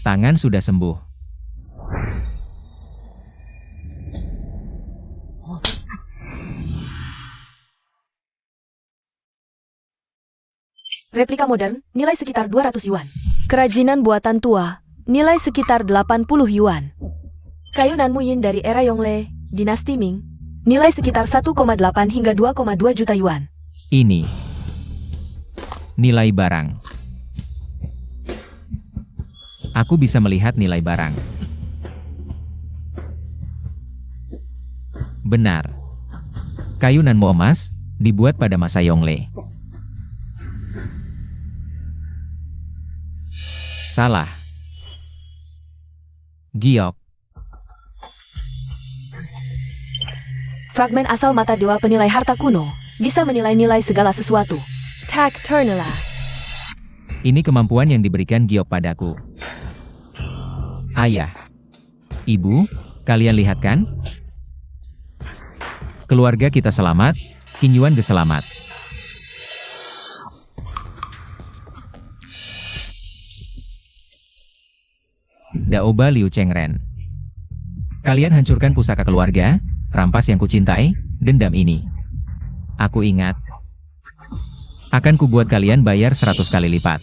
Tangan sudah sembuh. Replika modern, nilai sekitar 200 yuan. Kerajinan buatan tua, nilai sekitar 80 yuan. Kayu Nanmuyin dari era Yongle, dinasti Ming, nilai sekitar 1,8 hingga 2,2 juta yuan. Ini nilai barang. Aku bisa melihat nilai barang. Benar. Kayu Nanmu emas, dibuat pada masa Yongle. Salah. Giok. Fragmen asal mata dewa penilai harta kuno, bisa menilai-nilai segala sesuatu. Tak Turnula. Ini kemampuan yang diberikan Giok padaku. Ayah. Ibu, kalian lihat kan? Keluarga kita selamat, King Yuan selamat. Daoba Liu Chengren. Kalian hancurkan pusaka keluarga, rampas yang kucintai, dendam ini. Aku ingat. Akan kubuat kalian bayar 100 kali lipat.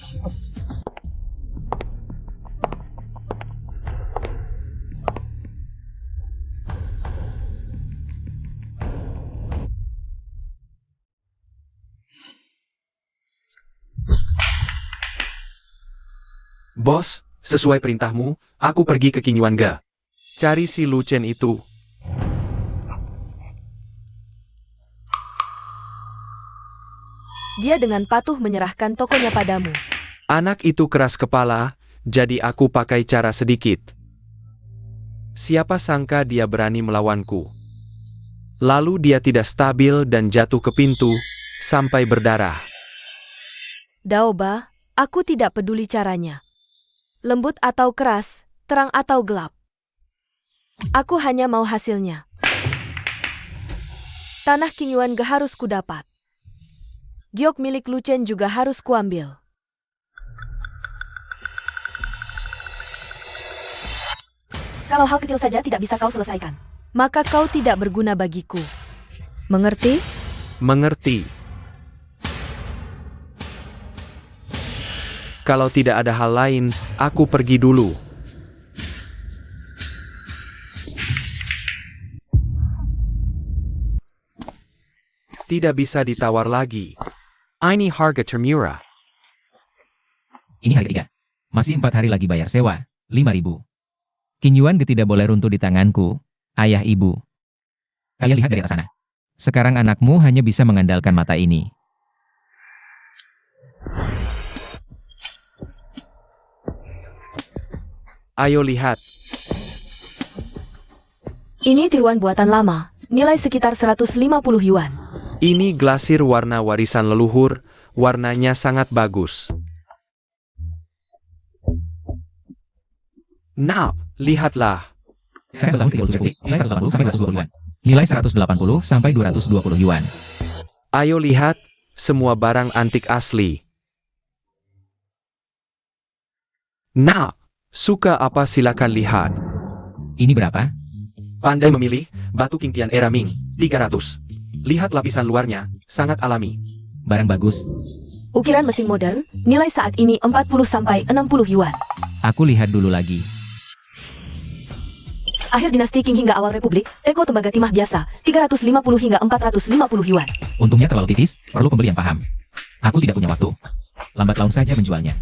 Bos, sesuai perintahmu, aku pergi ke King Yuanga. Cari si Lu Chen itu. Dia dengan patuh menyerahkan tokonya padamu. Anak itu keras kepala, jadi aku pakai cara sedikit. Siapa sangka dia berani melawanku. Lalu dia tidak stabil dan jatuh ke pintu, sampai berdarah. Daoba, aku tidak peduli caranya. Lembut atau keras, terang atau gelap. Aku hanya mau hasilnya. Tanah King Yuan harus kudapat. Giok milik Lu Chen juga harus kuambil. Kalau hal kecil saja tidak bisa kau selesaikan, maka kau tidak berguna bagiku. Mengerti? Mengerti. Kalau tidak ada hal lain, aku pergi dulu. Tidak bisa ditawar lagi. Ini harga termurah. Ini hari ketiga. Masih 4 hari lagi bayar sewa, 5.000. King Yuan tidak boleh runtuh di tanganku, ayah ibu. Kalian lihat dari atas sana. Sekarang anakmu hanya bisa mengandalkan mata ini. Ayo lihat. Ini tiruan buatan lama, nilai sekitar 150 yuan. Ini glasir warna warisan leluhur, warnanya sangat bagus. Nah, lihatlah. Saya bertahun 37 nilai 180 sampai 220 yuan. Nilai 180 sampai 220 yuan. Ayo lihat, semua barang antik asli. Nah, suka apa silakan lihat. Ini berapa? Pandai memilih, batu King Tian era Ming, 300. Lihat lapisan luarnya, sangat alami. Barang bagus. Ukiran mesin modern, nilai saat ini 40 sampai 60 yuan. Aku lihat dulu lagi. Akhir dinasti Qing hingga awal Republik, teko tembaga timah biasa, 350 hingga 450 yuan. Untungnya terlalu tipis, perlu pembeli yang paham. Aku tidak punya waktu. Lambat laun saja menjualnya.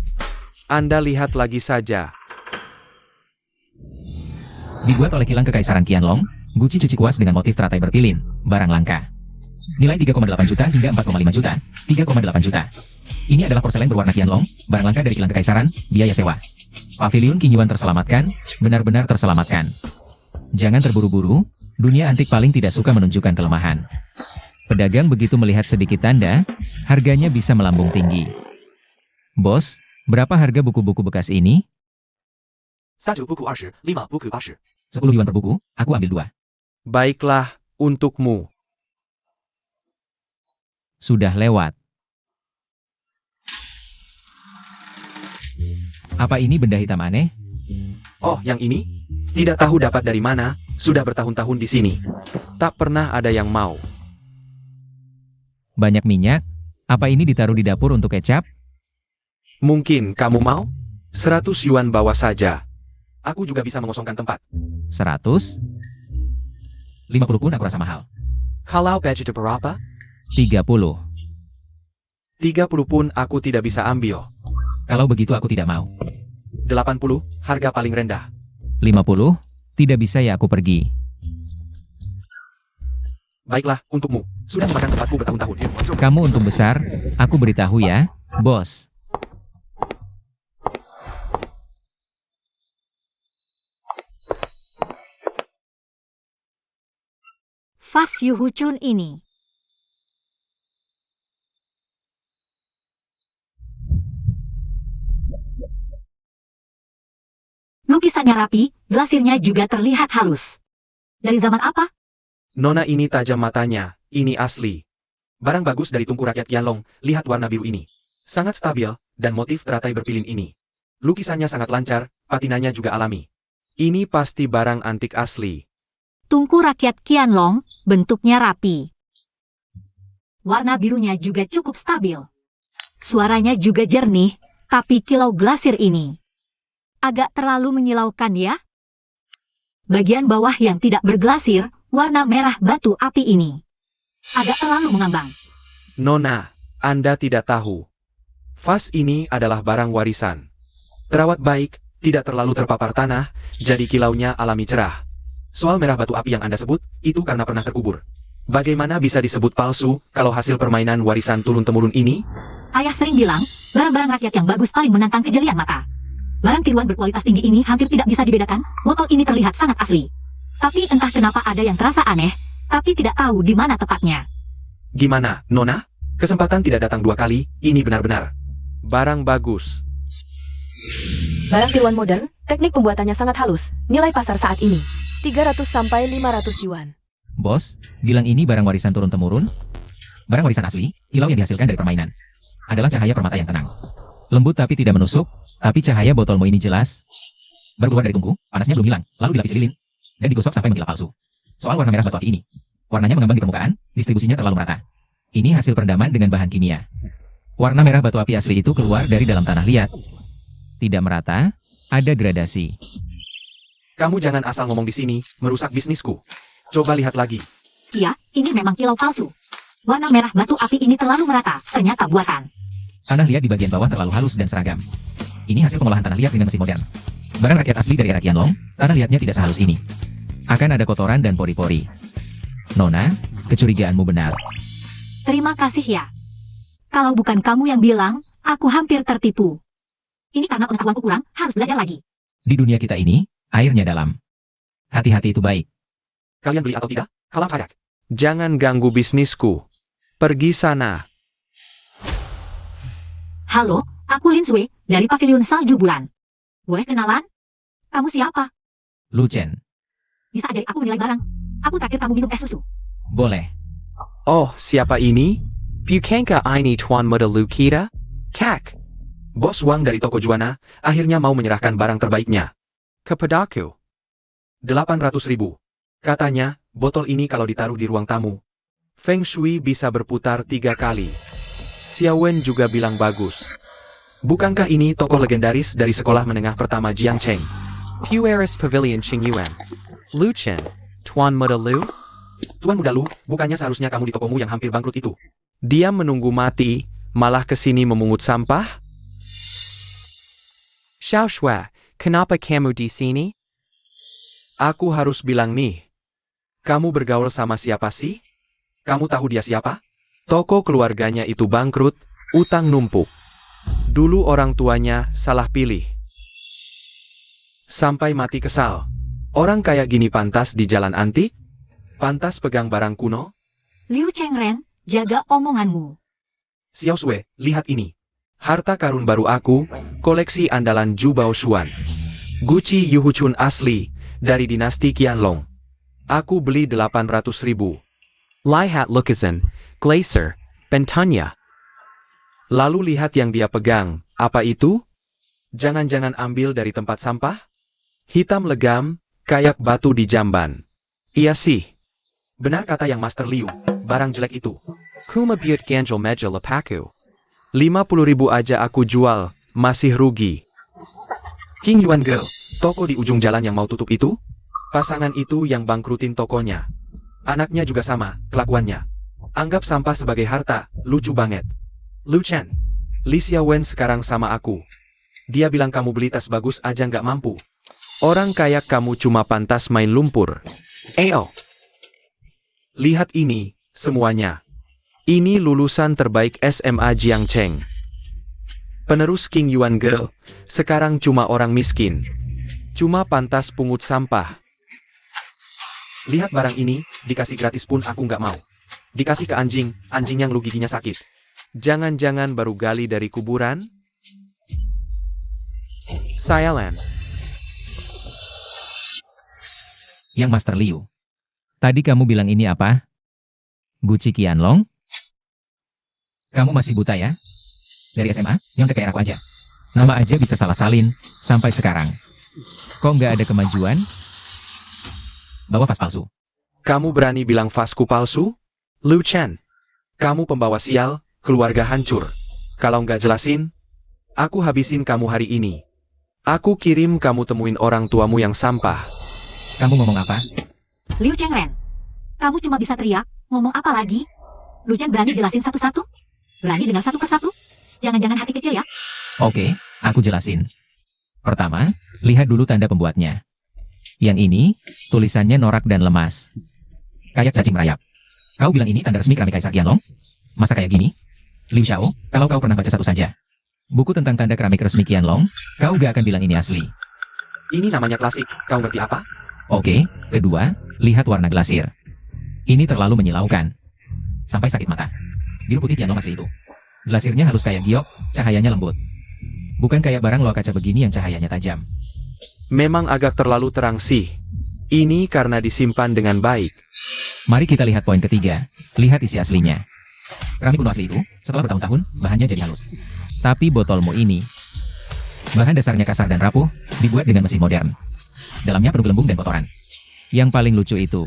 Anda lihat lagi saja. Dibuat oleh kilang Kekaisaran Qianlong, guci cuci kuas dengan motif teratai berpilin, barang langka. Nilai 3,8 juta hingga 4,5 juta, 3,8 juta. Ini adalah porselen berwarna Qianlong, barang langka dari kilang Kekaisaran, biaya sewa. Pavilion King Yuan terselamatkan, benar-benar terselamatkan. Jangan terburu-buru, dunia antik paling tidak suka menunjukkan kelemahan. Pedagang begitu melihat sedikit tanda, harganya bisa melambung tinggi. Bos, berapa harga buku-buku bekas ini? 1 buku 20, 5 buku 80. 10 yuan per buku, aku ambil 2. Baiklah, untukmu. Sudah lewat. Apa ini benda hitam aneh? Oh, yang ini? Tidak tahu dapat dari mana, sudah bertahun-tahun di sini. Tak pernah ada yang mau. Banyak minyak? Apa ini ditaruh di dapur untuk kecap? Mungkin kamu mau? 100 yuan bawa saja. Aku juga bisa mengosongkan tempat. 100? 50 pun aku rasa mahal. Kalau budget berapa? 30. 30 pun aku tidak bisa ambil. Kalau begitu aku tidak mau. 80, harga paling rendah. 50? Tidak bisa ya aku pergi. Baiklah, untukmu. Sudah memakan tempatku bertahun-tahun. Kamu untung besar, aku beritahu ya, bos. Vas Yuhuchun ini. Lukisannya rapi, glasirnya juga terlihat halus. Dari zaman apa? Nona ini tajam matanya, ini asli. Barang bagus dari tungku rakyat Qianlong, lihat warna biru ini. Sangat stabil, dan motif teratai berpilin ini. Lukisannya sangat lancar, patinanya juga alami. Ini pasti barang antik asli. Tungku rakyat Qianlong, bentuknya rapi. Warna birunya juga cukup stabil. Suaranya juga jernih, tapi kilau glasir ini agak terlalu menyilaukan ya. Bagian bawah yang tidak berglasir, warna merah batu api ini agak terlalu mengambang. Nona, Anda tidak tahu. Vas ini adalah barang warisan. Terawat baik, tidak terlalu terpapar tanah, jadi kilaunya alami cerah. Soal merah batu api yang Anda sebut, itu karena pernah terkubur. Bagaimana bisa disebut palsu, kalau hasil permainan warisan turun-temurun ini? Ayah sering bilang, barang-barang rakyat yang bagus paling menantang kejelian mata. Barang tiruan berkualitas tinggi ini hampir tidak bisa dibedakan, botol ini terlihat sangat asli. Tapi entah kenapa ada yang terasa aneh, tapi tidak tahu di mana tepatnya. Gimana, Nona? Kesempatan tidak datang dua kali, ini benar-benar barang bagus. Barang tiruan modern, teknik pembuatannya sangat halus. Nilai pasar saat ini 300 sampai 500 yuan. Bos, bilang ini barang warisan turun-temurun? Barang warisan asli, kilau yang dihasilkan dari permainan. Adalah cahaya permata yang tenang. Lembut tapi tidak menusuk, tapi cahaya botolmu ini jelas. Baru keluar dari tungku, panasnya belum hilang, lalu dilapisi lilin, dan digosok sampai mengkilap palsu. Soal warna merah batu api ini, warnanya mengambang di permukaan, distribusinya terlalu merata. Ini hasil perendaman dengan bahan kimia. Warna merah batu api asli itu keluar dari dalam tanah liat. Tidak merata, ada gradasi. Kamu jangan asal ngomong di sini, merusak bisnisku. Coba lihat lagi. Iya, ini memang kilau palsu. Warna merah batu api ini terlalu merata, ternyata buatan. Tanah liat di bagian bawah terlalu halus dan seragam. Ini hasil pengolahan tanah liat dengan mesin modern. Barang rakyat asli dari era Qianlong, tanah liatnya tidak sehalus ini. Akan ada kotoran dan pori-pori. Nona, kecurigaanmu benar. Terima kasih ya. Kalau bukan kamu yang bilang, aku hampir tertipu. Ini karena pengetahuanku kurang, harus belajar lagi. Di dunia kita ini, airnya dalam. Hati-hati itu baik. Kalian beli atau tidak? Kalam fadak. Jangan ganggu bisnisku. Pergi sana. Halo, aku Lin Sui, dari Paviliun Salju Bulan. Boleh kenalan? Kamu siapa? Lu Chen. Bisa ajari aku menilai barang. Aku traktir kamu minum es susu. Boleh. Oh, siapa ini? Bukankah ini Tuan Muda Lu Kita? Kak. Bos Wang dari toko Juana, akhirnya mau menyerahkan barang terbaiknya. Kepadaku. 800.000. Katanya, botol ini kalau ditaruh di ruang tamu, Feng Shui bisa berputar 3 kali. Xiao Wen juga bilang bagus. Bukankah ini tokoh legendaris dari sekolah menengah pertama Jiangcheng? Pueris Pavilion Qingyuan. Lu Chen. Tuan Muda Lu? Tuan Muda Lu, bukannya seharusnya kamu di tokomu yang hampir bangkrut itu? Dia menunggu mati, malah kesini memungut sampah? Xiao Shua, kenapa kamu di sini? Aku harus bilang nih. Kamu bergaul sama siapa sih? Kamu tahu dia siapa? Toko keluarganya itu bangkrut, utang numpuk. Dulu orang tuanya salah pilih. Sampai mati kesal. Orang kayak gini pantas di jalan antik? Pantas pegang barang kuno? Liu Chengren, jaga omonganmu. Xiao Sui, lihat ini. Harta karun baru aku, koleksi andalan Zhu Baoshuan. Gucci Yuhuchun asli, dari dinasti Qianlong. Aku beli 800.000. Lihat lukisan, glacier, bentannya. Lalu lihat yang dia pegang, apa itu? Jangan-jangan ambil dari tempat sampah? Hitam legam, kayak batu di jamban. Iya sih. Benar kata yang Master Liu, barang jelek itu. Kuma biut ganjil meja lepaku. 50.000 aja aku jual, masih rugi. King Yuan Girl, toko di ujung jalan yang mau tutup itu? Pasangan itu yang bangkrutin tokonya. Anaknya juga sama, kelakuannya. Anggap sampah sebagai harta, lucu banget. Lu Chen, Li Xiaowen sekarang sama aku. Dia bilang kamu beli tas bagus aja nggak mampu. Orang kayak kamu cuma pantas main lumpur. Eyo. Lihat ini, semuanya. Ini lulusan terbaik SMA Jiangcheng. Penerus King Yuan Girl, sekarang cuma orang miskin. Cuma pantas pungut sampah. Lihat barang ini, dikasih gratis pun aku nggak mau. Dikasih ke anjing, anjing yang lu giginya sakit. Jangan-jangan baru gali dari kuburan? Sialan. Yang Master Liu. Tadi kamu bilang ini apa? Gucci Qianlong? Kamu masih buta ya? Dari SMA, nyontek kayak aku aja. Nama aja bisa salah salin, sampai sekarang. Kok nggak ada kemajuan? Bawa vas palsu. Kamu berani bilang vasku palsu? Lu Chen, kamu pembawa sial, keluarga hancur. Kalau nggak jelasin, aku habisin kamu hari ini. Aku kirim kamu temuin orang tuamu yang sampah. Kamu ngomong apa? Liu Chengren, kamu cuma bisa teriak, ngomong apa lagi? Lu Chen berani jelasin satu-satu? Berani dengan satu persatu? Jangan-jangan hati kecil ya? Oke, aku jelasin. Pertama, lihat dulu tanda pembuatnya. Yang ini, tulisannya norak dan lemas. Kayak cacing merayap. Kau bilang ini tanda resmi keramik Kaisar Qianlong? Masa kayak gini? Liu Xiao, kalau kau pernah baca satu saja buku tentang tanda keramik resmi Qianlong, kau gak akan bilang ini asli. Ini namanya klasik, kau ngerti apa? Oke, kedua, lihat warna glasir. Ini terlalu menyilaukan. Sampai sakit mata. Biru putih Qianlong asli itu. Glasirnya halus kayak giok, cahayanya lembut. Bukan kayak barang loa kaca begini yang cahayanya tajam. Memang agak terlalu terang sih. Ini karena disimpan dengan baik. Mari kita lihat poin ketiga. Lihat isi aslinya. Keramik kuno asli itu, setelah bertahun-tahun, bahannya jadi halus. Tapi botolmu ini, bahan dasarnya kasar dan rapuh, dibuat dengan mesin modern. Dalamnya penuh gelembung dan kotoran. Yang paling lucu itu,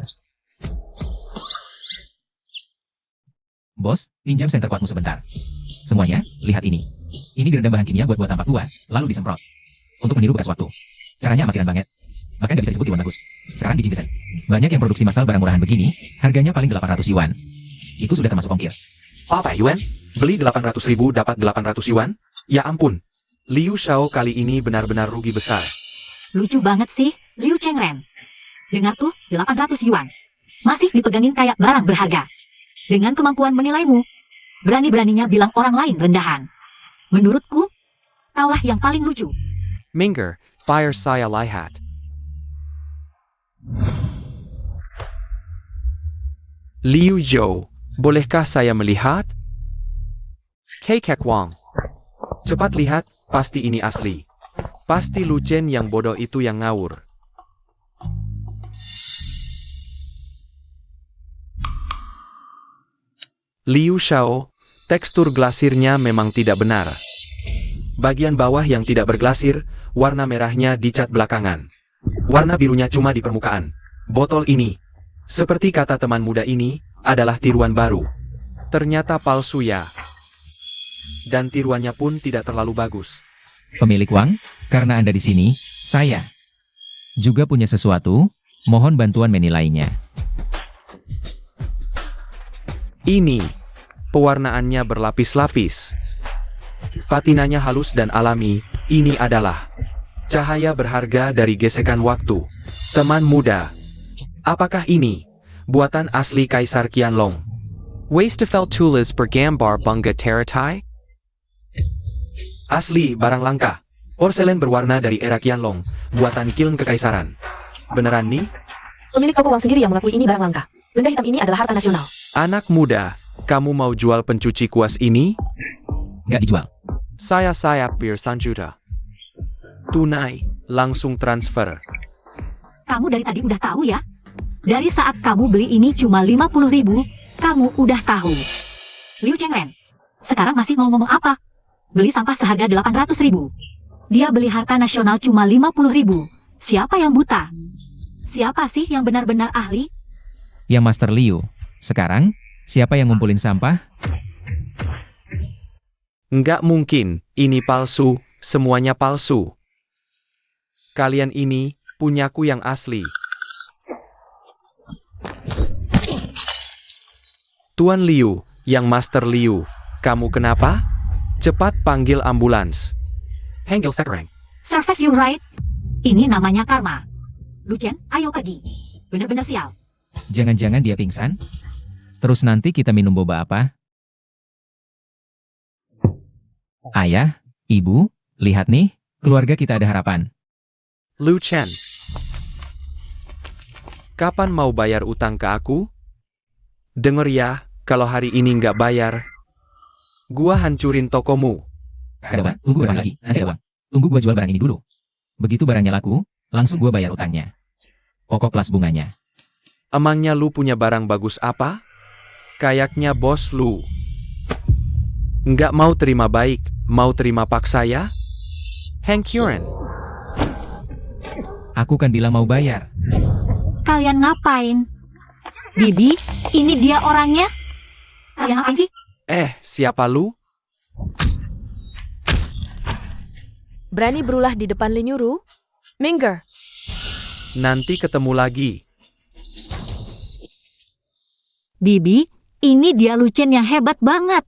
bos, pinjam senter kuatmu sebentar. Semuanya, lihat ini. Ini direndam bahan kimia buat tampak tua, lalu disemprot. Untuk meniru bekas waktu. Caranya amatiran banget. Bahkan gak bisa disebut Yuan bagus. Sekarang di Jingdesen. Banyak yang produksi massal barang murahan begini, harganya paling 800 yuan. Itu sudah termasuk ongkir. Apa Yuan? Beli 800.000 dapat 800 yuan? Ya ampun. Liu Xiao kali ini benar-benar rugi besar. Lucu banget sih, Liu Chengren. Dengar tuh, 800 yuan. Masih dipegangin kayak barang berharga. Dengan kemampuan menilaimu, berani-beraninya bilang orang lain rendahan. Menurutku, kaulah yang paling lucu. Minger, fire saya lihat. Liu Zhou, bolehkah saya melihat? Kek Wang. Cepat lihat, pasti ini asli. Pasti Lu Chen yang bodoh itu yang ngawur. Liu Xiao, tekstur glasirnya memang tidak benar. Bagian bawah yang tidak berglasir, warna merahnya dicat belakangan. Warna birunya cuma di permukaan. Botol ini, seperti kata teman muda ini, adalah tiruan baru. Ternyata palsu ya. Dan tiruannya pun tidak terlalu bagus. Pemilik Wang, karena Anda di sini, saya juga punya sesuatu, mohon bantuan menilainya. Ini, pewarnaannya berlapis-lapis. Patinanya halus dan alami, ini adalah cahaya berharga dari gesekan waktu. Teman muda, apakah ini buatan asli Kaisar Qianlong? Weistefeld tulis bergambar bangga teratai? Asli barang langka. Porselen berwarna dari era Qianlong, buatan kiln kekaisaran. Beneran nih? Pemilik toko Wang sendiri yang mengakui ini barang langka. Benda hitam ini adalah harta nasional. Anak muda, kamu mau jual pencuci kuas ini? Nggak dijual. Saya bir 1 juta. Tunai, langsung transfer. Kamu dari tadi udah tahu ya? Dari saat kamu beli ini cuma 50.000, kamu udah tahu. Liu Chengren, sekarang masih mau ngomong apa? Beli sampah seharga 800.000. Dia beli harta nasional cuma 50.000. Siapa yang buta? Siapa sih yang benar-benar ahli? Yang Master Liu. Sekarang, siapa yang ngumpulin sampah? Nggak mungkin, ini palsu, semuanya palsu. Kalian ini, punyaku yang asli. Tuan Liu, yang Master Liu, kamu kenapa? Cepat panggil ambulans. Panggil sekarang. Surface you right. Ini namanya karma. Lucien, ayo pergi. Benar-benar sial. Jangan-jangan dia pingsan? Terus nanti kita minum boba apa? Ayah, ibu, lihat nih, keluarga kita ada harapan. Lu Chen. Kapan mau bayar utang ke aku? Dengar ya, kalau hari ini nggak bayar, gua hancurin tokomu. Ada uang, tunggu barang lagi, nanti ada uang. Tunggu gua jual barang ini dulu. Begitu barangnya laku, langsung gua bayar utangnya. Pokok plus bunganya. Emangnya lu punya barang bagus apa? Kayaknya bos lu. Nggak mau terima baik, mau terima paksa ya? Hank Yuren. Aku kan bilang mau bayar. Kalian ngapain? Bibi, ini dia orangnya? Kalian ngapain sih? Siapa lu? Berani berulah di depan Lin Yuru? Minger. Nanti ketemu lagi. Bibi, ini dia Lucien yang hebat banget.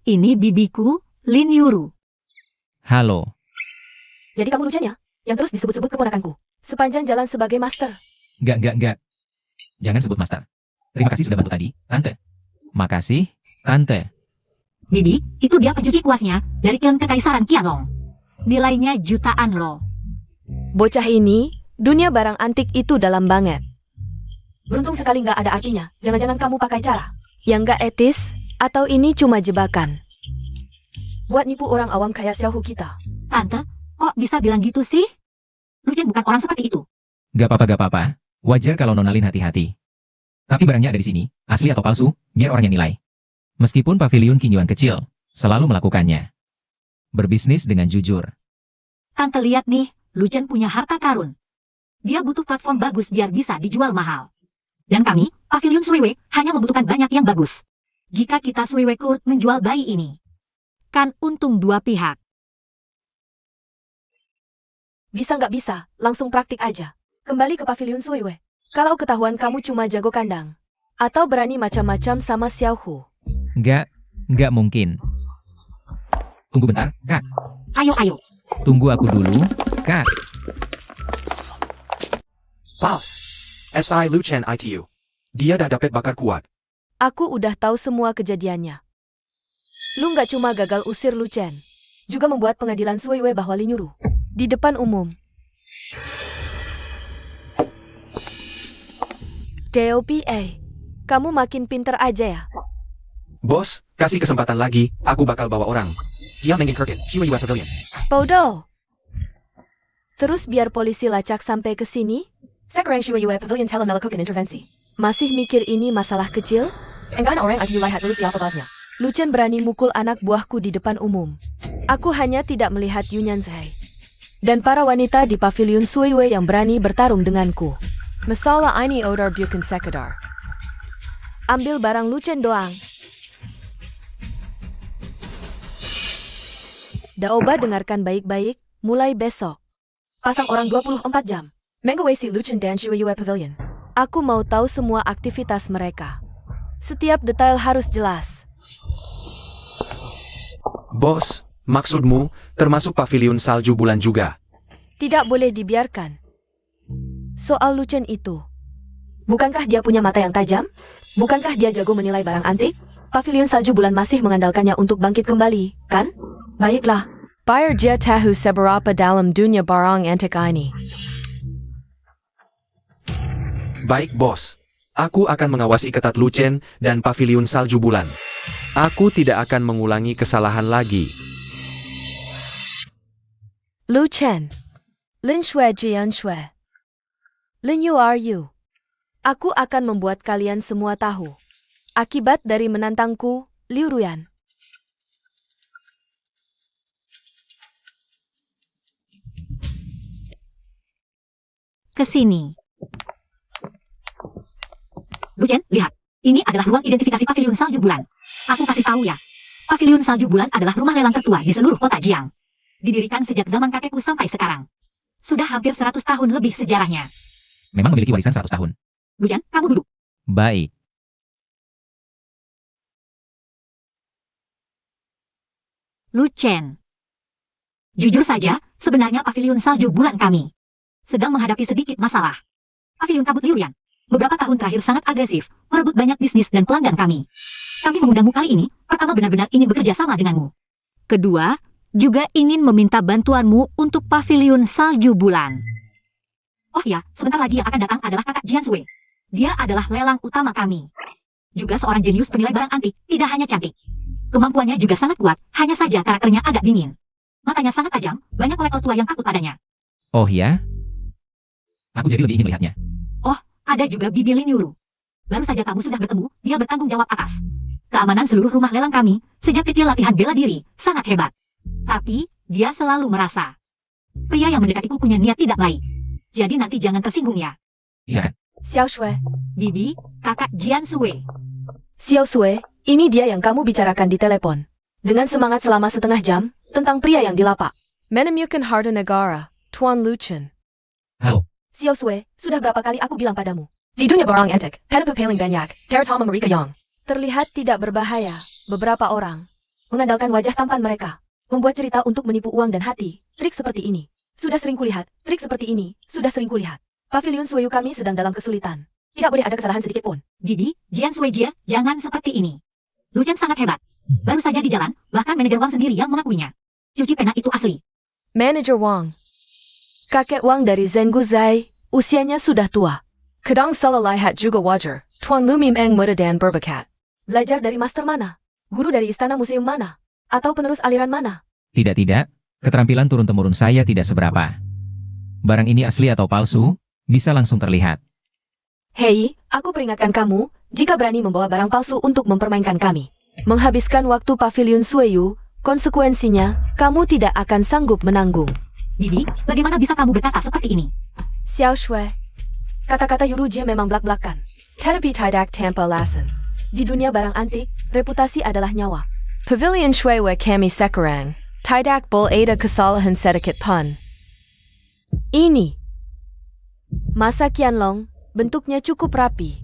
Ini bibiku, Lin Yuru. Halo. Jadi kamu Lucien ya? Yang terus disebut-sebut keponakanku. Sepanjang jalan sebagai master. Enggak. Jangan sebut master. Terima kasih sudah bantu tadi, Tante. Makasih, Tante. Bibi, itu dia pencuci kuasnya dari Kiln Kekaisaran Qianlong. Nilainya jutaan loh. Bocah ini, dunia barang antik itu dalam banget. Beruntung sekali nggak ada artinya. Jangan-jangan kamu pakai cara yang nggak etis, atau ini cuma jebakan. Buat nipu orang awam kayak Xiaohu kita. Tante, kok bisa bilang gitu sih? Lucien bukan orang seperti itu. Gak apa-apa. Wajar kalau Nonalin hati-hati. Tapi barangnya ada di sini, asli atau palsu, biar orangnya nilai. Meskipun pavilion Qingyuan kecil, selalu melakukannya. Berbisnis dengan jujur. Tante lihat nih, Lucien punya harta karun. Dia butuh platform bagus biar bisa dijual mahal. Dan kami, Pavilion Suiwe, hanya membutuhkan banyak yang bagus. Jika kita Suiwe Court menjual bayi ini, kan untung dua pihak. Bisa nggak bisa, langsung praktik aja. Kembali ke Pavilion Suiwe. Kalau ketahuan kamu cuma jago kandang. Atau berani macam-macam sama Xiaohu. Nggak mungkin. Tunggu bentar, Kak. Ayo. Tunggu aku dulu, Kak. Pals. SI Lu Chen ITU. Dia dah dapat bakar kuat. Aku udah tahu semua kejadiannya. Lu nggak cuma gagal usir Lu Chen, juga membuat pengadilan Suiwe bahwa Lin Yuru di depan umum. DOPA, kamu makin pinter aja ya. Bos, kasih kesempatan lagi, aku bakal bawa orang. Jia Mengin Kirkin, Shui Yue Pavilion. Bodoh. Terus biar polisi lacak sampai ke sini? Sekarang Shui Yue Pavilion telah melakukan intervensi. Masih mikir ini masalah kecil? Engkau orang ITU lihat dulu siapa bosnya. Lu Chen berani mukul anak buahku di depan umum. Aku hanya tidak melihat Yunyan Zhai dan para wanita di Pavilion Suiwe yang berani bertarung denganku. Masalah ini odor bukan sekedar. Ambil barang Lu Chen doang. Daoba dengarkan baik-baik, mulai besok. Pasang orang 24 jam. Mengawasi Lu Chen dan Shui Yue Pavilion. Aku mau tahu semua aktivitas mereka. Setiap detail harus jelas. Bos, maksudmu, termasuk pavilion salju bulan juga? Tidak boleh dibiarkan. Soal Lu Chen itu. Bukankah dia punya mata yang tajam? Bukankah dia jago menilai barang antik? Pavilion salju bulan masih mengandalkannya untuk bangkit kembali, kan? Baiklah. Biar dia tahu seberapa dalam dunia barang antik ini. Baik bos, aku akan mengawasi ketat Lu Chen dan pavilion salju bulan. Aku tidak akan mengulangi kesalahan lagi. Lu Chen. Lin Shui Jian Shui. Lin Yu are you. Aku akan membuat kalian semua tahu. Akibat dari menantangku, Liu Ruyan. ke sini. Lucien, lihat. Ini adalah ruang identifikasi Paviliun Salju Bulan. Aku kasih tahu ya. Paviliun Salju Bulan adalah rumah lelang tertua di seluruh kota Jiang. Didirikan sejak zaman kakekku sampai sekarang. Sudah hampir 100 tahun lebih sejarahnya. Memang memiliki warisan 100 tahun. Lucien, kamu duduk. Baik. Lucien. Jujur saja, sebenarnya Paviliun Salju Bulan kami sedang menghadapi sedikit masalah. Paviliun Kabut Liurian beberapa tahun terakhir sangat agresif, merebut banyak bisnis dan pelanggan kami. Kami mengundangmu kali ini, pertama benar-benar ingin bekerja sama denganmu. Kedua, juga ingin meminta bantuanmu untuk Paviliun Salju Bulan. Oh ya, sebentar lagi yang akan datang adalah kakak Jian Sui. Dia adalah lelang utama kami. Juga seorang jenius penilai barang antik, tidak hanya cantik. Kemampuannya juga sangat kuat, hanya saja karakternya agak dingin. Matanya sangat tajam, banyak kolektor tua yang takut padanya. Oh ya? Aku jadi lebih ingin melihatnya. Ada juga Bibi Lin Yuru. Baru saja kamu sudah bertemu, dia bertanggung jawab atas keamanan seluruh rumah lelang kami. Sejak kecil latihan bela diri, sangat hebat. Tapi, dia selalu merasa pria yang mendekatiku punya niat tidak baik. Jadi nanti jangan tersinggung ya. Iya kan? Xiao Shui. Bibi, kakak Jian Sui. Xiao Shui, ini dia yang kamu bicarakan di telepon. Dengan semangat selama setengah jam, tentang pria yang dilapak. Menemukan harta negara, Tuan Lucien. Halo. Xiao Shui, sudah berapa kali aku bilang padamu? Di dunia barang antik, penipu paling banyak, teratama mereka yang terlihat tidak berbahaya. Beberapa orang mengandalkan wajah tampan mereka, membuat cerita untuk menipu uang dan hati. Trik seperti ini sudah sering kulihat. Trik seperti ini sudah sering kulihat. Paviliun Suyu kami sedang dalam kesulitan. Tidak boleh ada kesalahan sedikit pun. Bibi, Jian Sui Jia, jangan seperti ini. Lucien sangat hebat. Baru saja di jalan, bahkan manajer Wang sendiri yang mengakuinya. Cuci pena itu asli. Manajer Wang. Kakek Wang dari Zenggu Zai, usianya sudah tua. Kadang salah lihat juga wajar. Tuan Lu memang muda dan berbakat. Belajar dari master mana? Guru dari istana museum mana? Atau penerus aliran mana? Tidak, keterampilan turun-temurun saya tidak seberapa. Barang ini asli atau palsu, bisa langsung terlihat. Hei, aku peringatkan kamu, jika berani membawa barang palsu untuk mempermainkan kami. Menghabiskan waktu Paviliun Sueyu, konsekuensinya, kamu tidak akan sanggup menanggung. Bibi, bagaimana bisa kamu berkata seperti ini? Xiao Shui. Kata-kata Yurujie memang belak-belakan. Tetapi tidak tanpa alasan. Di dunia barang antik, reputasi adalah nyawa. Pavilion Shui wa kami sekarang, tidak boleh ada kesalahan sedikit pun. Ini. Masa Qianlong, bentuknya cukup rapi.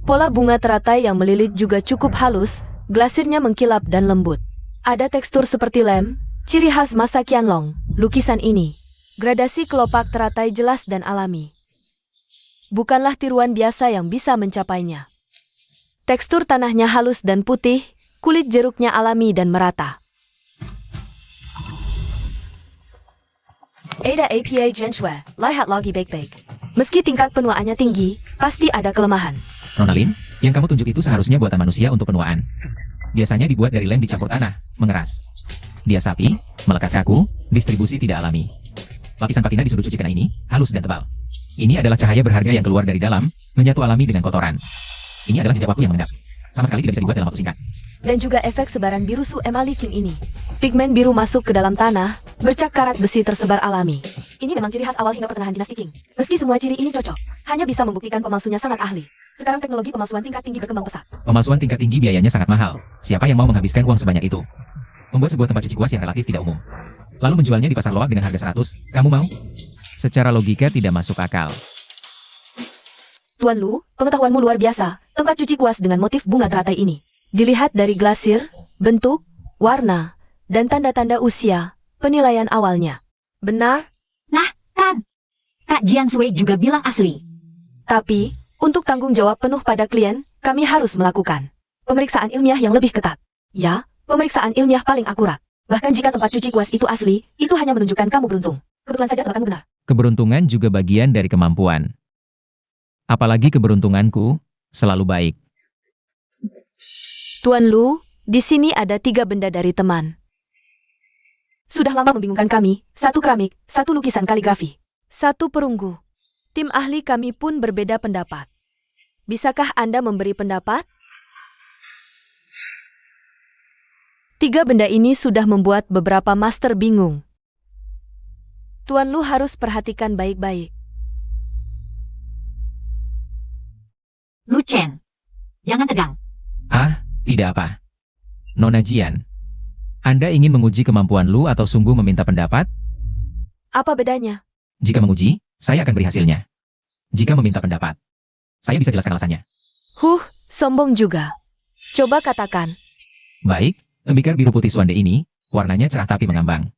Pola bunga teratai yang melilit juga cukup halus, glasirnya mengkilap dan lembut. Ada tekstur seperti lem, ciri khas masa Qianlong, lukisan ini. Gradasi kelopak teratai jelas dan alami. Bukanlah tiruan biasa yang bisa mencapainya. Tekstur tanahnya halus dan putih, kulit jeruknya alami dan merata. Ada APA Genshue, lihat lagi baik-baik. Meski tingkat penuaannya tinggi, pasti ada kelemahan. Ronalyn, yang kamu tunjuk itu seharusnya buatan manusia untuk penuaan. Biasanya dibuat dari lem dicampur tanah, mengeras. Dia sapi, melekat kaku, distribusi tidak alami. Lapisan patina di sudut cuci pena ini, halus dan tebal. Ini adalah cahaya berharga yang keluar dari dalam, menyatu alami dengan kotoran. Ini adalah jejak waktu yang mengendap. Sama sekali tidak bisa dibuat dalam waktu singkat. Dan juga efek sebaran biru su emalikin ini. Pigmen biru masuk ke dalam tanah, bercak karat besi tersebar alami. Ini memang ciri khas awal hingga pertengahan dinasti Qing. Meski semua ciri ini cocok, hanya bisa membuktikan pemalsunya sangat ahli. Sekarang teknologi pemalsuan tingkat tinggi berkembang pesat. Pemalsuan tingkat tinggi biayanya sangat mahal. Siapa yang mau menghabiskan uang sebanyak itu? Membuat sebuah tempat cuci kuas yang relatif tidak umum. Lalu menjualnya di pasar loak dengan harga 100, kamu mau? Secara logika tidak masuk akal. Tuan Lu, pengetahuanmu luar biasa. Tempat cuci kuas dengan motif bunga teratai ini. Dilihat dari glasir, bentuk, warna, dan tanda-tanda usia, penilaian awalnya. Benar? Nah, kan? Kak Jian Sui juga bilang asli. Tapi, untuk tanggung jawab penuh pada klien, kami harus melakukan pemeriksaan ilmiah yang lebih ketat. Ya, pemeriksaan ilmiah paling akurat. Bahkan jika tempat cuci kuas itu asli, itu hanya menunjukkan kamu beruntung. Kebetulan saja tebakanmu benar. Keberuntungan juga bagian dari kemampuan. Apalagi keberuntunganku selalu baik. Tuan Lu, di sini ada 3 benda dari teman. Sudah lama membingungkan kami, 1 keramik, 1 lukisan kaligrafi, 1 perunggu. Tim ahli kami pun berbeda pendapat. Bisakah Anda memberi pendapat? 3 benda ini sudah membuat beberapa master bingung. Tuan Lu harus perhatikan baik-baik. Lu Chen. Jangan tegang. Ah, tidak apa. Nona Jian. Anda ingin menguji kemampuan Lu atau sungguh meminta pendapat? Apa bedanya? Jika menguji, saya akan beri hasilnya. Jika meminta pendapat, saya bisa jelaskan alasannya. Sombong juga. Coba katakan. Baik, tembikar biru putih Swande ini, warnanya cerah tapi mengambang.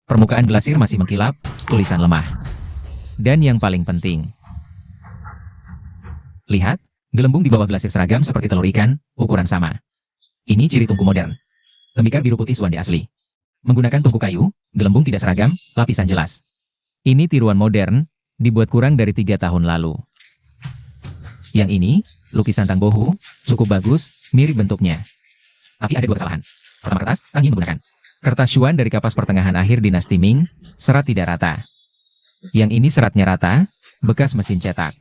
Permukaan glasir masih mengkilap, tulisan lemah. Dan yang paling penting. Lihat, gelembung di bawah glasir seragam seperti telur ikan, ukuran sama. Ini ciri tungku modern. Tembikar biru putih Swande asli. Menggunakan tungku kayu, gelembung tidak seragam, lapisan jelas. Ini tiruan modern, dibuat kurang dari 3 tahun lalu. Yang ini, lukisan Tang Bohu, cukup bagus, mirip bentuknya. Tapi ada 2 kesalahan. Pertama kertas, Tang Yin menggunakan. Kertas Xuan dari kapas pertengahan akhir dinasti Ming, serat tidak rata. Yang ini seratnya rata, bekas mesin cetak.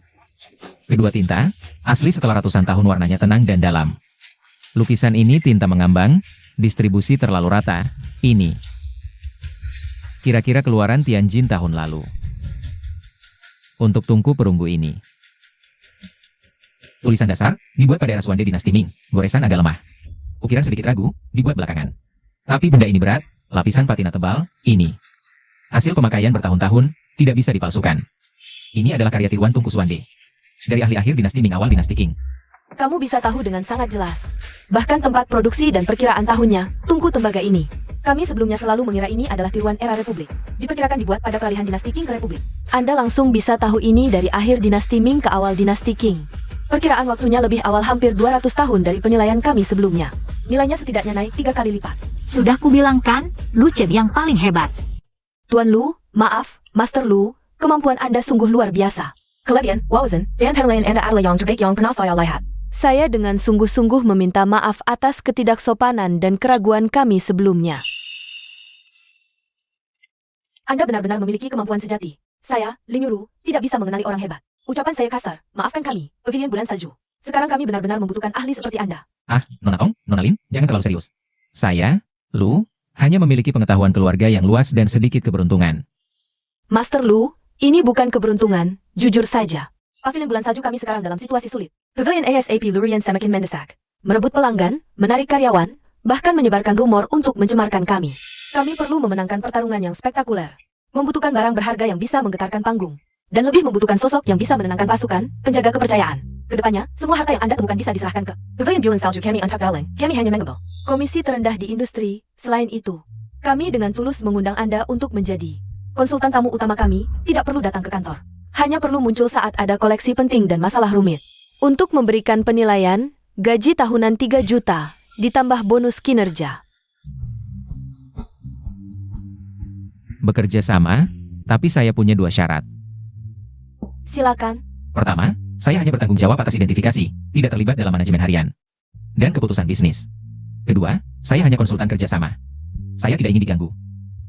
Kedua tinta, asli setelah ratusan tahun warnanya tenang dan dalam. Lukisan ini tinta mengambang, distribusi terlalu rata, ini. Kira-kira keluaran Tianjin tahun lalu. Untuk tungku perunggu ini. Tulisan dasar, dibuat pada era Xuande dinasti Ming, goresan agak lemah. Ukiran sedikit ragu, dibuat belakangan. Tapi benda ini berat, lapisan patina tebal, ini. Hasil pemakaian bertahun-tahun, tidak bisa dipalsukan. Ini adalah karya tiruan tungku Xuande. Dari ahli akhir dinasti Ming awal dinasti Qing. Kamu bisa tahu dengan sangat jelas. Bahkan tempat produksi dan perkiraan tahunnya, tungku tembaga ini. Kami sebelumnya selalu mengira ini adalah tiruan era Republik. Diperkirakan dibuat pada peralihan dinasti Qing ke Republik. Anda langsung bisa tahu ini dari akhir dinasti Ming ke awal dinasti Qing. Perkiraan waktunya lebih awal hampir 200 tahun dari penilaian kami sebelumnya. Nilainya setidaknya naik 3 kali lipat. Sudah kubilang kan, Lu Chen yang paling hebat. Tuan Lu, maaf, Master Lu, kemampuan Anda sungguh luar biasa. Kelebihan, Wauzen, dan Penilaian Anda adalah yang terbaik yang pernah saya lihat. Saya dengan sungguh-sungguh meminta maaf atas ketidaksopanan dan keraguan kami sebelumnya. Anda benar-benar memiliki kemampuan sejati. Saya, Ling Yuru, tidak bisa mengenali orang hebat. Ucapan saya kasar, maafkan kami, Pavilion Bulan Salju. Sekarang kami benar-benar membutuhkan ahli seperti Anda. Ah, Nona Tong, Nona Lin, jangan terlalu serius. Saya, Lu, hanya memiliki pengetahuan keluarga yang luas dan sedikit keberuntungan. Master Lu, ini bukan keberuntungan, jujur saja. Pavilion Bulan Salju kami sekarang dalam situasi sulit. Pavilion ASAP Lurian semakin mendesak. Merebut pelanggan, menarik karyawan, bahkan menyebarkan rumor untuk mencemarkan kami. Kami perlu memenangkan pertarungan yang spektakuler. Membutuhkan barang berharga yang bisa menggetarkan panggung. Dan lebih membutuhkan sosok yang bisa menenangkan pasukan, penjaga kepercayaan. Kedepannya, semua harta yang Anda temukan bisa diserahkan ke Pavilion Bulan Salju kami Antak Darling, kami hanya mengable. Komisi terendah di industri, selain itu, kami dengan tulus mengundang Anda untuk menjadi konsultan tamu utama kami, tidak perlu datang ke kantor. Hanya perlu muncul saat ada koleksi penting dan masalah rumit. Untuk memberikan penilaian, gaji tahunan 3 juta, ditambah bonus kinerja. Bekerja sama, tapi saya punya 2 syarat. Silakan. Pertama, saya hanya bertanggung jawab atas identifikasi, tidak terlibat dalam manajemen harian dan keputusan bisnis. Kedua, saya hanya konsultan kerjasama. Saya tidak ingin diganggu.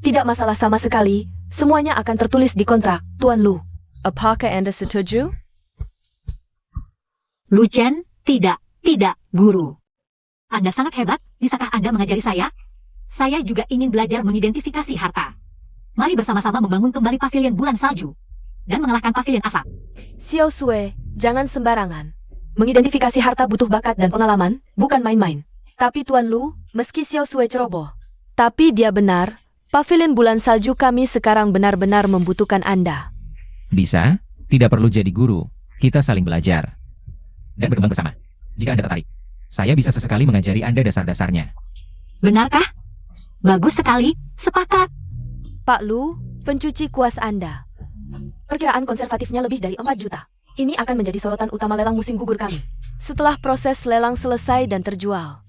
Tidak masalah sama sekali, semuanya akan tertulis di kontrak, Tuan Lu. Apakah Anda setuju? Lu Chen, tidak, guru. Anda sangat hebat, bisakah Anda mengajari saya? Saya juga ingin belajar mengidentifikasi harta. Mari bersama-sama membangun kembali Pavilion Bulan Salju dan mengalahkan Pavilion Asap. Xiao Sui, jangan sembarangan. Mengidentifikasi harta butuh bakat dan pengalaman, bukan main-main. Tapi Tuan Lu, meski Xiao Sui ceroboh, tapi dia benar, Pavilion Bulan Salju kami sekarang benar-benar membutuhkan Anda. Bisa, tidak perlu jadi guru, kita saling belajar dan berkembang bersama. Jika Anda tertarik, saya bisa sesekali mengajari Anda dasar-dasarnya. Benarkah? Bagus sekali, sepakat. Pak Lu, pencuci kuas Anda. Perkiraan konservatifnya lebih dari 4 juta. Ini akan menjadi sorotan utama lelang musim gugur kami. Setelah proses lelang selesai dan terjual.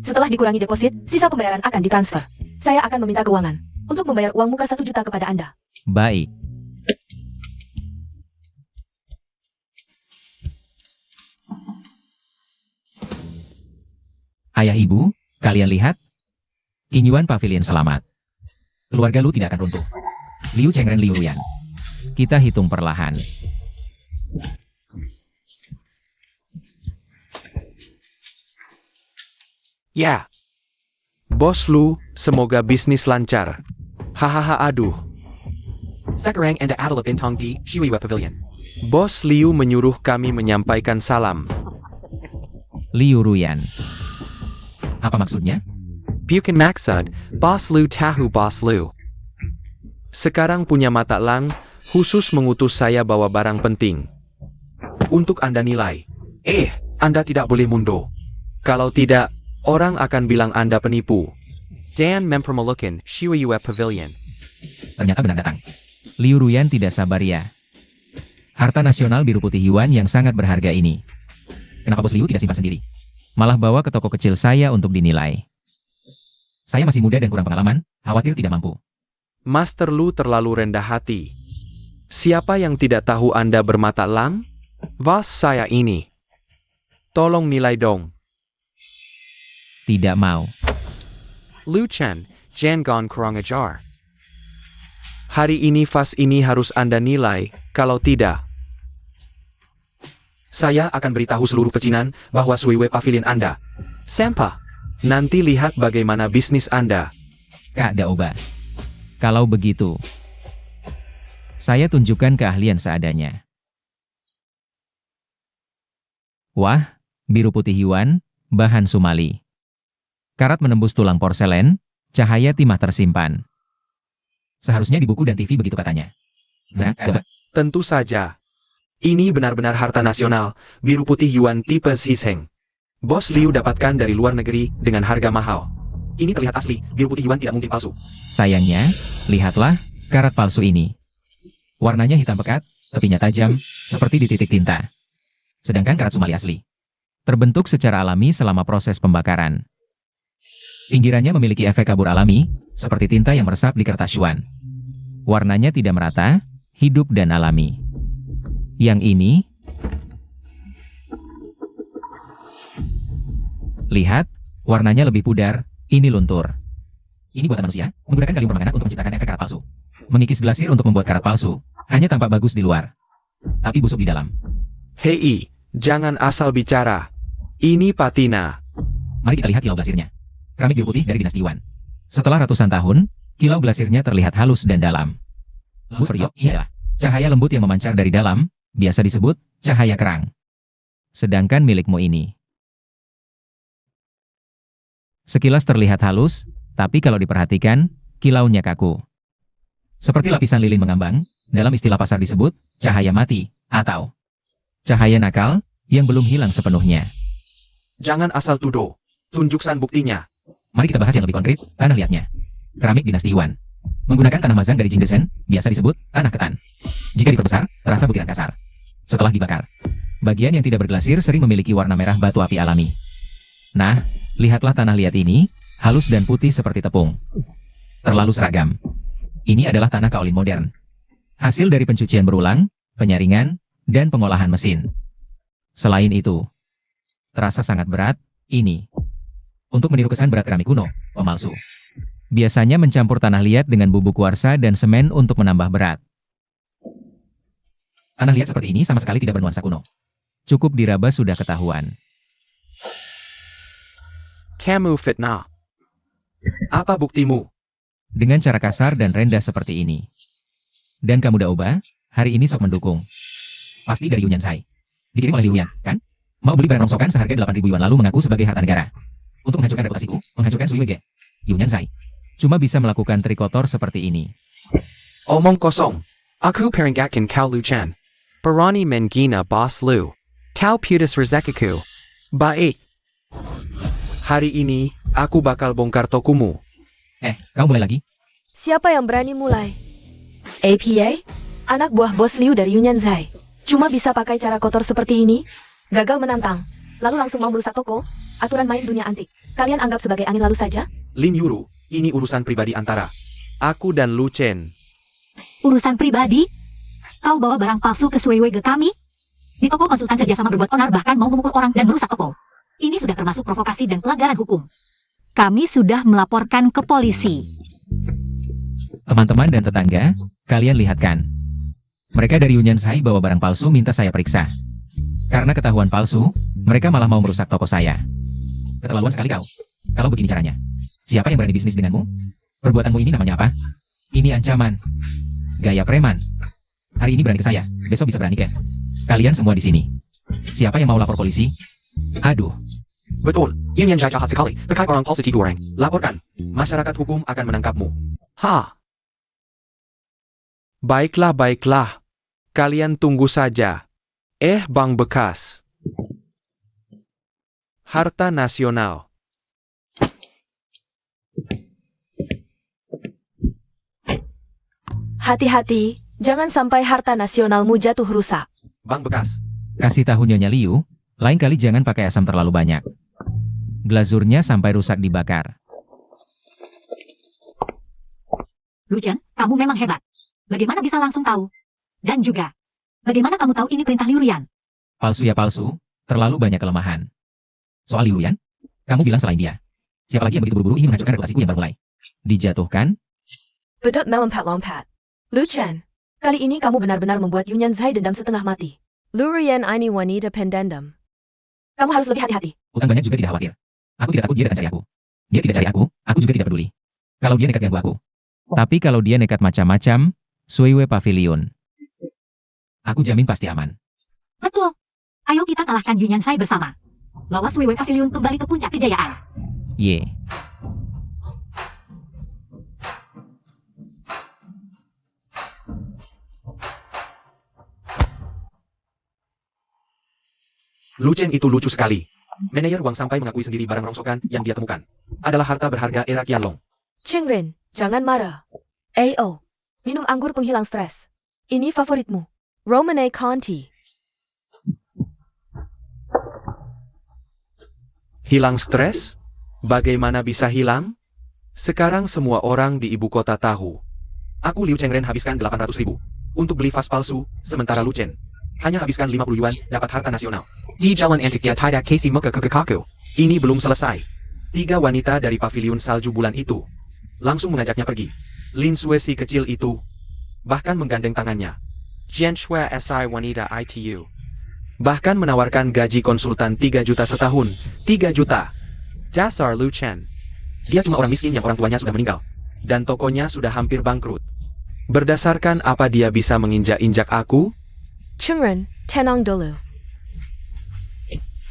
Setelah dikurangi deposit, sisa pembayaran akan ditransfer. Saya akan meminta keuangan untuk membayar uang muka 1 juta kepada Anda. Baik. Ayah ibu, kalian lihat? King Yuan Pavilion selamat. Keluarga Lu tidak akan runtuh. Liu Chengren Liu Ruyan. Kita hitung perlahan. Ya. Bos Lu, semoga bisnis lancar. Hahaha aduh. Sekarang Anda adalah bintang di Shiwiwa Pavilion. Bos Liu menyuruh kami menyampaikan salam. Liu Ruyan. Apa maksudnya? Bukan maksud, Bos Lu tahu Bos Lu. Sekarang punya mata lang, khusus mengutus saya bawa barang penting. Untuk Anda nilai. Anda tidak boleh mundur. Kalau tidak, orang akan bilang Anda penipu. Dan mempermalukan Shuiyue Pavilion. Ternyata benar datang. Liu Ruyan tidak sabar ya. Harta nasional biru putih Yuan yang sangat berharga ini. Kenapa Bos Liu tidak simpan sendiri? Malah bawa ke toko kecil saya untuk dinilai. Saya masih muda dan kurang pengalaman, khawatir tidak mampu. Master Lu terlalu rendah hati. Siapa yang tidak tahu Anda bermata lang? Bos saya ini. Tolong nilai dong. Tidak mau. Lu Chen, jangan kurang ajar. Hari ini vas ini harus Anda nilai, kalau tidak. Saya akan beritahu seluruh pecinan bahwa Shuiyue Pavilion Anda. Sampah. Nanti lihat bagaimana bisnis Anda. Kak Daoba. Kalau begitu, saya tunjukkan keahlian seadanya. Wah, biru putih Yuan, bahan Sumali. Karat menembus tulang porselen, cahaya timah tersimpan. Seharusnya di buku dan TV begitu katanya. Nah, Tentu saja. Ini benar-benar harta nasional, biru putih Yuan tipe Sisheng. Bos Liu dapatkan dari luar negeri dengan harga mahal. Ini terlihat asli, biru putih Yuan tidak mungkin palsu. sayangnya, lihatlah, karat palsu ini. Warnanya hitam pekat, tepinya tajam, seperti dititik tinta. Sedangkan karat Sumali asli terbentuk secara alami selama proses pembakaran. Pinggirannya memiliki efek kabur alami, seperti tinta yang meresap di kertas Yuan. Warnanya tidak merata, hidup dan alami. Yang ini, lihat, warnanya lebih pudar, ini luntur. Ini buatan manusia, menggunakan kalium permanganat untuk menciptakan efek karat palsu. Mengikis glasir untuk membuat karat palsu, hanya tampak bagus di luar, tapi busuk di dalam. Hei, jangan asal bicara. Ini patina. Mari kita lihat kilau glasirnya. Keramik biru putih dari dinasti Yuan. Setelah ratusan tahun, kilau glasirnya terlihat halus dan dalam. Seriok, iya. Cahaya lembut yang memancar dari dalam, biasa disebut cahaya kerang. Sedangkan milikmu ini. Sekilas terlihat halus, tapi kalau diperhatikan, kilaunya kaku. Seperti lapisan lilin mengambang, dalam istilah pasar disebut cahaya mati, atau cahaya nakal, yang belum hilang sepenuhnya. Jangan asal tuduh. Tunjukkan buktinya. Mari kita bahas yang lebih konkret, tanah liatnya. Keramik dinasti Yuan. Menggunakan tanah mazang dari Jingdesen, biasa disebut tanah ketan. Jika diperbesar, terasa butiran kasar. Setelah dibakar, bagian yang tidak berglasir sering memiliki warna merah batu api alami. Nah, lihatlah tanah liat ini, halus dan putih seperti tepung. Terlalu seragam. Ini adalah tanah kaolin modern. Hasil dari pencucian berulang, penyaringan, dan pengolahan mesin. Selain itu, terasa sangat berat, ini. Untuk meniru kesan berat keramik kuno, pemalsu biasanya mencampur tanah liat dengan bubuk kuarsa dan semen untuk menambah berat. Tanah liat seperti ini sama sekali tidak bernuansa kuno. Cukup diraba sudah ketahuan. Kamu fitnah. Apa buktimu? Dengan cara kasar dan rendah seperti ini. Dan kamu Daoba, hari ini sok mendukung. Pasti dari Yunyan Sai. Dikirim oleh Yuan, kan? Mau beli barang rongsokan seharga 8.000 yuan lalu mengaku sebagai harta negara. Untuk menghancurkan reputasiku, menghancurkan Shuiyue. Yunyan Sai cuma bisa melakukan trik kotor seperti ini. Omong kosong. Aku peringatkan kau Lu Chen. Berani menghina Bos Lu. Kau putus rezekiku. Baik. Hari ini, aku bakal bongkar tokumu. Kau mulai lagi? Siapa yang berani mulai? APA? Anak buah bos Liu dari Yunyan Zai. Cuma bisa pakai cara kotor seperti ini? Gagal menantang. Lalu langsung mau merusak toko? Aturan main dunia antik. Kalian anggap sebagai angin lalu saja? Lin Yuru, ini urusan pribadi antara aku dan Lu Chen. Urusan pribadi? Kau bawa barang palsu ke Shuiyue kami? Di toko konsultan kerjasama berbuat onar bahkan mau memukul orang dan merusak toko. Ini sudah termasuk provokasi dan pelanggaran hukum. Kami sudah melaporkan ke polisi. Teman-teman dan tetangga, kalian lihat kan? Mereka dari Yunyan Sai bawa barang palsu minta saya periksa. Karena ketahuan palsu, mereka malah mau merusak toko saya. Keterlaluan sekali kau. Kalau begini caranya, siapa yang berani bisnis denganmu? Perbuatanmu ini namanya apa? Ini ancaman. Gaya preman. Hari ini berani ke saya, besok bisa berani ke kalian semua di sini. Siapa yang mau lapor polisi? Aduh, Betul, Yin Yang jahat sekali. Pakai orang palsu goreng. Laporkan. Masyarakat hukum akan menangkapmu. Ha. Baiklah, baiklah. Kalian tunggu saja. Bank bekas. Harta nasional. Hati-hati, jangan sampai harta nasionalmu jatuh rusak. Bank bekas. Kasih tahu Nyonya Liu, lain kali jangan pakai asam terlalu banyak. Glazurnya sampai rusak dibakar. Lu Chen, kamu memang hebat. Bagaimana bisa langsung tahu? Dan juga, bagaimana kamu tahu ini perintah Liu Rian? Palsu ya palsu, terlalu banyak kelemahan. Soal Liu Yan, kamu bilang selain dia. Siapa lagi yang begitu buru-buru ingin menghancurkan reputasiku yang baru mulai? Dijatuhkan? Bedot melompat-lompat. Lu Chen, kali ini kamu benar-benar membuat Yunyan Zhai dendam setengah mati. Lu Rian ini wanita pendendam. Kamu harus lebih hati-hati. Utang banyak juga tidak khawatir. Aku tidak takut dia datang cari aku. Dia tidak cari aku juga tidak peduli. Kalau dia nekat ganggu aku. Tapi kalau dia nekat macam-macam, Suiwe Pavilion. Aku jamin pasti aman. Betul. Ayo kita kalahkan Yunyan Sai bersama. Bawa Suiwe Pavilion kembali ke puncak kejayaan. Ye. Lu Chen itu lucu sekali. Manajer uang sampai mengakui sendiri barang rongsokan yang dia temukan adalah harta berharga era Qianlong. Chengren, jangan marah. AO, minum anggur penghilang stres. Ini favoritmu. Romane Conti. Hilang stres? Bagaimana bisa hilang? Sekarang semua orang di ibu kota tahu. Aku Liu Chengren habiskan 800.000 untuk beli vas palsu, sementara Lu Chen hanya habiskan 50 yuan dapat harta nasional. Di jalan antik dia tidak kasih muka ke kakakku. Ini belum selesai. 3 wanita dari pavilion salju bulan itu langsung mengajaknya pergi. Lin Sue si kecil itu bahkan menggandeng tangannya. Jian Shui si wanita ITU bahkan menawarkan gaji konsultan 3 juta setahun. 3 juta. Dasar Lu Chen. Dia cuma orang miskin yang orang tuanya sudah meninggal. Dan tokonya sudah hampir bangkrut. Berdasarkan apa dia bisa menginjak-injak aku? Chengren, tenang dulu.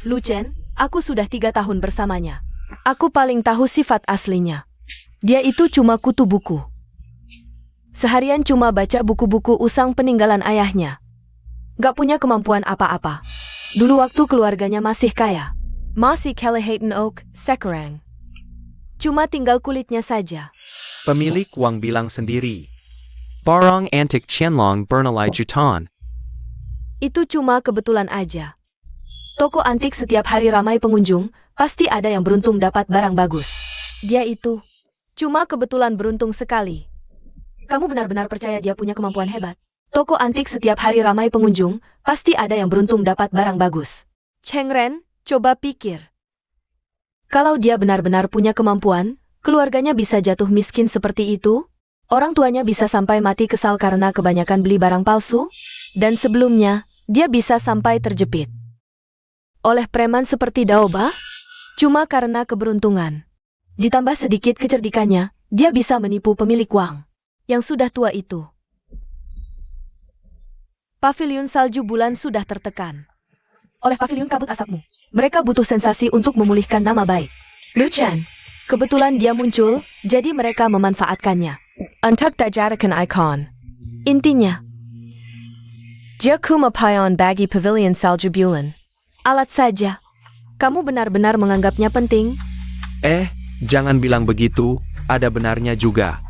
Lu Chen, aku sudah 3 tahun bersamanya. Aku paling tahu sifat aslinya. Dia itu cuma kutu buku. Seharian cuma baca buku-buku usang peninggalan ayahnya. Gak punya kemampuan apa-apa. Dulu waktu keluarganya masih kaya. Masih Kelehatan Oak, Sekarang. Cuma tinggal kulitnya saja. Pemilik uang bilang sendiri. Barang antik Qianlong bernilai jutaan. Itu cuma kebetulan aja. Toko antik setiap hari ramai pengunjung, pasti ada yang beruntung dapat barang bagus. Dia itu cuma kebetulan beruntung sekali. Kamu benar-benar percaya dia punya kemampuan hebat? Toko antik setiap hari ramai pengunjung, pasti ada yang beruntung dapat barang bagus. Chengren, coba pikir. Kalau dia benar-benar punya kemampuan, keluarganya bisa jatuh miskin seperti itu? Orang tuanya bisa sampai mati kesal karena kebanyakan beli barang palsu? Dan sebelumnya, dia bisa sampai terjepit oleh preman seperti Daoba? Cuma karena keberuntungan. Ditambah sedikit kecerdikannya, dia bisa menipu pemilik uang yang sudah tua itu. Pavilion salju bulan sudah tertekan oleh pavilion kabut asapmu. Mereka butuh sensasi untuk memulihkan nama baik. Lu Chen, kebetulan dia muncul, jadi mereka memanfaatkannya untuk dijadikan ikon. Intinya, dia kumapayon bagi pavilion salju bulan. Alat saja. Kamu benar-benar menganggapnya penting? Jangan bilang begitu, ada benarnya juga.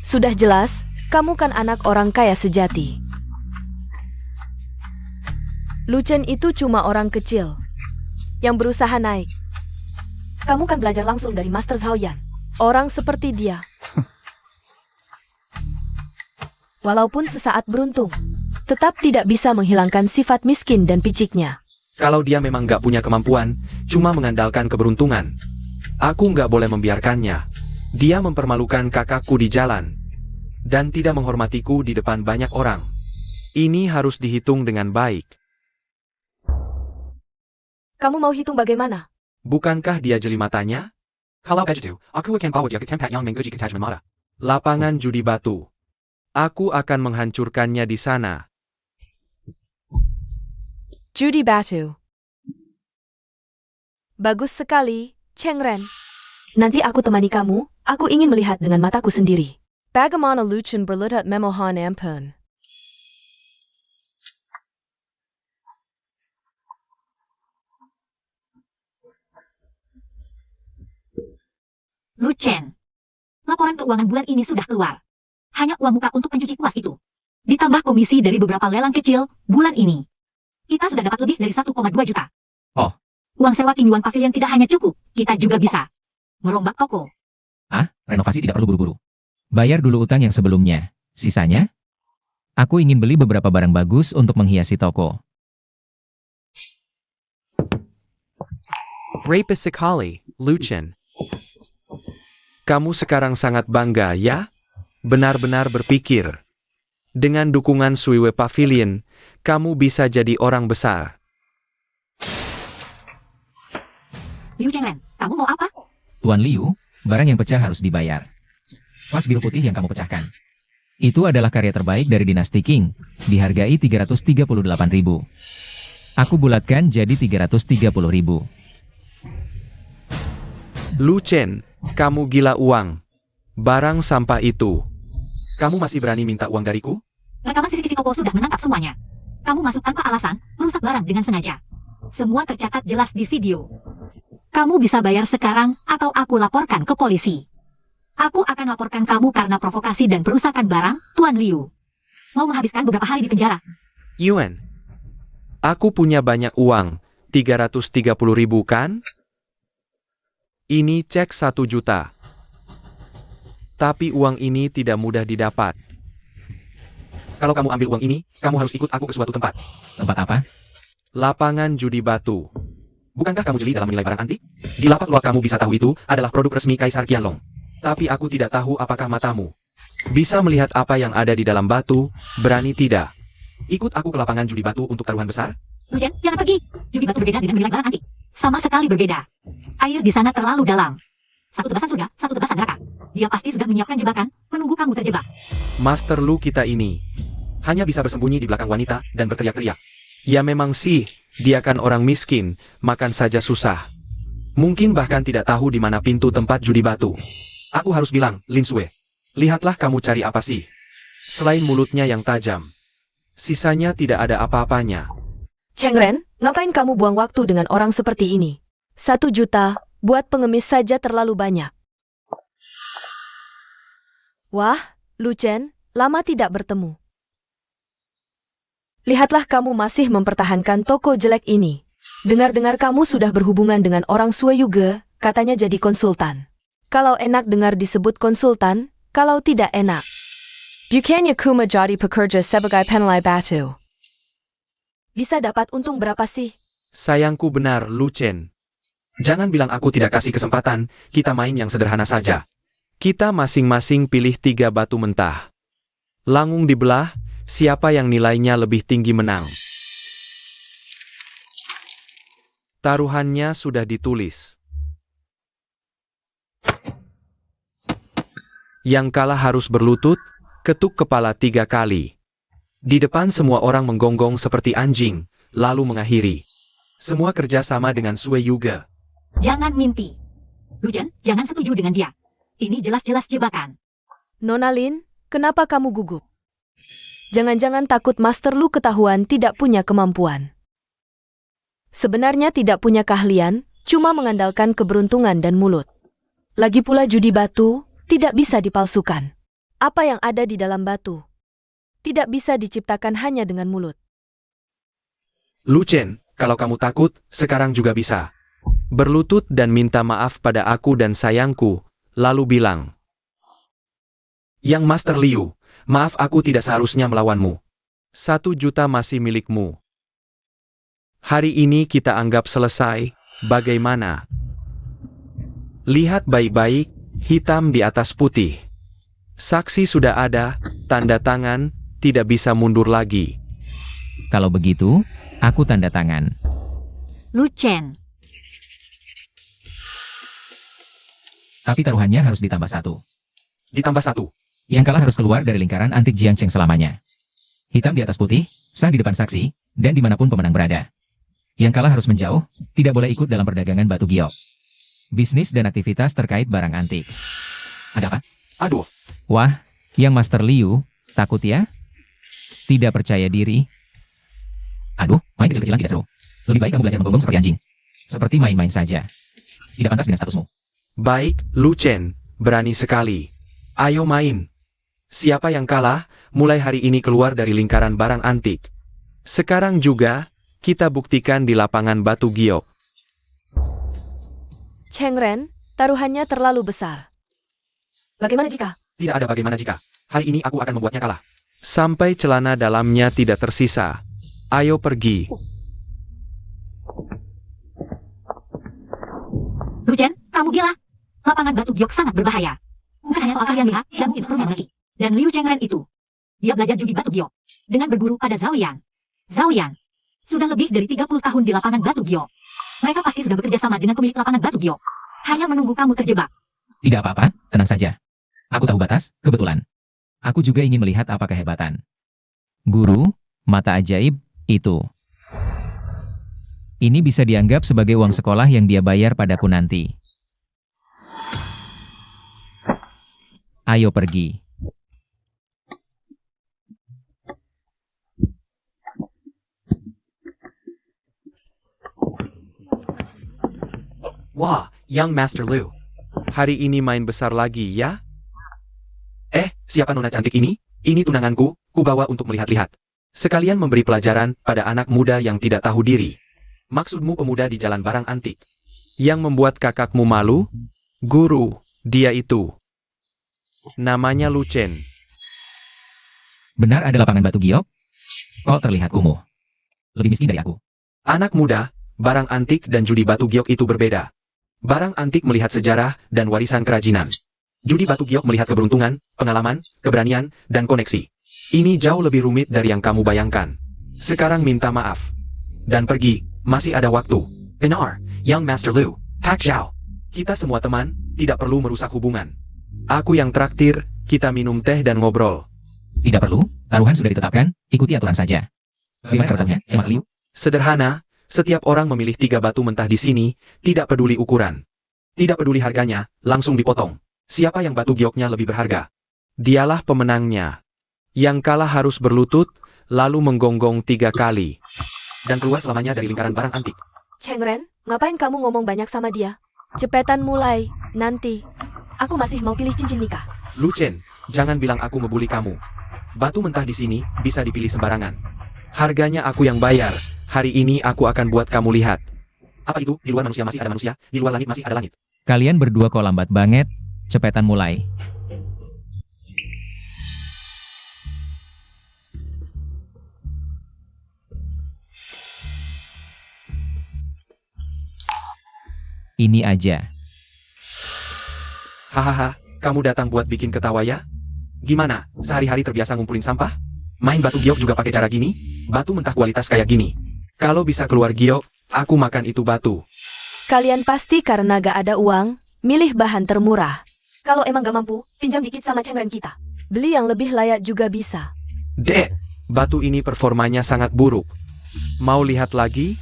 Sudah jelas, kamu kan anak orang kaya sejati. Lu Chen itu cuma orang kecil yang berusaha naik. Kamu kan belajar langsung dari Master Zhao Yan. Orang seperti dia, walaupun sesaat beruntung, tetap tidak bisa menghilangkan sifat miskin dan piciknya. Kalau dia memang nggak punya kemampuan, cuma mengandalkan keberuntungan, aku nggak boleh membiarkannya. Dia mempermalukan kakakku di jalan, dan tidak menghormatiku di depan banyak orang. Ini harus dihitung dengan baik. Kamu mau hitung bagaimana? Bukankah dia jeli matanya? Kalau begitu, aku akan bawa dia ke tempat yang menguji ketajaman mata. Lapangan judi batu. Aku akan menghancurkannya di sana. Judi batu. Bagus sekali, Cheng Ren. Nanti aku temani kamu, aku ingin melihat dengan mataku sendiri. Bagaimana Lu Chen berletak memohon ampun. Lu Chen. Laporan keuangan bulan ini sudah keluar. Hanya uang muka untuk pencuci kuas itu. Ditambah komisi dari beberapa lelang kecil bulan ini. Kita sudah dapat lebih dari 1,2 juta. Oh. Uang sewa King Yuan Pavilion tidak hanya cukup, kita juga bisa merombak toko. Renovasi tidak perlu buru-buru. Bayar dulu utang yang sebelumnya. Sisanya? Aku ingin beli beberapa barang bagus untuk menghiasi toko. Rapist sekali, Lu Chen. Kamu sekarang sangat bangga, ya? Benar-benar berpikir. Dengan dukungan Suiwe Pavilion, kamu bisa jadi orang besar. Liu Chengren, kamu mau apa? Tuan Liu, barang yang pecah harus dibayar. Vas biru putih yang kamu pecahkan. Itu adalah karya terbaik dari dinasti Qing, dihargai 338.000. Aku bulatkan jadi 330.000. Lu Chen, kamu gila uang. Barang sampah itu. Kamu masih berani minta uang dariku? Rekaman CCTV toko sudah menangkap semuanya. Kamu masuk tanpa alasan, merusak barang dengan sengaja. Semua tercatat jelas di video. Kamu bisa bayar sekarang, atau aku laporkan ke polisi. Aku akan laporkan kamu karena provokasi dan perusakan barang, Tuan Liu. Mau menghabiskan beberapa hari di penjara? Yuan, aku punya banyak uang, 330.000 kan? Ini cek 1 juta. Tapi uang ini tidak mudah didapat. Kalau kamu ambil uang ini, kamu harus ikut aku ke suatu tempat. Tempat apa? Lapangan judi batu. Bukankah kamu jeli dalam menilai barang antik? Di lapak luar kamu bisa tahu itu adalah produk resmi Kaisar Qianlong. Tapi aku tidak tahu apakah matamu bisa melihat apa yang ada di dalam batu, berani tidak? Ikut aku ke lapangan judi batu untuk taruhan besar? Lu Chen, jangan pergi. Judi batu berbeda dengan menilai barang antik. Sama sekali berbeda. Air di sana terlalu dalam. Satu tebasan surga, satu tebasan neraka. Dia pasti sudah menyiapkan jebakan, menunggu kamu terjebak. Master Lu kita ini hanya bisa bersembunyi di belakang wanita dan berteriak-teriak. Ya memang sih, dia kan orang miskin, makan saja susah. Mungkin bahkan tidak tahu di mana pintu tempat judi batu. Aku harus bilang, Lin Sui, lihatlah kamu cari apa sih? Selain mulutnya yang tajam, sisanya tidak ada apa-apanya. Cheng Ren, ngapain kamu buang waktu dengan orang seperti ini? 1 juta, buat pengemis saja terlalu banyak. Wah, Lu Chen, lama tidak bertemu. Lihatlah kamu masih mempertahankan toko jelek ini. Dengar-dengar kamu sudah berhubungan dengan orang Sui juga, katanya jadi konsultan. Kalau enak dengar disebut konsultan, kalau tidak enak. Bukannya kuma jadi pekerja sebagai penilai batu. Bisa dapat untung berapa sih? Sayangku benar, Lu Chen. Jangan bilang aku tidak kasih kesempatan, kita main yang sederhana saja. Kita masing-masing pilih 3 batu mentah. Langung dibelah, siapa yang nilainya lebih tinggi menang. Taruhannya sudah ditulis. Yang kalah harus berlutut, ketuk kepala 3 kali. Di depan semua orang menggonggong seperti anjing, lalu mengakhiri. Semua kerja sama dengan Sui juga. Jangan mimpi. Lu Chen, jangan setuju dengan dia. Ini jelas-jelas jebakan. Nona Lin, kenapa kamu gugup? Jangan-jangan takut Master Lu ketahuan tidak punya kemampuan. Sebenarnya tidak punya keahlian, cuma mengandalkan keberuntungan dan mulut. Lagi pula judi batu, tidak bisa dipalsukan. Apa yang ada di dalam batu tidak bisa diciptakan hanya dengan mulut. Lu Chen, kalau kamu takut, sekarang juga bisa. Berlutut dan minta maaf pada aku dan sayangku, lalu bilang. Yang Master Liu, maaf aku tidak seharusnya melawanmu. 1 juta masih milikmu. Hari ini kita anggap selesai, bagaimana? Lihat baik-baik, hitam di atas putih. Saksi sudah ada, tanda tangan, tidak bisa mundur lagi. Kalau begitu, aku tanda tangan. Lu Chen, Tapi taruhannya harus ditambah 1. Ditambah 1. Yang kalah harus keluar dari lingkaran antik Jiangcheng selamanya. Hitam di atas putih, sah di depan saksi, dan dimanapun pemenang berada. Yang kalah harus menjauh, tidak boleh ikut dalam perdagangan batu giok. Bisnis dan aktivitas terkait barang antik. Ada apa? Aduh, Wah, yang Master Liu, takut ya? Tidak percaya diri? Aduh, main kecil-kecilan tidak seru. Lebih baik kamu belajar menggonggong seperti anjing. Seperti main-main saja. Tidak pantas dengan statusmu. baik, Lu Chen, berani sekali. Ayo main. Siapa yang kalah, mulai hari ini keluar dari lingkaran barang antik. Sekarang juga, kita buktikan di lapangan batu giok. Cheng Ren, taruhannya terlalu besar. Bagaimana jika? Tidak ada bagaimana jika. Hari ini aku akan membuatnya kalah. Sampai celana dalamnya tidak tersisa. Ayo pergi. Lu Chen, kamu gila. Lapangan batu giok sangat berbahaya. Bukan hanya soal keahlian lihat dan instrumen lagi. Dan Liu Chengren itu. Dia belajar judi batu giok. Dengan berguru pada Zhao Yan. Zhao Yan. Sudah lebih dari 30 tahun di lapangan batu giok. Mereka pasti sudah bekerja sama dengan pemilik lapangan batu giok. Hanya menunggu kamu terjebak. Tidak apa-apa, tenang saja. Aku tahu batas, kebetulan. Aku juga ingin melihat apa kehebatan. Guru, mata ajaib, itu. Ini bisa dianggap sebagai uang sekolah yang dia bayar padaku nanti. Ayo pergi. Wah, Young Master Liu. Hari ini main besar lagi ya? Siapa nona cantik ini? Ini tunanganku, kubawa untuk melihat-lihat. Sekalian memberi pelajaran pada anak muda yang tidak tahu diri. Maksudmu pemuda di jalan barang antik. Yang membuat kakakmu malu? Guru, dia itu. Namanya Lu Chen. Benar ada lapangan batu giok? Kok terlihat kumuh? Lebih miskin dari aku. Anak muda, barang antik dan judi batu giok itu berbeda. Barang antik melihat sejarah dan warisan kerajinan. Judi batu giok melihat keberuntungan, pengalaman, keberanian, dan koneksi. Ini jauh lebih rumit dari yang kamu bayangkan. Sekarang minta maaf. Dan pergi, masih ada waktu. Benar, Young Master Liu, Pak Zhao. Kita semua teman, tidak perlu merusak hubungan. Aku yang traktir, kita minum teh dan ngobrol. Tidak perlu, taruhan sudah ditetapkan, ikuti aturan saja. Bagaimana caranya, ya Mas Liu? Sederhana, setiap orang memilih 3 batu mentah di sini, tidak peduli ukuran. Tidak peduli harganya, langsung dipotong. Siapa yang batu gioknya lebih berharga? Dialah pemenangnya. Yang kalah harus berlutut, lalu menggonggong 3 kali. Dan keluar selamanya dari lingkaran barang antik. Cheng Ren, ngapain kamu ngomong banyak sama dia? Cepetan mulai, nanti. Aku masih mau pilih cincin nikah. Lu Chen, jangan bilang aku ngebully kamu. Batu mentah di sini, bisa dipilih sembarangan. Harganya aku yang bayar. Hari ini aku akan buat kamu lihat. Apa itu? Di luar manusia masih ada manusia, di luar langit masih ada langit. Kalian berdua kok lambat banget, cepetan mulai. Ini aja. Hahaha, kamu datang buat bikin ketawa ya? Gimana, sehari-hari terbiasa ngumpulin sampah? Main batu giok juga pakai cara gini? Batu mentah kualitas kayak gini. Kalau bisa keluar giok, aku makan itu batu. Kalian pasti karena gak ada uang, milih bahan termurah. Kalau emang gak mampu, pinjam dikit sama Cheng Ren kita. Beli yang lebih layak juga bisa. Dek, batu ini performanya sangat buruk. Mau lihat lagi?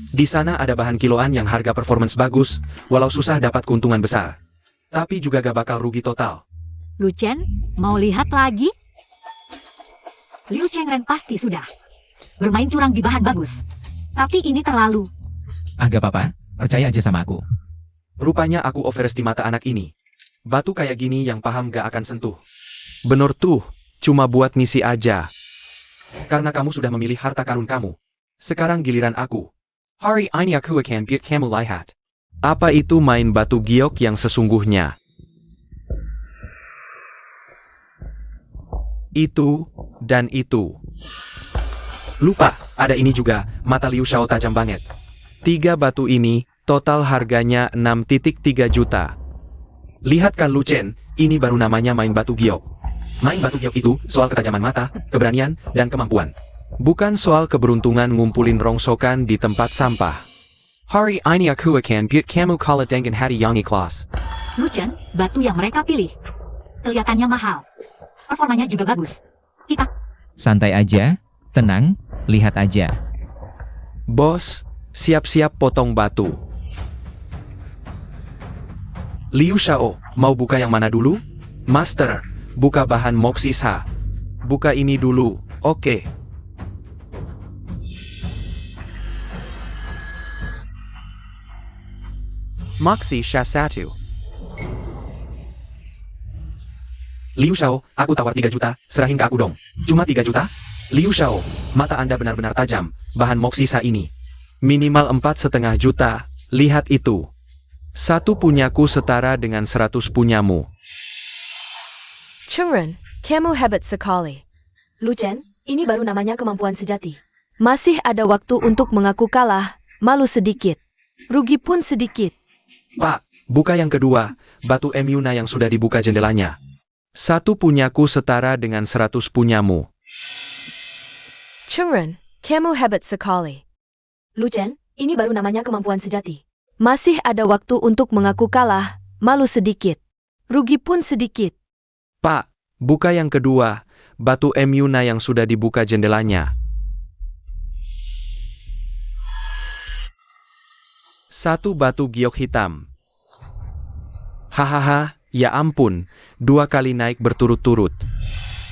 Di sana ada bahan kiloan yang harga performance bagus, walau susah dapat keuntungan besar. Tapi juga gak bakal rugi total. Lu Chen, mau lihat lagi? Liu Chengren pasti sudah bermain curang di bahan bagus. Tapi ini terlalu. Gak apa-apa, percaya aja sama aku. Rupanya aku overestimate anak ini. Batu kayak gini yang paham gak akan sentuh. Bener tuh, cuma buat ngisi aja. Karena kamu sudah memilih harta karun kamu. Sekarang giliran aku. Hari ini aku akan buat kamu lihat. Apa itu main batu giok yang sesungguhnya? Itu, dan itu. Lupa, ada ini juga, mata Liu Xiao tajam banget. 3 batu ini, total harganya 6,3 juta. Lihat kan Lu Chen, ini baru namanya main batu giok. Main batu giok itu, soal ketajaman mata, keberanian, dan kemampuan. Bukan soal keberuntungan ngumpulin rongsokan di tempat sampah. Hari ini aku akan buat kamu kalah dengan hari yang ikhlas. Lu Chen, batu yang mereka pilih kelihatannya mahal. Performanya juga bagus. Kita Santai aja, tenang, lihat aja. Bos, Siap-siap potong batu. Liu Xiao, mau buka yang mana dulu? Master, buka bahan Moxisa. Buka ini dulu, oke. Moxisa 1. Liu Xiao, aku tawar 3 juta, serahin ke aku dong. Cuma 3 juta? Liu Xiao, mata Anda benar-benar tajam, bahan Moxisa ini. Minimal 4,5 juta, lihat itu. 1 punyaku setara dengan 100 punyamu. Chungren, kamu hebat sekali. Lu Chen, ini baru namanya kemampuan sejati. Masih ada waktu untuk mengaku kalah, malu sedikit. Rugi pun sedikit. Pak, buka yang kedua, batu Emuna yang sudah dibuka jendelanya. 1 punyaku setara dengan 100 punyamu. Chungren, kamu hebat sekali. Lu Chen, ini baru namanya kemampuan sejati. Masih ada waktu untuk mengaku kalah, malu sedikit. Rugi pun sedikit. Pak, buka yang kedua, batu Emuna yang sudah dibuka jendelanya. 1 batu giok hitam. Hahaha, ya ampun, 2 kali naik berturut-turut.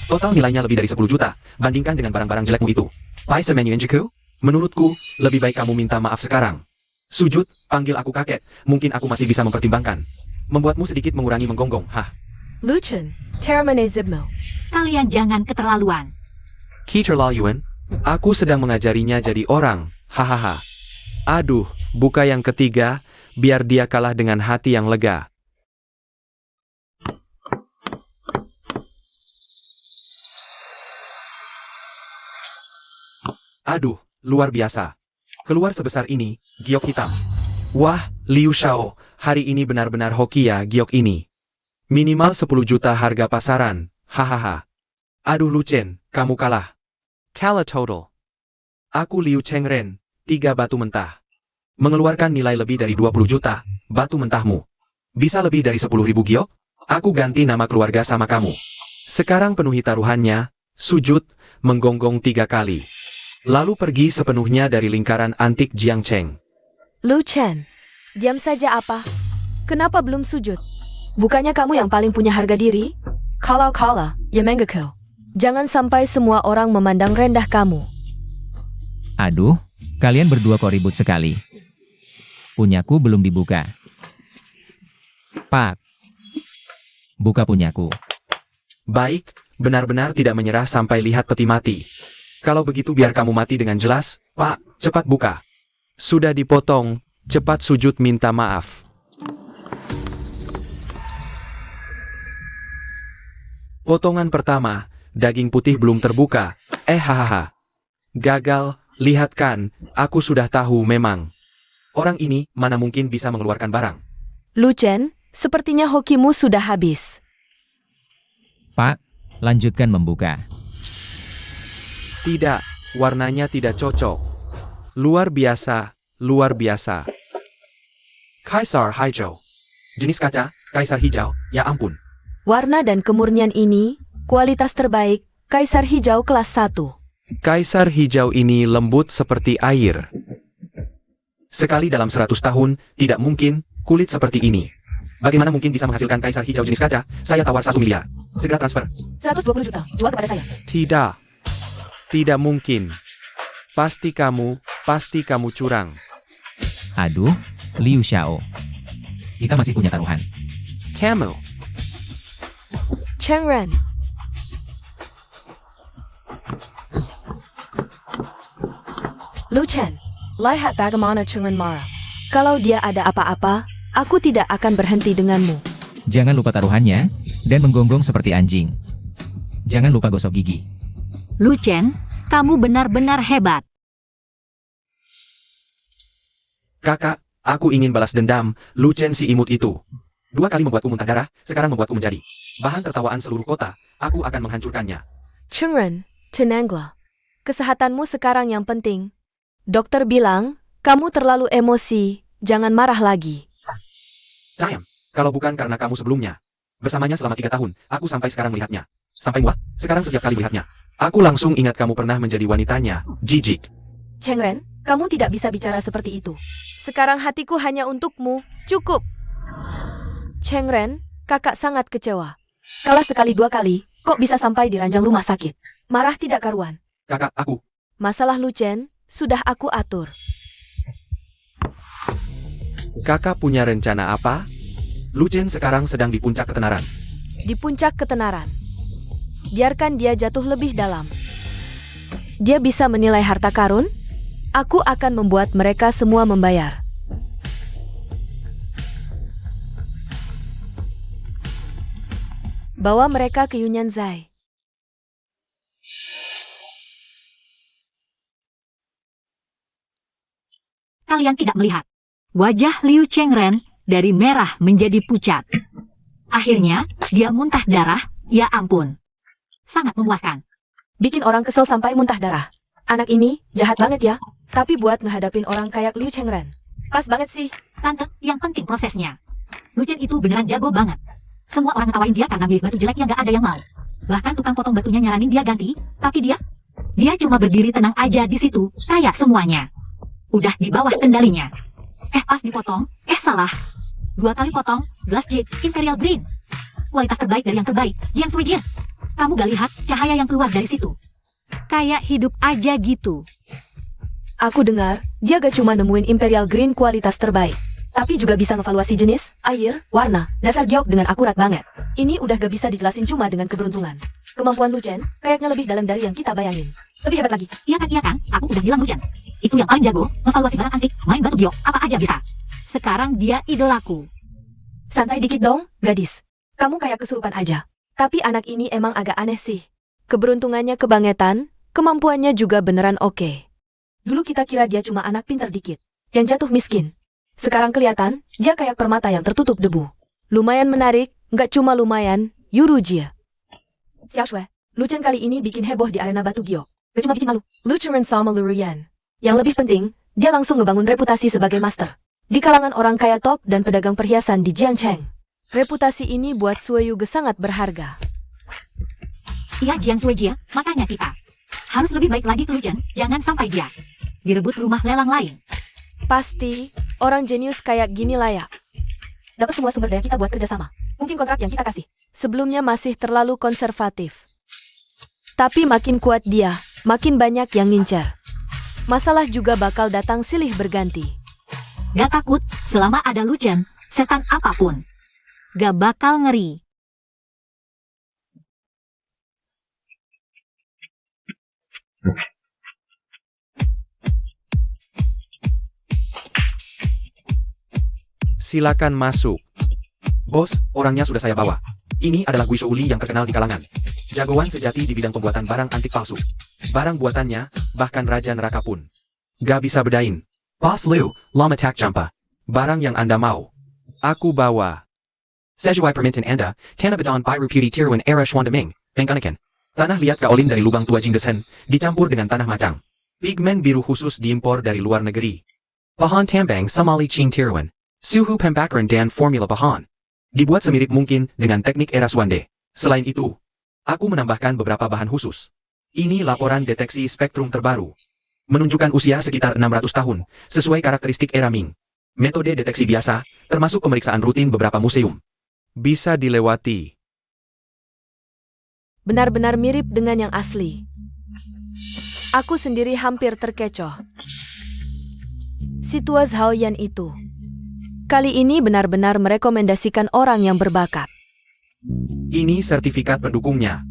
Total nilainya lebih dari 10 juta, bandingkan dengan barang-barang jelekmu itu. Pai Semenyuenjiku, menurutku, lebih baik kamu minta maaf sekarang. Sujud, panggil aku kakek, mungkin aku masih bisa mempertimbangkan. Membuatmu sedikit mengurangi menggonggong, hah? Lu Chen, Teramane Zibmo. Kalian jangan keterlaluan. Keterlaluan? Aku sedang mengajarinya jadi orang, hahaha. Aduh, buka yang ketiga, biar dia kalah dengan hati yang lega. Aduh, luar biasa. Keluar sebesar ini, giok hitam. Wah, Liu Xiao, hari ini benar-benar hoki ya giok ini. Minimal 10 juta harga pasaran, hahaha. Aduh Lu Chen, kamu kalah. Kalah total. Aku Liu Chengren, 3 batu mentah. Mengeluarkan nilai lebih dari 20 juta, batu mentahmu. Bisa lebih dari 10.000 giok? Aku ganti nama keluarga sama kamu. Sekarang penuhi taruhannya, sujud, menggonggong 3 kali. Lalu pergi sepenuhnya dari lingkaran antik Jiangcheng. Lu Chen, diam saja apa? Kenapa belum sujud? Bukannya kamu yang paling punya harga diri? Kalau, ya menggeko. Jangan sampai semua orang memandang rendah kamu. Aduh, kalian berdua kok ribut sekali. Punyaku belum dibuka. Pak, buka punyaku. Baik, benar-benar tidak menyerah sampai lihat peti mati. Kalau begitu biar kamu mati dengan jelas, Pak, cepat buka. Sudah dipotong, cepat sujud minta maaf. Potongan pertama, daging putih belum terbuka, hahaha. Gagal, lihat kan, aku sudah tahu memang. Orang ini mana mungkin bisa mengeluarkan barang. Lu Chen, sepertinya hokimu sudah habis. Pak, lanjutkan membuka. Tidak, warnanya tidak cocok. Luar biasa, luar biasa. Kaisar hijau. Jenis kaca, kaisar hijau, ya ampun. Warna dan kemurnian ini, kualitas terbaik, Kaisar Hijau kelas 1. Kaisar hijau ini lembut seperti air. Sekali dalam 100 tahun, tidak mungkin, kulit seperti ini. Bagaimana mungkin bisa menghasilkan kaisar hijau jenis kaca? Saya tawar 1 miliar. Segera transfer. 120 juta, jual kepada saya. Tidak. Tidak mungkin. Pasti kamu curang. Aduh, Liu Xiao. Kita masih punya taruhan. Camel. Chengren. Lu Chen, lihat bagaimana Chengren marah. Kalau dia ada apa-apa, aku tidak akan berhenti denganmu. Jangan lupa taruhannya, dan menggonggong seperti anjing. Jangan lupa gosok gigi. Lu Chen, kamu benar-benar hebat. Kakak, aku ingin balas dendam, Lu Chen si imut itu. 2 kali membuatku muntah darah, sekarang membuatku menjadi bahan tertawaan seluruh kota. Aku akan menghancurkannya. Chengren, tenanglah. Kesehatanmu sekarang yang penting. Dokter bilang, kamu terlalu emosi, jangan marah lagi. Sayang, kalau bukan karena kamu sebelumnya. Bersamanya selama 3 tahun, aku sampai sekarang melihatnya. Sampai muak, sekarang setiap kali melihatnya. Aku langsung ingat kamu pernah menjadi wanitanya, jijik. Chengren, kamu tidak bisa bicara seperti itu. Sekarang hatiku hanya untukmu. Cukup. Chengren, kakak sangat kecewa. Kalah sekali dua kali, kok bisa sampai di ranjang rumah sakit? Marah tidak karuan. Kakak, aku. Masalah Lu Chen, sudah aku atur. Kakak punya rencana apa? Lu Chen sekarang sedang di puncak ketenaran. Di puncak ketenaran. Biarkan dia jatuh lebih dalam. Dia bisa menilai harta karun? Aku akan membuat mereka semua membayar. Bawa mereka ke Yunyan Zai. Kalian tidak melihat. Wajah Liu Chengren dari merah menjadi pucat. Akhirnya, dia muntah darah, ya ampun. Sangat memuaskan. Bikin orang kesel sampai muntah darah. Anak ini jahat banget ya. Tapi buat ngehadapin orang kayak Liu Chengren, pas banget sih. Tante, yang penting prosesnya. Lu Chen itu beneran jago banget. Semua orang ngetawain dia karena milik batu jelek yang gak ada yang mau. Bahkan tukang potong batunya nyaranin dia ganti, tapi dia cuma berdiri tenang aja di situ, kayak semuanya udah di bawah kendalinya. Pas dipotong, salah. 2 kali potong, gelas jade, Imperial Green. Kualitas terbaik dari yang terbaik, Jiang Sui Jin. Kamu gak lihat cahaya yang keluar dari situ? Kayak hidup aja gitu. Aku dengar, dia gak cuma nemuin Imperial Green kualitas terbaik, tapi juga bisa ngevaluasi jenis, air, warna, dasar giok dengan akurat banget. Ini udah gak bisa dijelasin cuma dengan keberuntungan. Kemampuan Lu Chen kayaknya lebih dalam dari yang kita bayangin. Lebih hebat lagi. Iya kan, aku udah bilang Lu Chen. Itu yang paling jago, ngevaluasi barang antik, main batu giok, apa aja bisa. Sekarang dia idolaku. Santai dikit dong, gadis. Kamu kayak kesurupan aja. Tapi anak ini emang agak aneh sih. Keberuntungannya kebangetan, kemampuannya juga beneran oke. Dulu kita kira dia cuma anak pintar dikit, yang jatuh miskin. Sekarang kelihatan, dia kayak permata yang tertutup debu. Lumayan menarik, nggak cuma lumayan, Yuru Jie. Xiaoshui, Lu Chen kali ini bikin heboh di arena batu giok. Gak cuma bikin malu, Lu Chen sama Lu Ruyan. Yang lebih penting, dia langsung ngebangun reputasi sebagai master. Di kalangan orang kaya top dan pedagang perhiasan di Jiangcheng. Reputasi ini buat Sui Yuge sangat berharga. Iya Jiang Sui Jie, makanya kita harus lebih baik lagi ke Lu Chen, jangan sampai dia direbut rumah lelang lain. Pasti, orang jenius kayak gini layak dapat semua sumber daya kita buat kerjasama. Mungkin kontrak yang kita kasih sebelumnya masih terlalu konservatif. Tapi makin kuat dia, makin banyak yang ngincar. Masalah juga bakal datang silih berganti. Gak takut, selama ada Lu Chen, setan apapun gak bakal ngeri. Silakan masuk. Bos, orangnya sudah saya bawa. Ini adalah Guizhou Li yang terkenal di kalangan. Jagoan sejati di bidang pembuatan barang antik palsu. Barang buatannya, bahkan Raja Neraka pun gak bisa bedain. Boss Liu, Lama Tak Champa. Barang yang Anda mau, aku bawa. Sejuai permintaan Anda, Tanah Badan Biru Putih Tiruan Era Xuandaming, Menggunakan tanah liat kaolin dari lubang tua Jingdesen, dicampur dengan tanah macang. Pigmen biru khusus diimpor dari luar negeri. Bahan tambang Samali Ching Tiruan. Suhu pembakaran dan formula bahan. Dibuat semirip mungkin dengan teknik era Xuande. Selain itu, aku menambahkan beberapa bahan khusus. Ini laporan deteksi spektrum terbaru. Menunjukkan usia sekitar 600 tahun, sesuai karakteristik era Ming. Metode deteksi biasa, termasuk pemeriksaan rutin beberapa museum. Bisa dilewati. Benar-benar mirip dengan yang asli. Aku sendiri hampir terkecoh. Si Tua Zhaoyan itu kali ini benar-benar merekomendasikan orang yang berbakat. Ini sertifikat pendukungnya.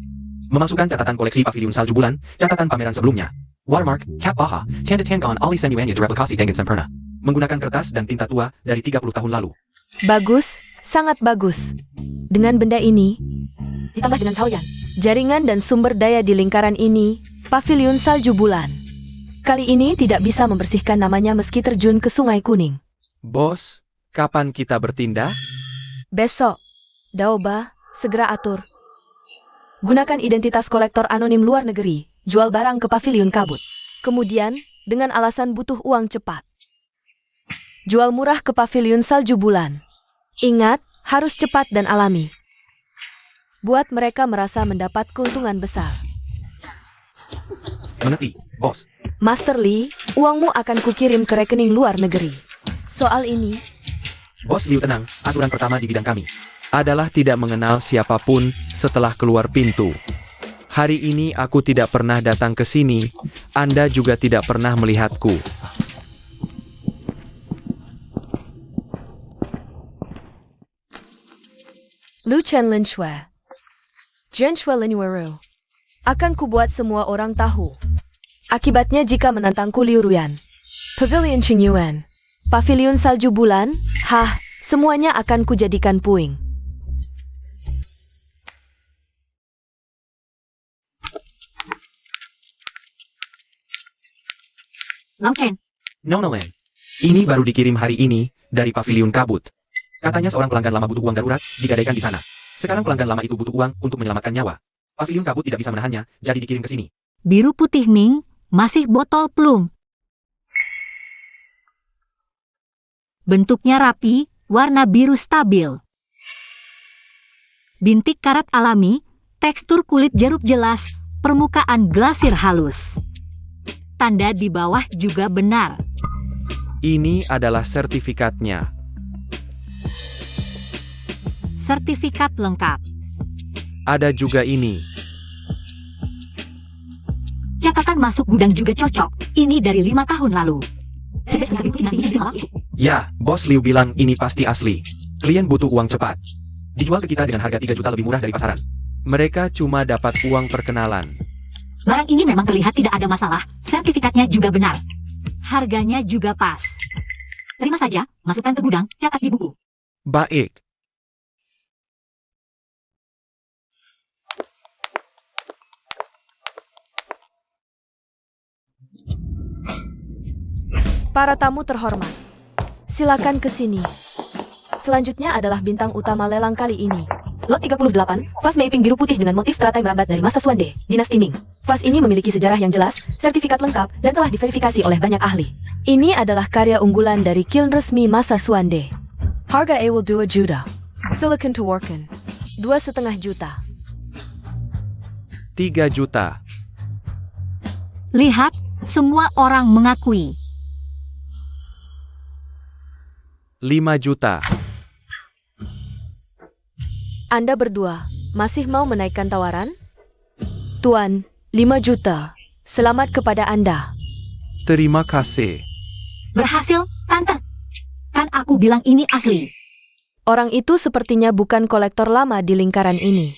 Memasukkan catatan koleksi pavilion salju bulan, catatan pameran sebelumnya. Watermark, Cap Baha, Tanda Tangan Ali Senyuannya direplikasi dengan sempurna. Menggunakan kertas dan tinta tua dari 30 tahun lalu. Bagus, sangat bagus. Dengan benda ini, ditambah dengan Zhaoyan, jaringan dan sumber daya di lingkaran ini, pavilion salju bulan kali ini tidak bisa membersihkan namanya meski terjun ke Sungai Kuning. Bos, kapan kita bertindak? Besok, Daoba, segera atur. Gunakan identitas kolektor anonim luar negeri, jual barang ke pavilion kabut. Kemudian, dengan alasan butuh uang cepat, jual murah ke pavilion salju bulan. Ingat, harus cepat dan alami. Buat mereka merasa mendapat keuntungan besar. Mengerti, bos. Master Li, Uangmu akan kukirim ke rekening luar negeri. Soal ini, Bos Liu tenang, aturan pertama di bidang kami adalah tidak mengenal siapapun setelah keluar pintu. Hari ini aku tidak pernah datang ke sini, Anda juga tidak pernah melihatku. Lu Chen Lin Shui. Jen Shui Lin Weru. Akan kubuat semua orang tahu. Akibatnya jika menantangku Liu Ruyan. Pavilion Qing Yuan. Pavilion salju bulan, semuanya akan kujadikan puing. Long Chen, Nona Len, ini baru dikirim hari ini dari Pavilion Kabut. Katanya seorang pelanggan lama butuh uang darurat, digadaikan di sana. Sekarang pelanggan lama itu butuh uang untuk menyelamatkan nyawa. Pavilion Kabut tidak bisa menahannya, jadi dikirim ke sini. biru putih Ming, masih botol plum. Bentuknya rapi, warna biru stabil. Bintik karat alami, tekstur kulit jeruk jelas, permukaan glasir halus. Tanda di bawah juga benar. Ini adalah sertifikatnya. Sertifikat lengkap. Ada juga ini. Catatan masuk gudang juga cocok. Ini dari 5 tahun lalu. Ya, Bos Liu bilang ini pasti asli. Klien butuh uang cepat. Dijual ke kita dengan harga 3 juta lebih murah dari pasaran. Mereka cuma dapat uang perkenalan. Barang ini memang terlihat tidak ada masalah. Sertifikatnya juga benar. Harganya juga pas. Terima saja, masukkan ke gudang, catat di buku. Baik. Para tamu terhormat, silakan ke sini. Selanjutnya adalah bintang utama lelang kali ini. Lot 38, vas mapping biru putih dengan motif teratai merambat dari masa Suande, dinasti Ming. Vas ini memiliki sejarah yang jelas, sertifikat lengkap, dan telah diverifikasi oleh banyak ahli. Ini adalah karya unggulan dari kiln resmi masa Suande. Harga will 2 juta. Silakan tawarkan. 2,5 juta. 3 juta. Lihat, semua orang mengakui. 5 juta. Anda berdua, masih mau menaikkan tawaran? Tuan, 5 juta. Selamat kepada Anda. Terima kasih. Berhasil, Tante. Kan aku bilang ini asli. Orang itu sepertinya bukan kolektor lama di lingkaran ini.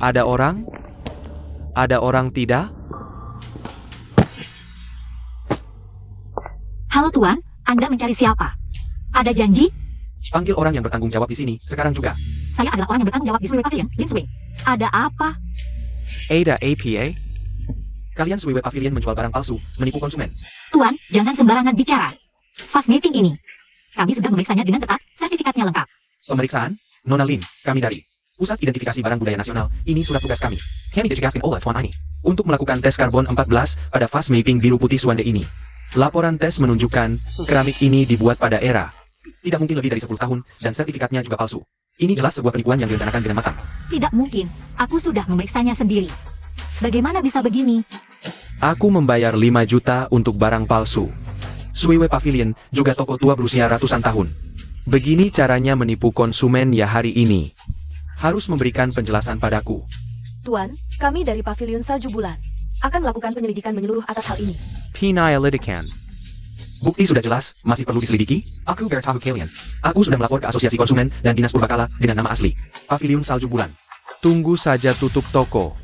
Ada orang? Ada orang tidak? Halo Tuan, Anda mencari siapa? Ada janji? Panggil orang yang bertanggung jawab di sini, sekarang juga. Saya adalah orang yang bertanggung jawab di Suiwe Pavilion, Lin Sui. Ada apa? Ada APA? Kalian Suiwe Pavilion menjual barang palsu, menipu konsumen. Tuan, jangan sembarangan bicara. Fast meeting ini. Kami sudah memeriksanya dengan ketat, sertifikatnya lengkap. Pemeriksaan? Nona Lin, kami dari Pusat Identifikasi Barang Budaya Nasional. Ini surat tugas kami. Kami ditugaskan oleh Tuan ini untuk melakukan tes karbon 14 pada vas mapping biru putih Suande ini. Laporan tes menunjukkan keramik ini dibuat pada era tidak mungkin lebih dari 10 tahun dan sertifikatnya juga palsu. Ini jelas sebuah penipuan yang direncanakan dengan matang. Tidak mungkin. Aku sudah memeriksanya sendiri. Bagaimana bisa begini? Aku membayar 5 juta untuk barang palsu. Suiwe Pavilion juga toko tua berusia ratusan tahun. Begini caranya menipu konsumen ya hari ini. Harus memberikan penjelasan padaku. Tuan, kami dari Pavilion Salju Bulan akan melakukan penyelidikan menyeluruh atas hal ini. Penyelidikan. Bukti sudah jelas, masih perlu diselidiki? Aku bertahu kalian. Aku sudah melapor ke Asosiasi Konsumen dan Dinas Purbakala dengan nama asli. Pavilion Salju Bulan. Tunggu saja tutup toko.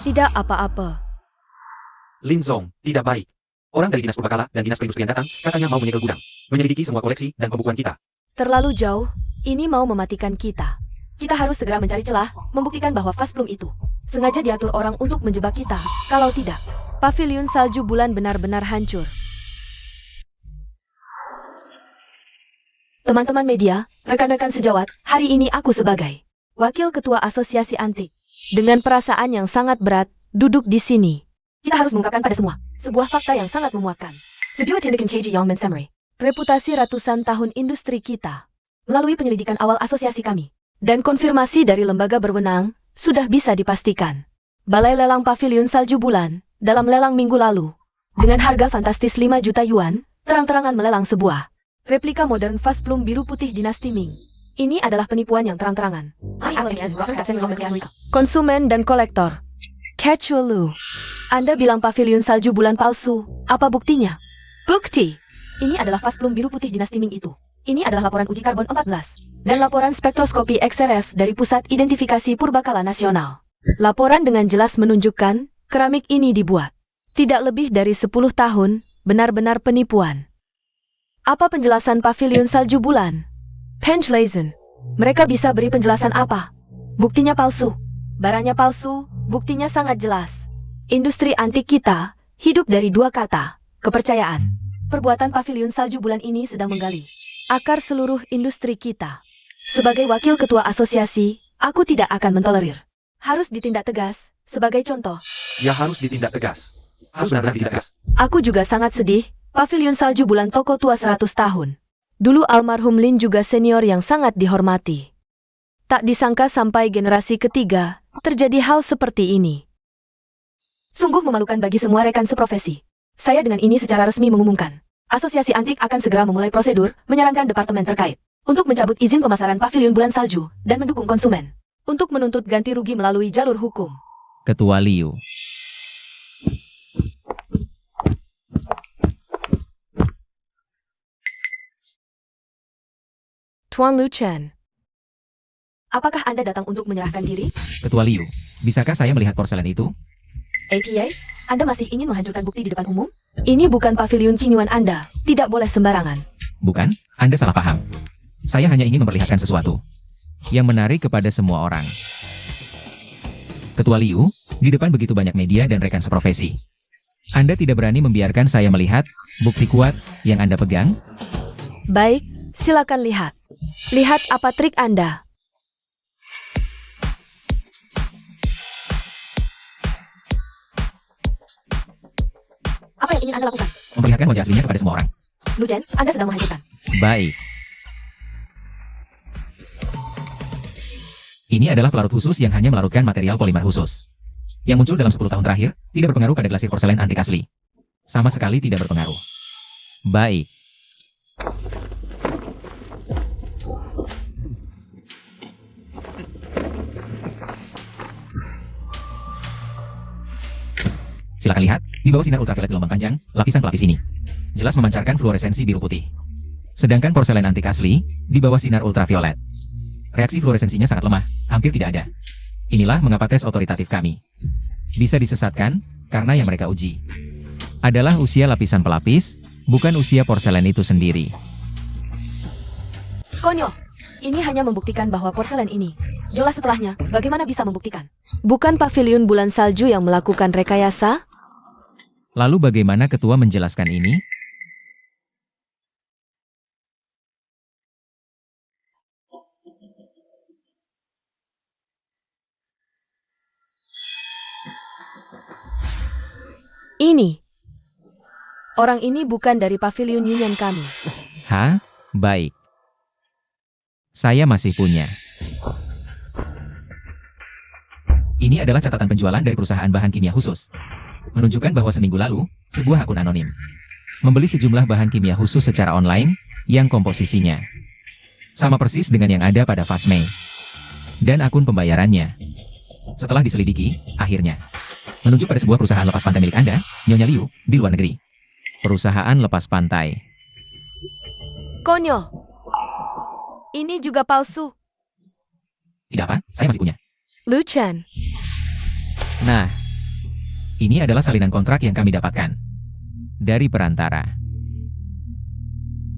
Tidak apa-apa. Lin Zong, tidak baik. Orang dari Dinas Purbakala dan Dinas Perindustrian datang, katanya mau menyegel gudang, menyelidiki semua koleksi dan pembukuan kita. Terlalu jauh, ini mau mematikan kita. Kita harus segera mencari celah, membuktikan bahwa vas plum itu sengaja diatur orang untuk menjebak kita. Kalau tidak, Pavilion Salju Bulan benar-benar hancur. Teman-teman media, rekan-rekan sejawat, hari ini aku sebagai Wakil Ketua Asosiasi Antik, dengan perasaan yang sangat berat, duduk di sini. Kita harus mengungkapkan pada semua sebuah fakta yang sangat memuakkan. Sebuah tindakan KG Yongmen Samurai. reputasi ratusan tahun industri kita. Melalui penyelidikan awal asosiasi kami, dan konfirmasi dari lembaga berwenang, sudah bisa dipastikan. Balai lelang pavilion salju bulan, dalam lelang minggu lalu, dengan harga fantastis 5 juta yuan, terang-terangan melelang sebuah replika modern vas plum biru putih dinasti Ming. Ini adalah penipuan yang terang-terangan. Konsumen dan kolektor. Casual Lu. Anda bilang pavilion salju bulan palsu, apa buktinya? Bukti. Ini adalah vas plum biru putih dinasti Ming itu. Ini adalah laporan uji karbon 14, dan laporan spektroskopi XRF dari Pusat Identifikasi Purbakala Nasional. Laporan dengan jelas menunjukkan, keramik ini dibuat. Tidak lebih dari 10 tahun, benar-benar penipuan. Apa penjelasan pavilion salju bulan? Penjelasan. Mereka bisa beri penjelasan apa? Buktinya palsu. Barangnya palsu, buktinya sangat jelas. Industri antik kita, hidup dari dua kata, kepercayaan. Perbuatan pavilion salju bulan ini sedang menggali akar seluruh industri kita. Sebagai wakil ketua asosiasi, aku tidak akan mentolerir. Harus ditindak tegas, sebagai contoh. Ya harus ditindak tegas. Harus benar-benar ditindak tegas. Aku juga sangat sedih, pavilion salju bulan toko tua 100 tahun. Dulu almarhum Lin juga senior yang sangat dihormati. Tak disangka sampai generasi ketiga, terjadi hal seperti ini. Sungguh memalukan bagi semua rekan seprofesi. Saya dengan ini secara resmi mengumumkan. Asosiasi Antik akan segera memulai prosedur, menyarankan departemen terkait, untuk mencabut izin pemasaran pavilion bulan salju, dan mendukung konsumen, untuk menuntut ganti rugi melalui jalur hukum. Ketua Liu. Tuan Lu Chen. Apakah Anda datang untuk menyerahkan diri? Ketua Liu, bisakah saya melihat porselen itu? APA, Anda masih ingin menghancurkan bukti di depan umum? Ini bukan pavilion kinyuan Anda, tidak boleh sembarangan. Bukan, Anda salah paham. Saya hanya ingin memperlihatkan sesuatu yang menarik kepada semua orang. Ketua Liu, di depan begitu banyak media dan rekan seprofesi. Anda tidak berani membiarkan saya melihat bukti kuat yang Anda pegang? Baik, silakan lihat. Lihat apa trik Anda. Apa yang ingin Anda lakukan? Memperlihatkan wajah aslinya kepada semua orang. Lu Chen, Anda sedang menghancurkan. Baik. Ini adalah pelarut khusus yang hanya melarutkan material polimer khusus. Yang muncul dalam 10 tahun terakhir, tidak berpengaruh pada glasir porselen antik asli. Sama sekali tidak berpengaruh. Baik. Silakan lihat, di bawah sinar ultraviolet gelombang panjang, lapisan pelapis ini jelas memancarkan fluoresensi biru putih. Sedangkan porselen antik asli, di bawah sinar ultraviolet, reaksi fluoresensinya sangat lemah, hampir tidak ada. Inilah mengapa tes otoritatif kami bisa disesatkan, karena yang mereka uji adalah usia lapisan pelapis, bukan usia porselen itu sendiri. Konyol, ini hanya membuktikan bahwa porselen ini jelas setelahnya, bagaimana bisa membuktikan? Bukan pavilion bulan salju yang melakukan rekayasa? Lalu bagaimana ketua menjelaskan ini? Ini. Orang ini bukan dari pavilion union kami. Hah? Baik. Saya masih punya. Ini adalah catatan penjualan dari perusahaan bahan kimia khusus. Menunjukkan bahwa seminggu lalu, sebuah akun anonim membeli sejumlah bahan kimia khusus secara online, yang komposisinya sama persis dengan yang ada pada Fasme. Dan akun pembayarannya, setelah diselidiki, akhirnya menunjuk pada sebuah perusahaan lepas pantai milik Anda, Nyonya Liu, di luar negeri. Perusahaan lepas pantai. Konyol. Ini juga palsu. Tidak apa, saya masih punya. Lu Chen. Nah, ini adalah salinan kontrak yang kami dapatkan dari perantara.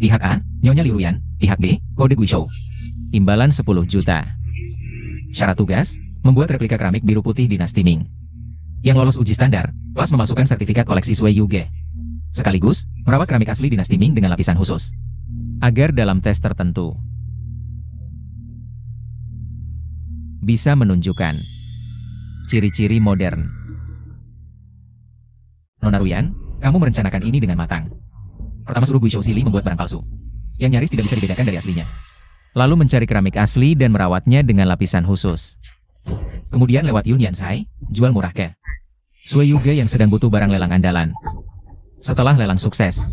Pihak A, Nyonya Liu Yan. Pihak B, Kode Guizhou. Imbalan 10 juta. Syarat tugas, membuat replika keramik biru putih dinasti Ming yang lolos uji standar, plus memasukkan sertifikat koleksi Sui Yuge. Sekaligus, merawat keramik asli dinasti Ming dengan lapisan khusus, agar dalam tes tertentu bisa menunjukkan ciri-ciri modern. Nona Ruyan, kamu merencanakan ini dengan matang. Pertama suruh Guizhou Sili membuat barang palsu, yang nyaris tidak bisa dibedakan dari aslinya. Lalu mencari keramik asli dan merawatnya dengan lapisan khusus. Kemudian lewat Yun Yansai, jual murah ke Sue Yuge yang sedang butuh barang lelang andalan. Setelah lelang sukses,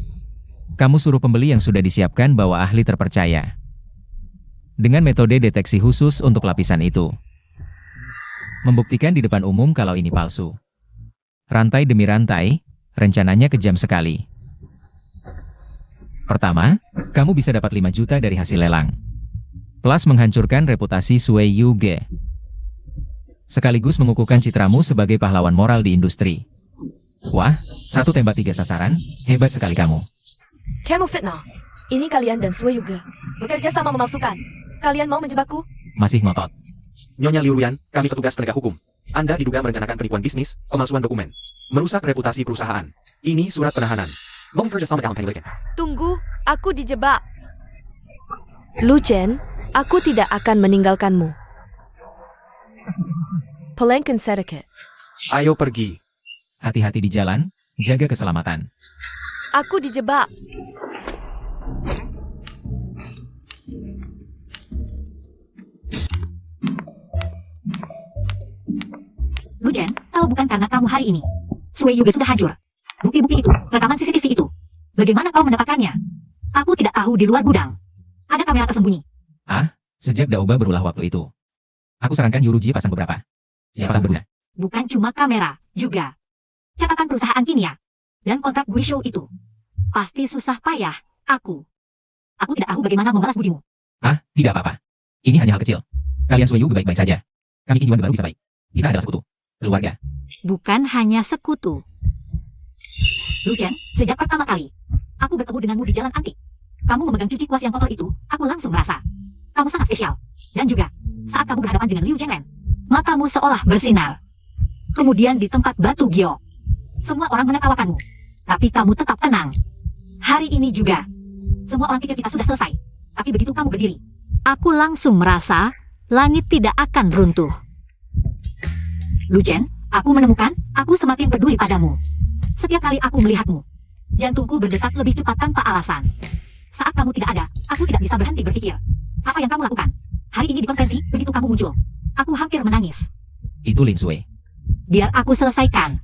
kamu suruh pembeli yang sudah disiapkan bawa ahli terpercaya. Dengan metode deteksi khusus untuk lapisan itu. Membuktikan di depan umum kalau ini palsu. Rantai demi rantai, rencananya kejam sekali. Pertama, kamu bisa dapat 5 juta dari hasil lelang. Plus menghancurkan reputasi Sue Yuge. Sekaligus mengukuhkan citramu sebagai pahlawan moral di industri. Wah, 1 tembak 3 sasaran, hebat sekali kamu. Kamu fitnah. Ini kalian dan Sue Yuge bekerja sama memalsukan. Kalian mau menjebakku? Masih ngotot. Nyonya Liu Ruyan, kami petugas penegak hukum. Anda diduga merencanakan penipuan bisnis, pemalsuan dokumen, merusak reputasi perusahaan. Ini surat penahanan. Mau kerja sama dengan Pengliken. Tunggu, aku dijebak. Lu Chen, aku tidak akan meninggalkanmu. Pelengken sedikit. Ayo pergi. Hati-hati di jalan, jaga keselamatan. Aku dijebak. Lu Chen, tahu bukan karena kamu hari ini. Sue Yuge sudah hancur. Bukti-bukti itu, rekaman CCTV itu. Bagaimana kau mendapatkannya? Aku tidak tahu di luar gudang. Ada kamera tersembunyi. Sejak Daoba berulah waktu itu. Aku sarankan Yuruji pasang beberapa. Siapa tahu berguna. Bukan cuma kamera, juga catatan perusahaan kimia dan kontrak Guizhou itu. Pasti susah payah. Aku tidak tahu bagaimana membalas budimu. Tidak apa-apa. Ini hanya hal kecil. Kalian Sue Yuge baik-baik saja. Kami Qin Yuan baru bisa baik. Kita adalah sekutu. Keluarga. Bukan hanya sekutu. Lu Chen, sejak pertama kali aku bertemu denganmu di jalan antik, kamu memegang cuci kuas yang kotor itu, aku langsung merasa kamu sangat spesial. Dan juga, saat kamu berhadapan dengan Liu Zhengren, matamu seolah bersinar. Kemudian di tempat batu Gyo, semua orang menertawakanmu, tapi kamu tetap tenang. Hari ini juga, semua orang pikir kita sudah selesai, tapi begitu kamu berdiri, aku langsung merasa langit tidak akan runtuh. Lu Chen, aku menemukan, aku semakin peduli padamu. Setiap kali aku melihatmu, jantungku berdetak lebih cepat tanpa alasan. Saat kamu tidak ada, aku tidak bisa berhenti berpikir. Apa yang kamu lakukan? Hari ini di konferensi, begitu kamu muncul, aku hampir menangis. Itu Lin Sue. Biar aku selesaikan.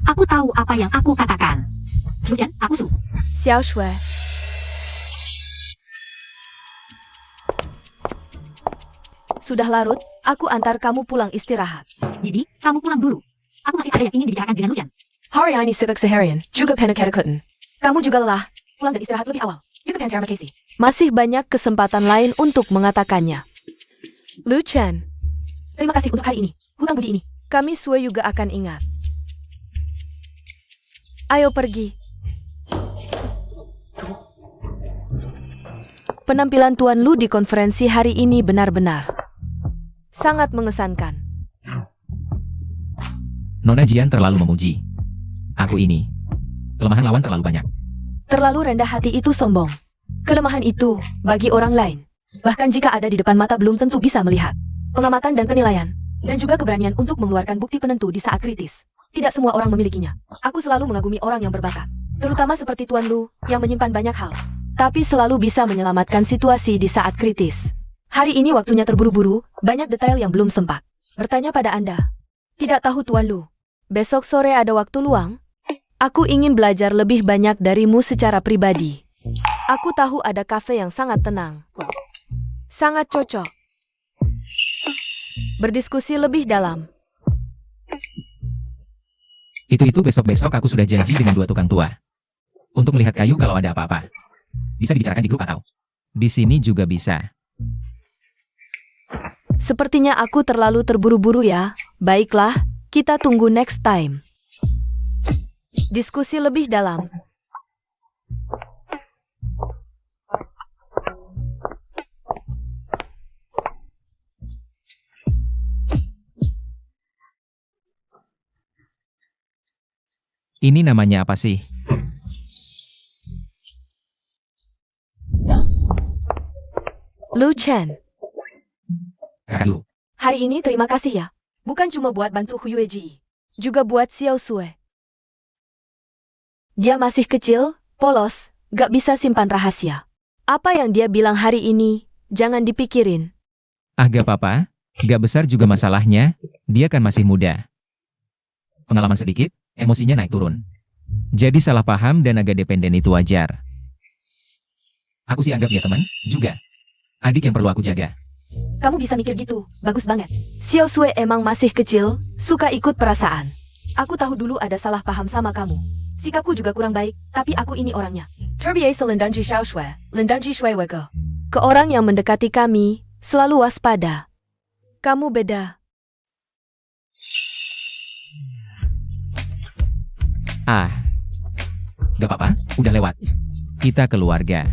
Aku tahu apa yang aku katakan. Lu Chen, aku Su. Xiao Shui. Sudah larut, aku antar kamu pulang istirahat. Bibi, kamu pulang dulu. Aku masih ada yang ingin dibicarakan dengan Lu Chen. Hari ini sibuk seharian, juga penakut-takutan. Kamu juga lelah. Pulang dan istirahat lebih awal. Juga pencar Casey. Masih banyak kesempatan lain untuk mengatakannya. Lu Chen. Terima kasih untuk hari ini. Hutang budi ini. Kami Sue juga akan ingat. Ayo pergi. Penampilan Tuan Lu di konferensi hari ini benar-benar sangat mengesankan. Nona Jian terlalu memuji. Aku ini. Kelemahan lawan terlalu banyak. Terlalu rendah hati itu sombong. Kelemahan itu, bagi orang lain, bahkan jika ada di depan mata belum tentu bisa melihat. Pengamatan dan penilaian, dan juga keberanian untuk mengeluarkan bukti penentu di saat kritis. Tidak semua orang memilikinya. Aku selalu mengagumi orang yang berbakat. Terutama seperti Tuan Lu, yang menyimpan banyak hal. Tapi selalu bisa menyelamatkan situasi di saat kritis. Hari ini waktunya terburu-buru, banyak detail yang belum sempat. Bertanya pada Anda. Tidak tahu Tuan Lu. Besok sore ada waktu luang? Aku ingin belajar lebih banyak darimu secara pribadi. Aku tahu ada kafe yang sangat tenang. Sangat cocok. Berdiskusi lebih dalam. Itu besok-besok aku sudah janji dengan 2 tukang tua. Untuk melihat kayu kalau ada apa-apa. Bisa dibicarakan di grup atau di sini juga bisa. Sepertinya aku terlalu terburu-buru ya. Baiklah, kita tunggu next time. Diskusi lebih dalam. Ini namanya apa sih? Lu Chen, Kakak dulu. hari ini terima kasih ya. Bukan cuma buat bantu Huyue Ji, juga buat Xiao Sue. Dia masih kecil, polos, Gak bisa simpan rahasia. Apa yang dia bilang hari ini, jangan dipikirin. Ah gak apa-apa, gak besar juga masalahnya, dia kan masih muda. Pengalaman sedikit, emosinya naik turun. Jadi salah paham dan agak dependen itu wajar. Aku sih anggap dia teman, juga. Adik yang perlu aku jaga. Kamu bisa mikir gitu, bagus banget. Xiao Sui emang masih kecil, suka ikut perasaan. Aku tahu dulu ada salah paham sama kamu. Sikapku juga kurang baik, tapi aku ini orangnya. Terbiasa lendanji Xiao Sui, lendanji Shui Wege. Ke orang yang mendekati kami, selalu waspada. Kamu beda. Ah, gak apa-apa, udah lewat. Kita keluarga.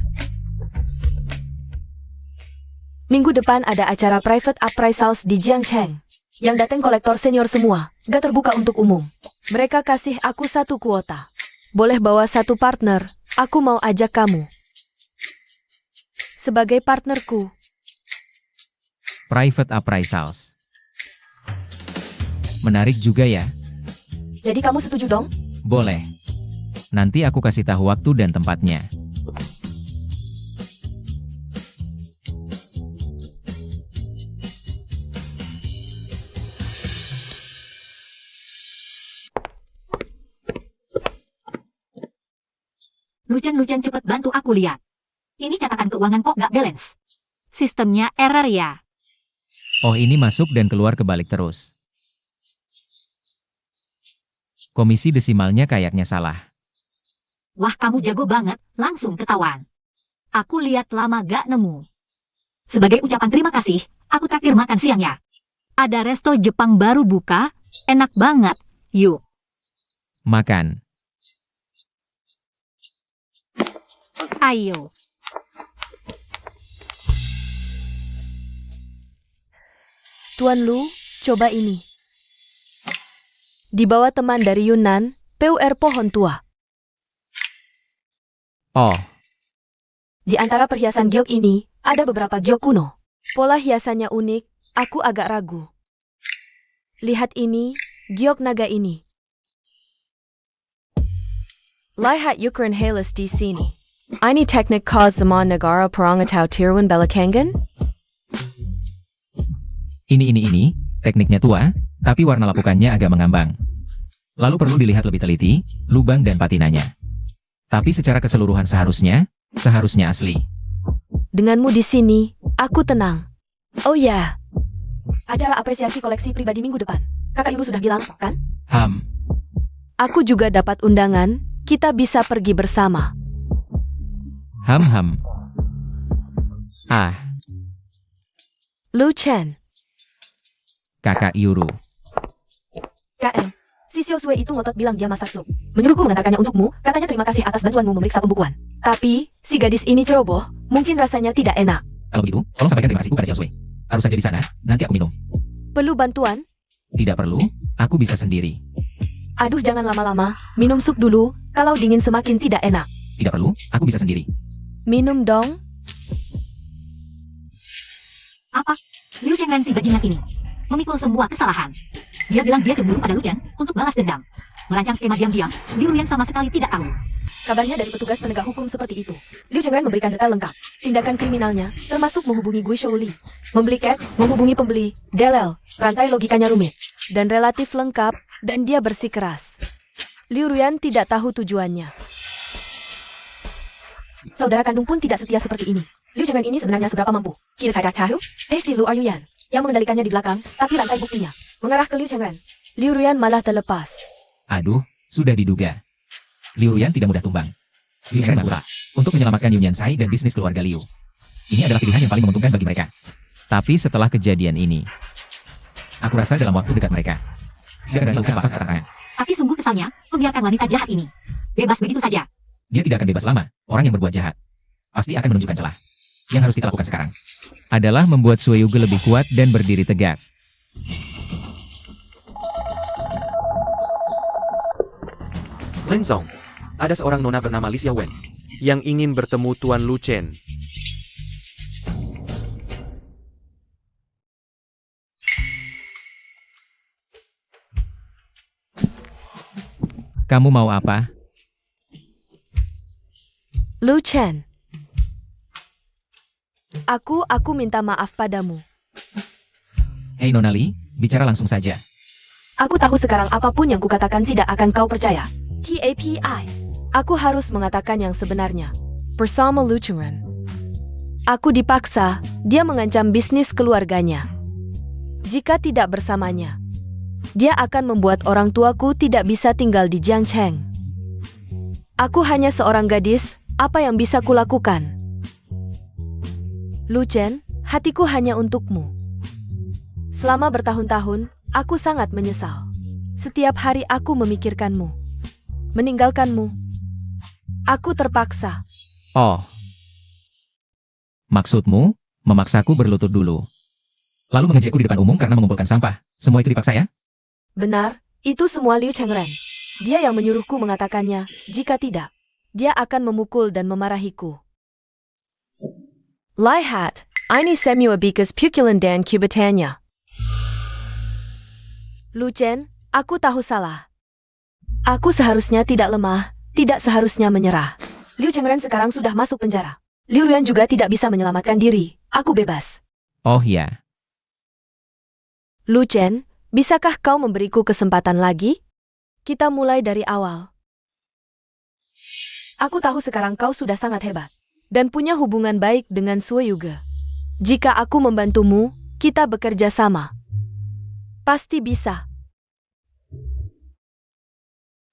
Minggu depan ada acara private appraisals di Jiangcheng. Yang datang kolektor senior semua, gak terbuka untuk umum. Mereka kasih aku 1 kuota. Boleh bawa 1 partner, aku mau ajak kamu. Sebagai partnerku. Private appraisals. Menarik juga ya. Jadi kamu setuju dong? Boleh. Nanti aku kasih tahu waktu dan tempatnya. Lucen cepet bantu aku lihat. Ini catatan keuangan kok gak balance. Sistemnya error ya. Oh ini masuk dan keluar kebalik terus. Komisi desimalnya kayaknya salah. Wah kamu jago banget, langsung ketahuan. Aku lihat lama gak nemu. Sebagai ucapan terima kasih, aku traktir makan siang ya. Ada resto Jepang baru buka, enak banget, yuk. Makan. Ayo. Tuan Lu, coba ini. Dibawa teman dari Yunnan, PUR pohon tua. Oh, Di antara perhiasan giok ini, ada beberapa giok kuno. Pola hiasannya unik, aku agak ragu. Lihat ini, giok naga ini. Lihat ukuran halus di sini. Ini teknik khas zaman negara perang atau Tirwan Belakangan? ini, tekniknya tua, tapi warna lapukannya agak mengambang. Lalu perlu dilihat lebih teliti, lubang dan patinanya. Tapi secara keseluruhan seharusnya asli. Denganmu di sini, aku tenang. Oh ya, acara apresiasi koleksi pribadi minggu depan. Kakak Yuru sudah bilang, kan? Aku juga dapat undangan, kita bisa pergi bersama. Ham. Ah, Lu Chen, kakak Yuru. KM. Si Xiao Sui itu ngotot bilang dia masak sup. Menyuruhku mengantarkannya untukmu, katanya terima kasih atas bantuanmu memeriksa pembukuan. Tapi, si gadis ini ceroboh, mungkin rasanya tidak enak. Kalau begitu, tolong sampaikan terima kasihku pada Xiao Sui. Harus saja di sana, nanti aku minum. Perlu bantuan? Tidak perlu, aku bisa sendiri. Aduh jangan lama-lama, minum sup dulu, kalau dingin semakin tidak enak. Tidak perlu, aku bisa sendiri. Minum dong. Apa? Liu Chen dan si bajingan ini memikul semua kesalahan. Dia bilang dia cemburu pada Lu Chen untuk balas dendam. Merancang skema diam-diam, Liu Ruyan sama sekali tidak tahu. Kabarnya dari petugas penegak hukum seperti itu. Liu Chengren memberikan detail lengkap. Tindakan kriminalnya, termasuk menghubungi Gui Shouli. Membeli cat, menghubungi pembeli, delel, rantai logikanya rumit. Dan relatif lengkap, dan dia bersikeras. Liu Ruyan tidak tahu tujuannya. Saudara kandung pun tidak setia seperti ini. Liu Chengren ini sebenarnya seberapa mampu? Kira saya tahu? Di Lu Ayuyan, yang mengendalikannya di belakang, tapi rantai buktinya mengarah ke Liu Chengren. Liu Ruyan malah terlepas. Aduh, sudah diduga. Liu Yan tidak mudah tumbang. Liu Chengren berusaha untuk menyelamatkan Yun Yansai dan bisnis keluarga Liu. Ini adalah pilihan yang paling menguntungkan bagi mereka. Tapi setelah kejadian ini, aku rasa dalam waktu dekat mereka tidak akan melakukan apa-apa serangan. Tapi sungguh kesalnya, membiarkan wanita jahat ini bebas begitu saja. Dia tidak akan bebas lama. Orang yang berbuat jahat pasti akan menunjukkan celah. Yang harus kita lakukan sekarang adalah membuat Sui Yuge lebih kuat dan berdiri tegak. Lenzong, ada seorang nona bernama Li Xiaowen yang ingin bertemu Tuan Lu Chen. Kamu mau apa? Lu Chen. Aku minta maaf padamu. Hei Nona Li, bicara langsung saja. Aku tahu sekarang apapun yang kukatakan tidak akan kau percaya. TAPI. Aku harus mengatakan yang sebenarnya. Bersama Lu Chengren. Aku dipaksa, dia mengancam bisnis keluarganya. Jika tidak bersamanya, dia akan membuat orang tuaku tidak bisa tinggal di Jiangcheng. Aku hanya seorang gadis, apa yang bisa kulakukan? Lu Chen, hatiku hanya untukmu. Selama bertahun-tahun, aku sangat menyesal. Setiap hari aku memikirkanmu. Meninggalkanmu. Aku terpaksa. Oh. Maksudmu, memaksaku berlutut dulu. Lalu mengejekku di depan umum karena mengumpulkan sampah. Semua itu dipaksa ya? Benar, itu semua Liu Chengren. Dia yang menyuruhku mengatakannya, jika tidak, dia akan memukul dan memarahiku. Lihat, ini semua bekas pukulan dan kubatannya. Lu Chen, aku tahu salah. Aku seharusnya tidak lemah, tidak seharusnya menyerah. Liu Chengren sekarang sudah masuk penjara. Liu Ruan juga tidak bisa menyelamatkan diri. Aku bebas. Oh ya. Lu Chen, bisakah kau memberiku kesempatan lagi? Kita mulai dari awal. Aku tahu sekarang kau sudah sangat hebat dan punya hubungan baik dengan Sue Yuge. Jika aku membantumu, kita bekerja sama. Pasti bisa.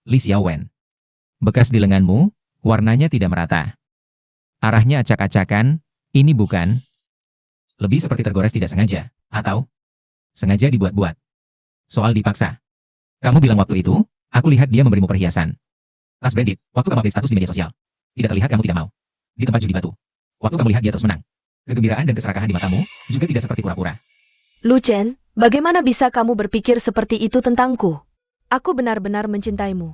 Li Xiaowen. Bekas di lenganmu, warnanya tidak merata. Arahnya acak-acakan, ini bukan. Lebih seperti tergores tidak sengaja, atau sengaja dibuat-buat. Soal dipaksa. Kamu bilang waktu itu, aku lihat dia memberimu perhiasan. Tas branded, waktu kamu update status di media sosial. Tidak terlihat kamu tidak mau. Di tempat judi batu. Waktu kamu lihat dia terus menang. Kegembiraan dan keserakahan di matamu, juga tidak seperti pura-pura. Lu Chen, bagaimana bisa kamu berpikir seperti itu tentangku? Aku benar-benar mencintaimu.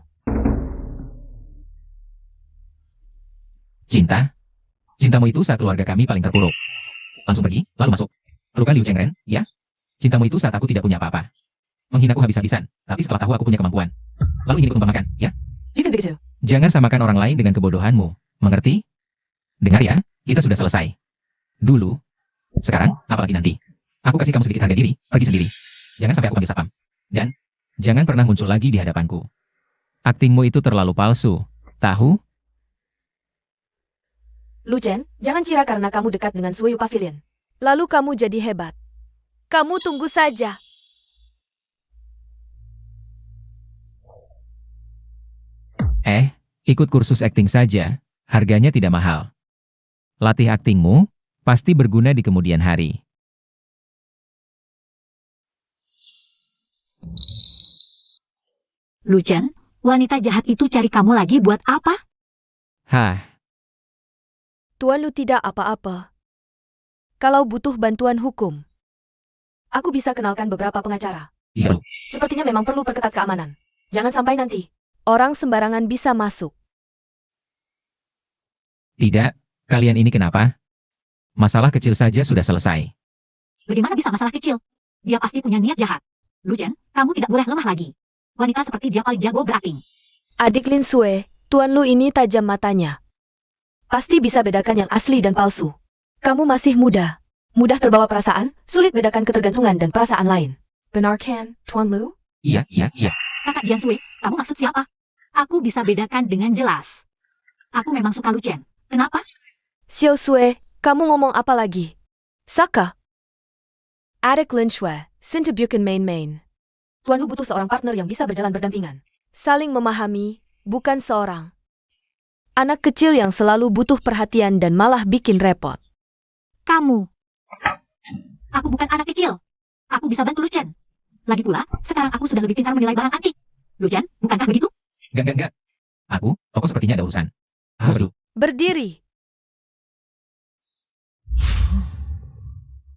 Cinta? Cintamu itu saat keluarga kami paling terpuruk. Langsung pergi, lalu masuk. Pelukan Liu Chengren, ya? Cintamu itu saat aku tidak punya apa-apa. Menghinaku habis-habisan, tapi setelah tahu aku punya kemampuan. Lalu ingin ikut membanggakan, ya? Jangan samakan orang lain dengan kebodohanmu, mengerti? Dengar ya, kita sudah selesai. Dulu. Sekarang, apalagi nanti. Aku kasih kamu sedikit harga diri, pergi sendiri. Jangan sampai aku panggil satpam. Dan, jangan pernah muncul lagi di hadapanku. Aktingmu itu terlalu palsu, tahu? Lu Chen, jangan kira karena kamu dekat dengan Sui Pavilion. Lalu kamu jadi hebat. Kamu tunggu saja. Ikut kursus akting saja, harganya tidak mahal. Latih aktingmu, pasti berguna di kemudian hari. Lu Chen, wanita jahat itu cari kamu lagi buat apa? Hah, Tuan Lu tidak apa-apa. Kalau butuh bantuan hukum, aku bisa kenalkan beberapa pengacara. iya. Sepertinya memang perlu perketat keamanan. Jangan sampai nanti orang sembarangan bisa masuk. Tidak, kalian ini kenapa? Masalah kecil saja sudah selesai. Bagaimana bisa masalah kecil? Dia pasti punya niat jahat. Lu Chen, kamu tidak boleh lemah lagi. Wanita seperti dia paling jago berakting. Adik Lin Sue, Tuan Lu ini tajam matanya. Pasti bisa bedakan yang asli dan palsu. Kamu masih muda. Mudah terbawa perasaan, sulit bedakan ketergantungan dan perasaan lain. Benar kan, Tuan Lu? Iya. Kakak Jian Sui, kamu maksud siapa? Aku bisa bedakan dengan jelas. Aku memang suka Lu Chen. Kenapa? Xiao Sue, kamu ngomong apa lagi? Saka? Adik Lin Sue, Sintebukan main-main. Tuan Lu butuh seorang partner yang bisa berjalan berdampingan. Saling memahami, bukan seorang anak kecil yang selalu butuh perhatian dan malah bikin repot. Kamu. Aku bukan anak kecil. Aku bisa bantu Lu Chen. Lagi pula, sekarang aku sudah lebih pintar menilai barang antik. Lu Chen, bukankah begitu? Enggak. Aku sepertinya ada urusan. Aduh. Berdiri.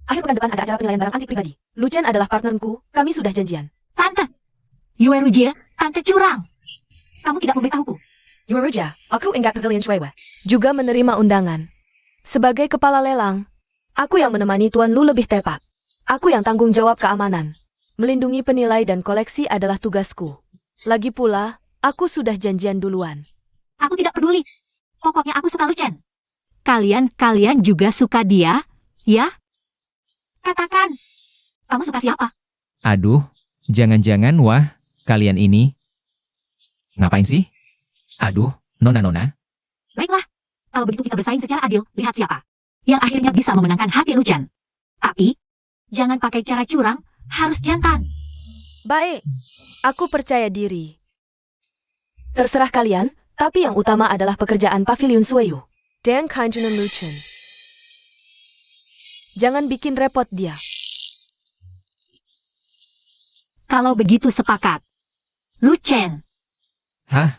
Akhir pekan depan ada acara penilaian barang antik pribadi. Lu Chen adalah partnerku, kami sudah janjian. Tante. Yue Rujie, tante curang. Kamu tidak memberitahuku. Yueruja, aku ingat Pavilion Shuewe. Juga menerima undangan. Sebagai kepala lelang, aku yang menemani Tuan Lu lebih tepat. Aku yang tanggung jawab keamanan. Melindungi penilai dan koleksi adalah tugasku. Lagi pula, aku sudah janjian duluan. Aku tidak peduli. Pokoknya aku suka Lu Chen. Kalian juga suka dia, ya? Katakan, kamu suka siapa? Aduh, jangan-jangan wah, kalian ini. Ngapain sih? Aduh, nona-nona. Baiklah, kalau begitu kita bersaing secara adil, lihat siapa yang akhirnya bisa memenangkan hati Lu Chen. Tapi, jangan pakai cara curang, harus jantan. Baik, aku percaya diri. Terserah kalian, tapi yang utama adalah pekerjaan Pavilion Sueyu. Dan Kanjunan Lu Chen. Jangan bikin repot dia. Kalau begitu sepakat. Lu Chen, Hah?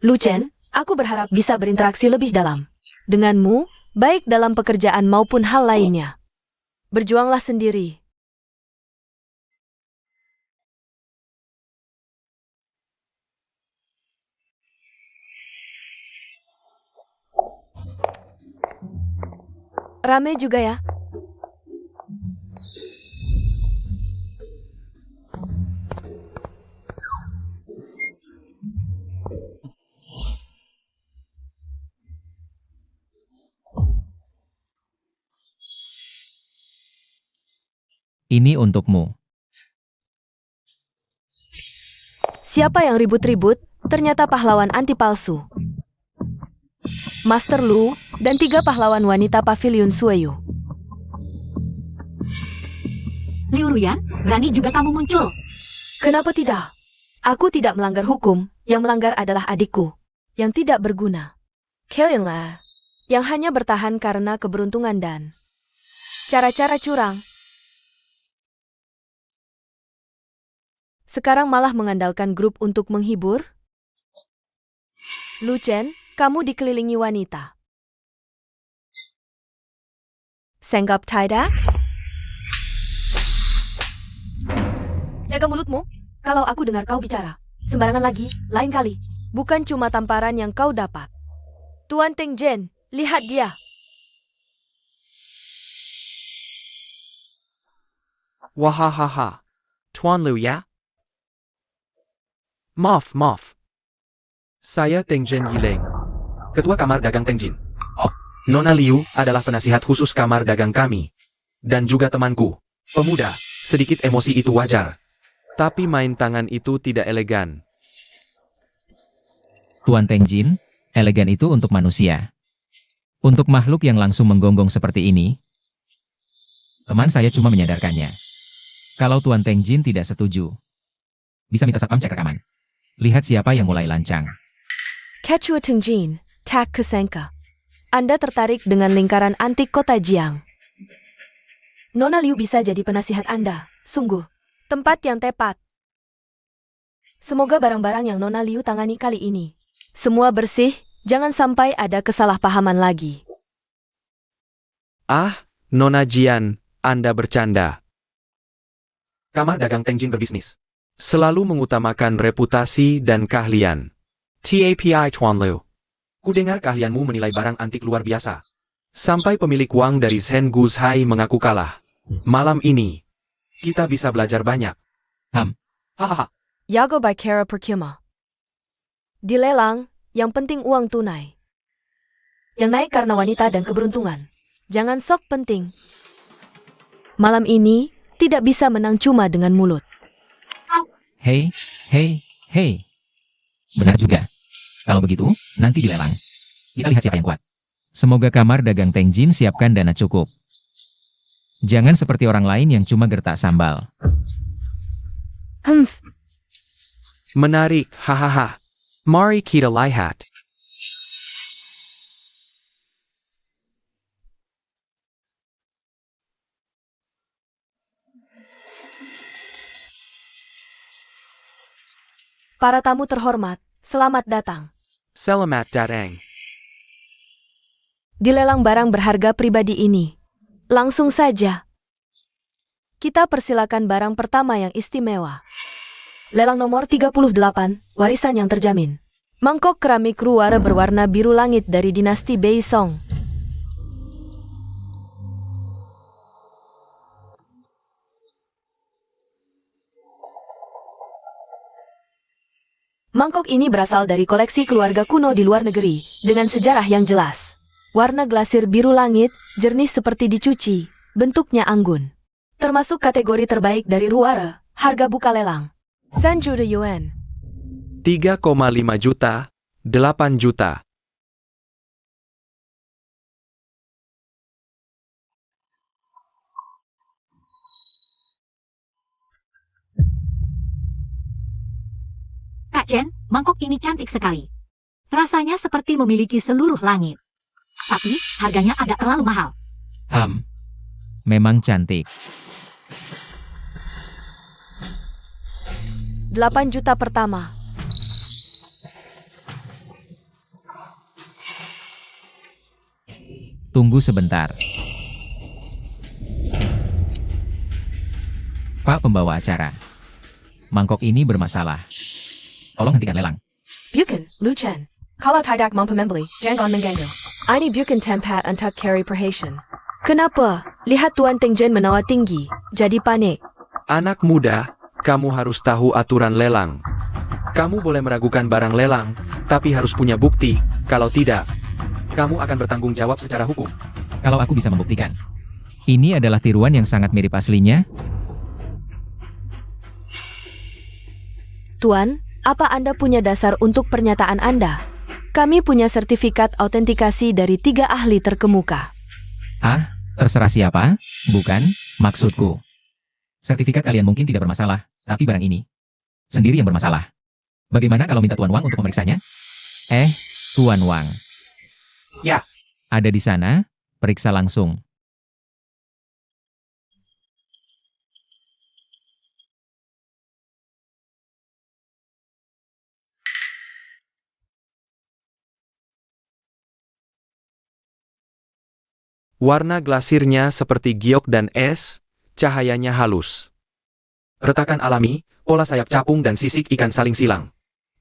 Lu Chen, aku berharap bisa berinteraksi lebih dalam denganmu, baik dalam pekerjaan maupun hal lainnya. Berjuanglah sendiri. Rame juga ya. Ini untukmu. Siapa yang ribut-ribut, ternyata pahlawan anti palsu. Master Lu, dan 3 pahlawan wanita Pavilion Sueyu. Liu Ruyan, berani juga kamu muncul. Kenapa tidak? Aku tidak melanggar hukum, yang melanggar adalah adikku, yang tidak berguna. Kalianlah, yang hanya bertahan karena keberuntungan dan cara-cara curang. Sekarang malah mengandalkan grup untuk menghibur? Lu Chen, kamu dikelilingi wanita. Senggap tidak? Jaga mulutmu. Kalau aku dengar kau bicara, sembarangan lagi, lain kali. Bukan cuma tamparan yang kau dapat. Tuan Teng Jen, lihat dia. Wahahaha. Tuan Liu ya? Maaf. Saya Tengjin Yileng, Ketua Kamar Dagang Tengjin. Oh. Nona Liu adalah penasihat khusus Kamar Dagang kami. Dan juga temanku. Pemuda, sedikit emosi itu wajar. Tapi main tangan itu tidak elegan. Tuan Tengjin, elegan itu untuk manusia. Untuk makhluk yang langsung menggonggong seperti ini, teman saya cuma menyadarkannya. Kalau Tuan Tengjin tidak setuju, bisa minta satpam cek rekaman. Lihat siapa yang mulai lancang. Kechua Teng Jin, Tak Kesenka. Anda tertarik dengan lingkaran antik kota Jiang. Nona Liu bisa jadi penasihat Anda. Sungguh, tempat yang tepat. Semoga barang-barang yang Nona Liu tangani kali ini semua bersih, jangan sampai ada kesalahpahaman lagi. Ah, Nona Jian, Anda bercanda. Kamar Dagang Tengjin berbisnis selalu mengutamakan reputasi dan keahlian. TAPI Tuan Liu. Kudengar keahlianmu menilai barang antik luar biasa. Sampai pemilik uang dari Shen Guzhai mengaku kalah. Malam ini, kita bisa belajar banyak. Hahaha. Yago by Kara Perkuma. Dilelang, yang penting uang tunai. Yang naik karena wanita dan keberuntungan. Jangan sok penting. Malam ini, tidak bisa menang cuma dengan mulut. Hei. Benar juga. Kalau begitu, nanti dilelang. Kita lihat siapa yang kuat. Semoga Kamar Dagang Tengjin siapkan dana cukup. Jangan seperti orang lain yang cuma gertak sambal. Menarik, hahaha. Mari kita lihat. Para tamu terhormat, selamat datang. Selamat datang. Dilelang barang berharga pribadi ini. Langsung saja. Kita persilakan barang pertama yang istimewa. Lelang nomor 38, warisan yang terjamin. Mangkok keramik ruara berwarna biru langit dari dinasti Baisong. Mangkok ini berasal dari koleksi keluarga kuno di luar negeri, dengan sejarah yang jelas. Warna glasir biru langit, jernih seperti dicuci, bentuknya anggun. Termasuk kategori terbaik dari Ruara, harga buka lelang. 3 juta yuan. 3,5 juta, 8 juta. Kak Chen, mangkok ini cantik sekali. Rasanya seperti memiliki seluruh langit. Tapi, harganya agak terlalu mahal. Memang cantik. 8 juta pertama. Tunggu sebentar. Pak pembawa acara. Mangkok ini bermasalah. Tolong hentikan lelang. Bukan, Luchan. Kalau tidak mampu membeli, jangan mengganggu. Ini bukan tempat untuk carry perhatian. Kenapa? Lihat Tuan Teng Jen menawa tinggi, jadi panik. Anak muda, kamu harus tahu aturan lelang. Kamu boleh meragukan barang lelang, tapi harus punya bukti. Kalau tidak, kamu akan bertanggung jawab secara hukum. Kalau aku bisa membuktikan. Ini adalah tiruan yang sangat mirip aslinya. Tuan, apa Anda punya dasar untuk pernyataan Anda? Kami punya sertifikat autentikasi dari 3 ahli terkemuka. Terserah siapa, bukan, maksudku. Sertifikat kalian mungkin tidak bermasalah, tapi barang ini sendiri yang bermasalah. Bagaimana kalau minta Tuan Wang untuk memeriksanya? Tuan Wang. Ya. Ada di sana, periksa langsung. Warna glasirnya seperti giok dan es, cahayanya halus. Retakan alami, pola sayap capung dan sisik ikan saling silang.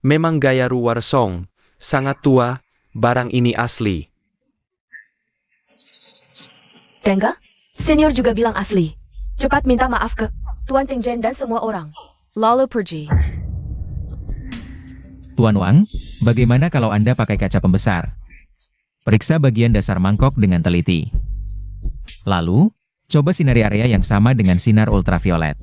Memang gaya Ruar Song, sangat tua, barang ini asli. Tengga? Senior juga bilang asli. Cepat minta maaf ke Tuan Teng Jen dan semua orang. Lalu pergi. Tuan Wang, bagaimana kalau Anda pakai kaca pembesar? Periksa bagian dasar mangkok dengan teliti. Lalu, coba sinari area yang sama dengan sinar ultraviolet.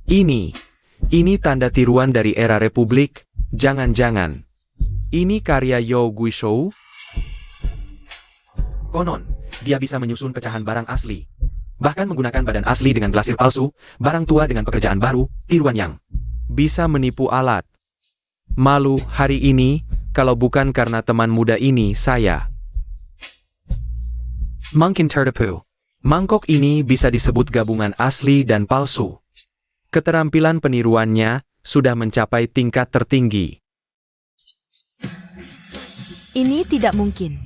Ini tanda tiruan dari era Republik, jangan-jangan. Ini karya Yao Guishou? Konon, dia bisa menyusun pecahan barang asli. Bahkan menggunakan badan asli dengan glasir palsu, barang tua dengan pekerjaan baru, tiruan yang bisa menipu alat. Malu hari ini, kalau bukan karena teman muda ini saya. Mungkin tertipu. Mangkok ini bisa disebut gabungan asli dan palsu. Keterampilan peniruannya sudah mencapai tingkat tertinggi. Ini tidak mungkin.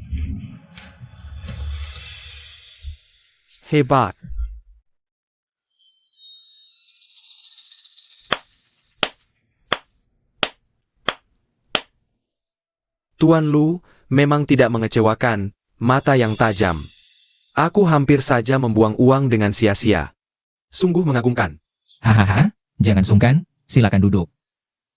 Hebat. Tuan Lu memang tidak mengecewakan, mata yang tajam. Aku hampir saja membuang uang dengan sia-sia. Sungguh mengagumkan. Hahaha, jangan sungkan, silakan duduk.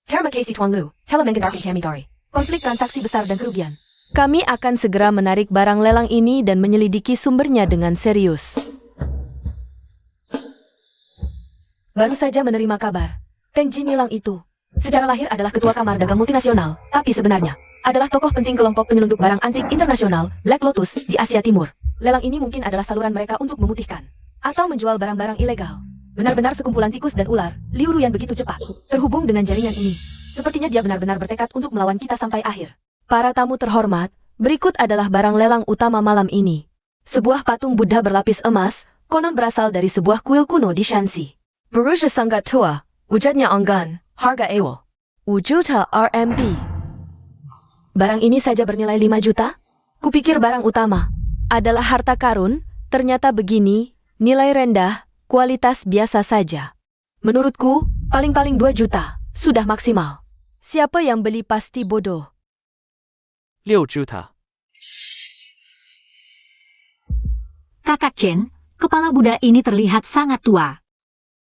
Terima kasih Tuan Lu, telah menggendarkan kami dari konflik transaksi besar dan kerugian. Kami akan segera menarik barang lelang ini dan menyelidiki sumbernya dengan serius. Baru saja menerima kabar. Teng Jin Yilang itu, secara lahir adalah ketua kamar dagang multinasional, tapi sebenarnya adalah tokoh penting kelompok penyelundup barang antik internasional, Black Lotus, di Asia Timur. Lelang ini mungkin adalah saluran mereka untuk memutihkan atau menjual barang-barang ilegal. Benar-benar sekumpulan tikus dan ular, Liu Ru yang begitu cepat terhubung dengan jaringan ini. Sepertinya dia benar-benar bertekad untuk melawan kita sampai akhir. Para tamu terhormat, berikut adalah barang lelang utama malam ini. Sebuah patung Buddha berlapis emas, konon berasal dari sebuah kuil kuno di Shanxi. Berusia sangat tua, wujudnya enggan, harga ewo. 5 juta RMB. Barang ini saja bernilai 5 juta? Kupikir barang utama adalah harta karun, ternyata begini, nilai rendah, kualitas biasa saja. Menurutku, paling-paling 2 juta, sudah maksimal. Siapa yang beli pasti bodoh. 6 juta. Kakak Chen, kepala Buddha ini terlihat sangat tua.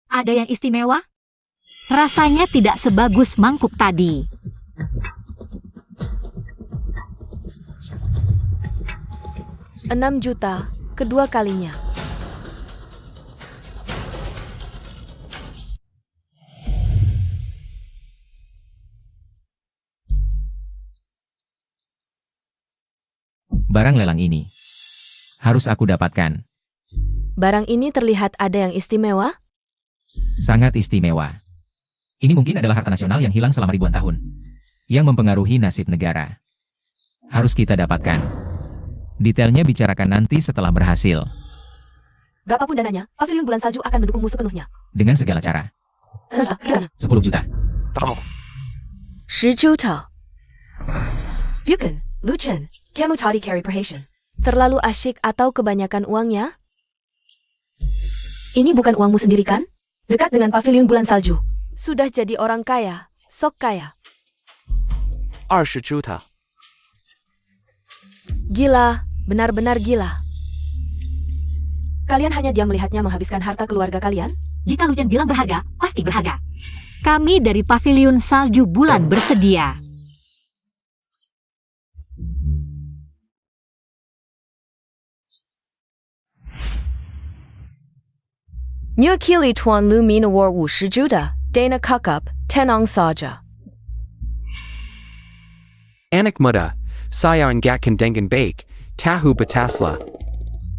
Ada yang istimewa? Rasanya tidak sebagus mangkuk tadi. Rp6 juta, kedua kalinya. Barang lelang ini harus aku dapatkan. Barang ini terlihat ada yang istimewa? Sangat istimewa. Ini mungkin adalah harta nasional yang hilang selama ribuan tahun, yang mempengaruhi nasib negara. Harus kita dapatkan. Detailnya bicarakan nanti setelah berhasil. Berapapun dananya, Paviliun Bulan Salju akan mendukungmu sepenuhnya. Dengan segala cara. 10 juta. 10 juta. Bukan, Lucien, kamu tadi carry perhatian. Terlalu asyik atau kebanyakan uangnya? Ini bukan uangmu sendiri kan? Dekat dengan Paviliun Bulan Salju. Sudah jadi orang kaya, sok kaya. 20 juta. Gila, benar-benar gila. Kalian hanya diam melihatnya menghabiskan harta keluarga kalian? Jika Lucien bilang berharga, pasti berharga. Kami dari Paviliun Salju Bulan bersedia. Mewakili Tuan Lu Min Award 50 juta, Dana Kakap, Tenang saja. Anak muda, saya enggakkan dengan baik, tahu bataslah.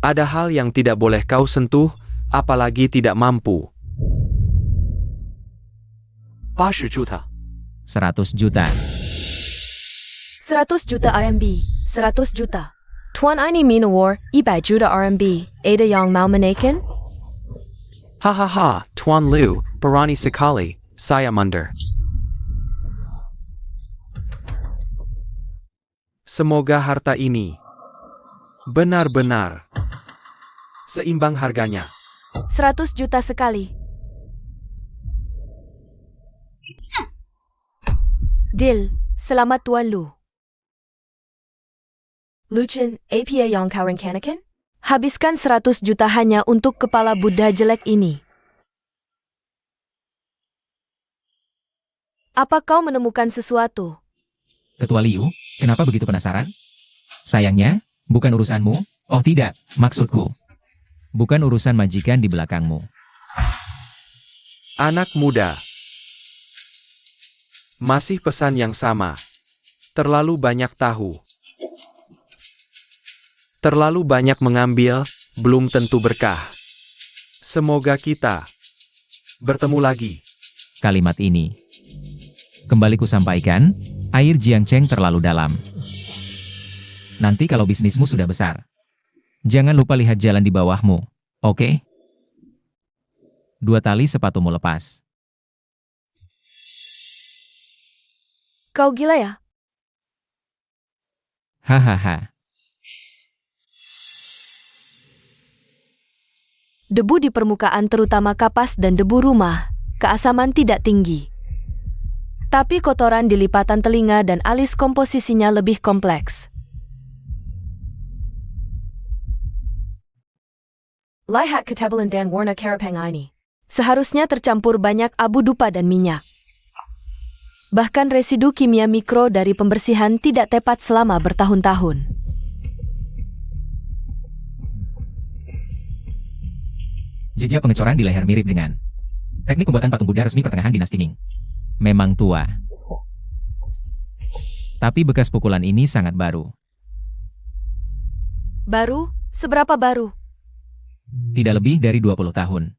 Ada hal yang tidak boleh kau sentuh, apalagi tidak mampu. 80 juta. 100 juta. 100 juta RMB, 100 juta. Tuan ini Min Award 100 juta RMB, ada yang mau menaikkan? Hahaha, Tuan Lu, berani sekali, saya mundur. Semoga harta ini benar-benar seimbang harganya. 100 juta sekali. Deal, selamat Tuan Lu. Lucien, APA yang kau rencanakan? Habiskan 100 juta hanya untuk kepala Buddha jelek ini. Apa kau menemukan sesuatu? Ketua Liu, kenapa begitu penasaran? Sayangnya, bukan urusanmu. Oh tidak, maksudku. Bukan urusan majikan di belakangmu. Anak muda. Masih pesan yang sama. Terlalu banyak tahu. Terlalu banyak mengambil, belum tentu berkah. Semoga kita bertemu lagi. Kalimat ini. Kembali kusampaikan, air Jiangcheng terlalu dalam. Nanti kalau bisnismu sudah besar, jangan lupa lihat jalan di bawahmu, oke? 2 tali sepatumu lepas. Kau gila ya? Hahaha. Debu di permukaan terutama kapas dan debu rumah, keasaman tidak tinggi. Tapi kotoran di lipatan telinga dan alis komposisinya lebih kompleks. Lihat ketebalan dan warna kerapeng ini. Seharusnya tercampur banyak abu dupa dan minyak. Bahkan residu kimia mikro dari pembersihan tidak tepat selama bertahun-tahun. Jejak pengecoran di leher mirip dengan teknik pembuatan patung Buddha resmi pertengahan dinasti Ming. Memang tua. Tapi bekas pukulan ini sangat baru. Baru? Seberapa baru? Tidak lebih dari 20 tahun.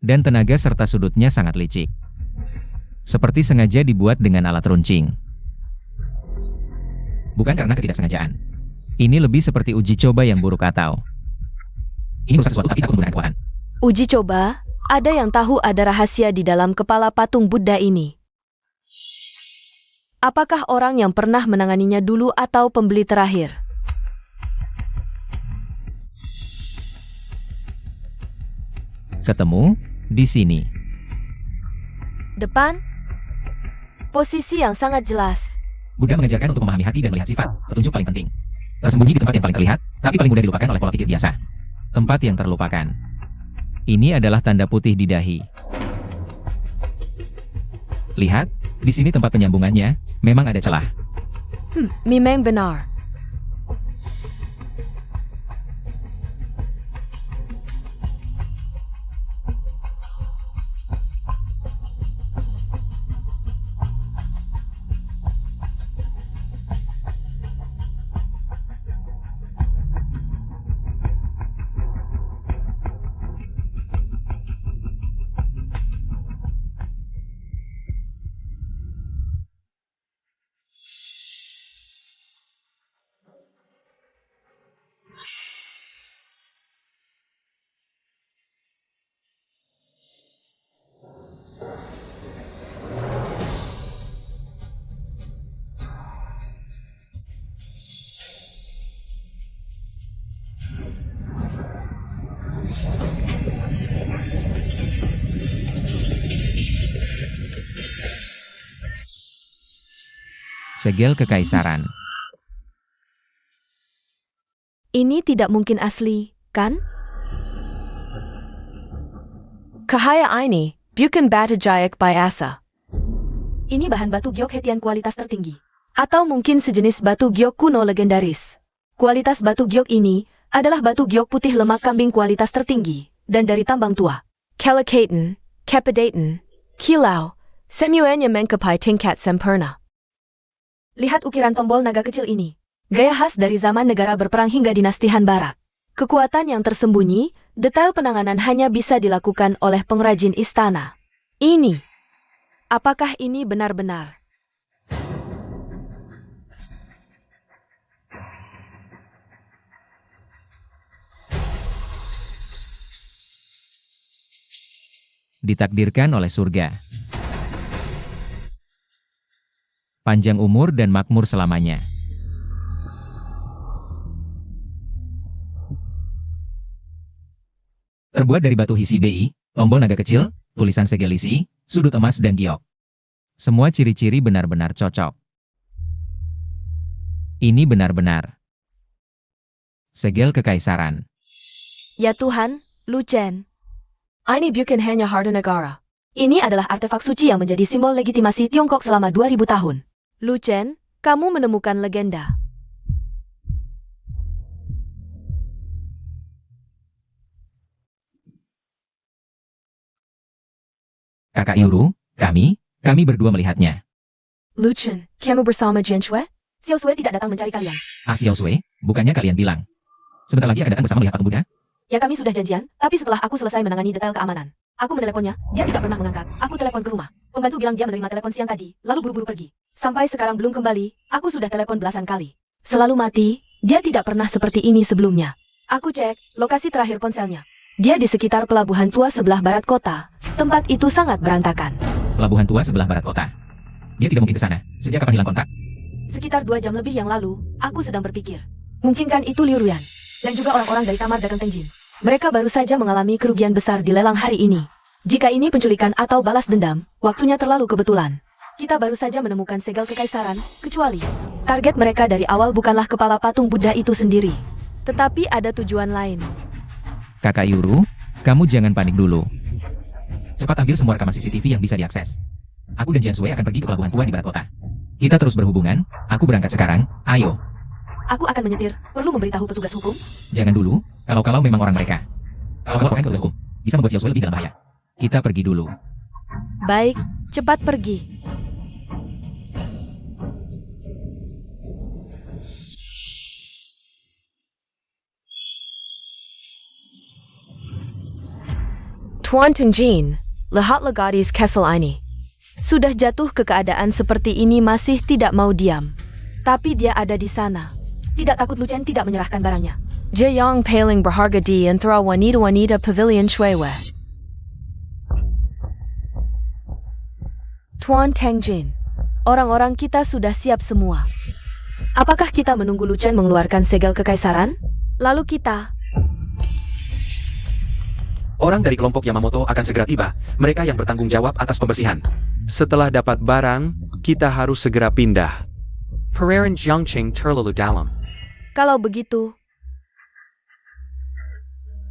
Dan tenaga serta sudutnya sangat licik. Seperti sengaja dibuat dengan alat runcing. Bukan karena ketidaksengajaan. Ini lebih seperti uji coba yang buruk atau ini merusak sesuatu tapi tak menggunakan kekuatan. Uji coba? Ada yang tahu ada rahasia di dalam kepala patung Buddha ini. Apakah orang yang pernah menanganinya dulu atau pembeli terakhir? Ketemu di sini. Depan? Posisi yang sangat jelas. Buddha mengajarkan untuk memahami hati dan melihat sifat, petunjuk paling penting. Tersembunyi di tempat yang paling terlihat, tapi paling mudah dilupakan oleh pola pikir biasa. Tempat yang terlupakan. Ini adalah tanda putih di dahi. Lihat, di sini tempat penyambungannya, memang ada celah. Memang benar. Segel Kekaisaran. Ini tidak mungkin asli, kan? Cahaya ini bukan batu giok biasa. Ini bahan batu giok Hetian kualitas tertinggi. Atau mungkin sejenis batu giok kuno legendaris. Kualitas batu giok ini adalah batu giok putih lemak kambing kualitas tertinggi dan dari tambang tua. Kelekaten, Kepedaten, Kilau, semuanya mencapai tingkat sempurna. Lihat ukiran tombol naga kecil ini. Gaya khas dari zaman negara berperang hingga dinasti Han Barat. Kekuatan yang tersembunyi, detail penanganan hanya bisa dilakukan oleh pengrajin istana. Ini. Apakah ini benar-benar? Ditakdirkan oleh surga. Panjang umur dan makmur selamanya. Terbuat dari batu hisi BI, tombol naga kecil, tulisan segel isi, sudut emas dan giok. Semua ciri-ciri benar-benar cocok. Ini benar-benar segel kekaisaran. Ya Tuhan, Lu Chen. Ini bukan hanya harta negara. Ini adalah artefak suci yang menjadi simbol legitimasi Tiongkok selama 2000 tahun. Lu Chen, kamu menemukan legenda. Kakak Yuru, kami berdua melihatnya. Lu Chen, kamu bersama Jian Shui? Xiao Sui tidak datang mencari kalian. Xiao Sui, bukannya kalian bilang sebentar lagi akan datang bersama melihat patung Buddha? Ya kami sudah janjian, tapi setelah aku selesai menangani detail keamanan. Aku meneleponnya, dia tidak pernah mengangkat. Aku telepon ke rumah. Pembantu bilang dia menerima telepon siang tadi, lalu buru-buru pergi. Sampai sekarang belum kembali, aku sudah telepon belasan kali. Selalu mati, dia tidak pernah seperti ini sebelumnya. Aku cek, lokasi terakhir ponselnya. Dia di sekitar pelabuhan tua sebelah barat kota. Tempat itu sangat berantakan. Pelabuhan tua sebelah barat kota. Dia tidak mungkin ke sana. Sejak kapan hilang kontak? Sekitar 2 jam lebih yang lalu, aku sedang berpikir. Mungkinkah itu Liu Ruyan? Dan juga orang-orang dari kamar dagang Tenjin. Mereka baru saja mengalami kerugian besar di lelang hari ini. Jika ini penculikan atau balas dendam, waktunya terlalu kebetulan. Kita baru saja menemukan segel kekaisaran, kecuali target mereka dari awal bukanlah kepala patung Buddha itu sendiri. Tetapi ada tujuan lain. Kakak Yuru, kamu jangan panik dulu. Cepat ambil semua rekaman CCTV yang bisa diakses. Aku dan Jian Sui akan pergi ke pelabuhan tua di barat kota. Kita terus berhubungan, aku berangkat sekarang, ayo. Aku akan menyetir, perlu memberitahu petugas hukum? Jangan dulu, kalau memang orang mereka. Kalau orang petugas hukum, bisa membuat Xiao Sui lebih dalam bahaya. Kita pergi dulu. Baik, cepat pergi. Tuan Tenjin, lihatlah gadis Kessel ini. Sudah jatuh ke keadaan seperti ini masih tidak mau diam. Tapi dia ada di sana. Tidak takut Lu Chen tidak menyerahkan barangnya. Dia yang paling berharga di antara wanita-wanita pavilion Shuiwe. Tuan Tenjin, orang-orang kita sudah siap semua. Apakah kita menunggu Lu Chen mengeluarkan segel kekaisaran? Lalu kita... Orang dari kelompok Yamamoto akan segera tiba, mereka yang bertanggung jawab atas pembersihan. Setelah dapat barang, kita harus segera pindah. Pereiraan Jiangqing terlalu dalam. Kalau begitu...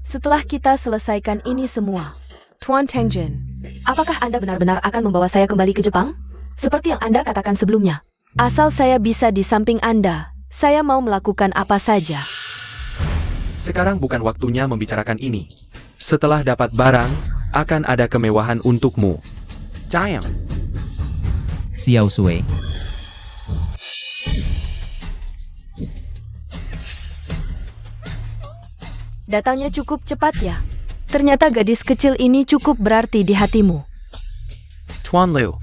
Setelah kita selesaikan ini semua, Tuan Tengjin, apakah Anda benar-benar akan membawa saya kembali ke Jepang? Seperti yang Anda katakan sebelumnya. Asal saya bisa di samping Anda, saya mau melakukan apa saja. Sekarang bukan waktunya membicarakan ini. Setelah dapat barang, akan ada kemewahan untukmu. Sayang. Xiao Sui. Datangnya cukup cepat ya. Ternyata gadis kecil ini cukup berarti di hatimu. Tuan Liu.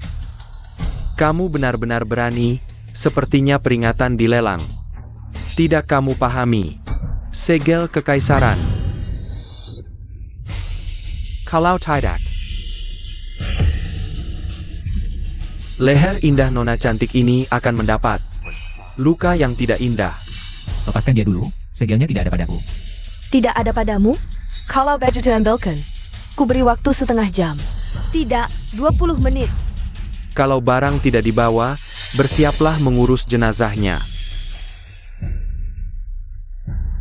Kamu benar-benar berani, sepertinya peringatan dilelang. Tidak kamu pahami. Segel kekaisaran. Kalau tidak. Leher indah nona cantik ini akan mendapat luka yang tidak indah. Lepaskan dia dulu, segelnya tidak ada padaku. Tidak ada padamu? Kalau Vegeta ambilkan, ku beri waktu setengah jam. Tidak, 20 menit. Kalau barang tidak dibawa, bersiaplah mengurus jenazahnya.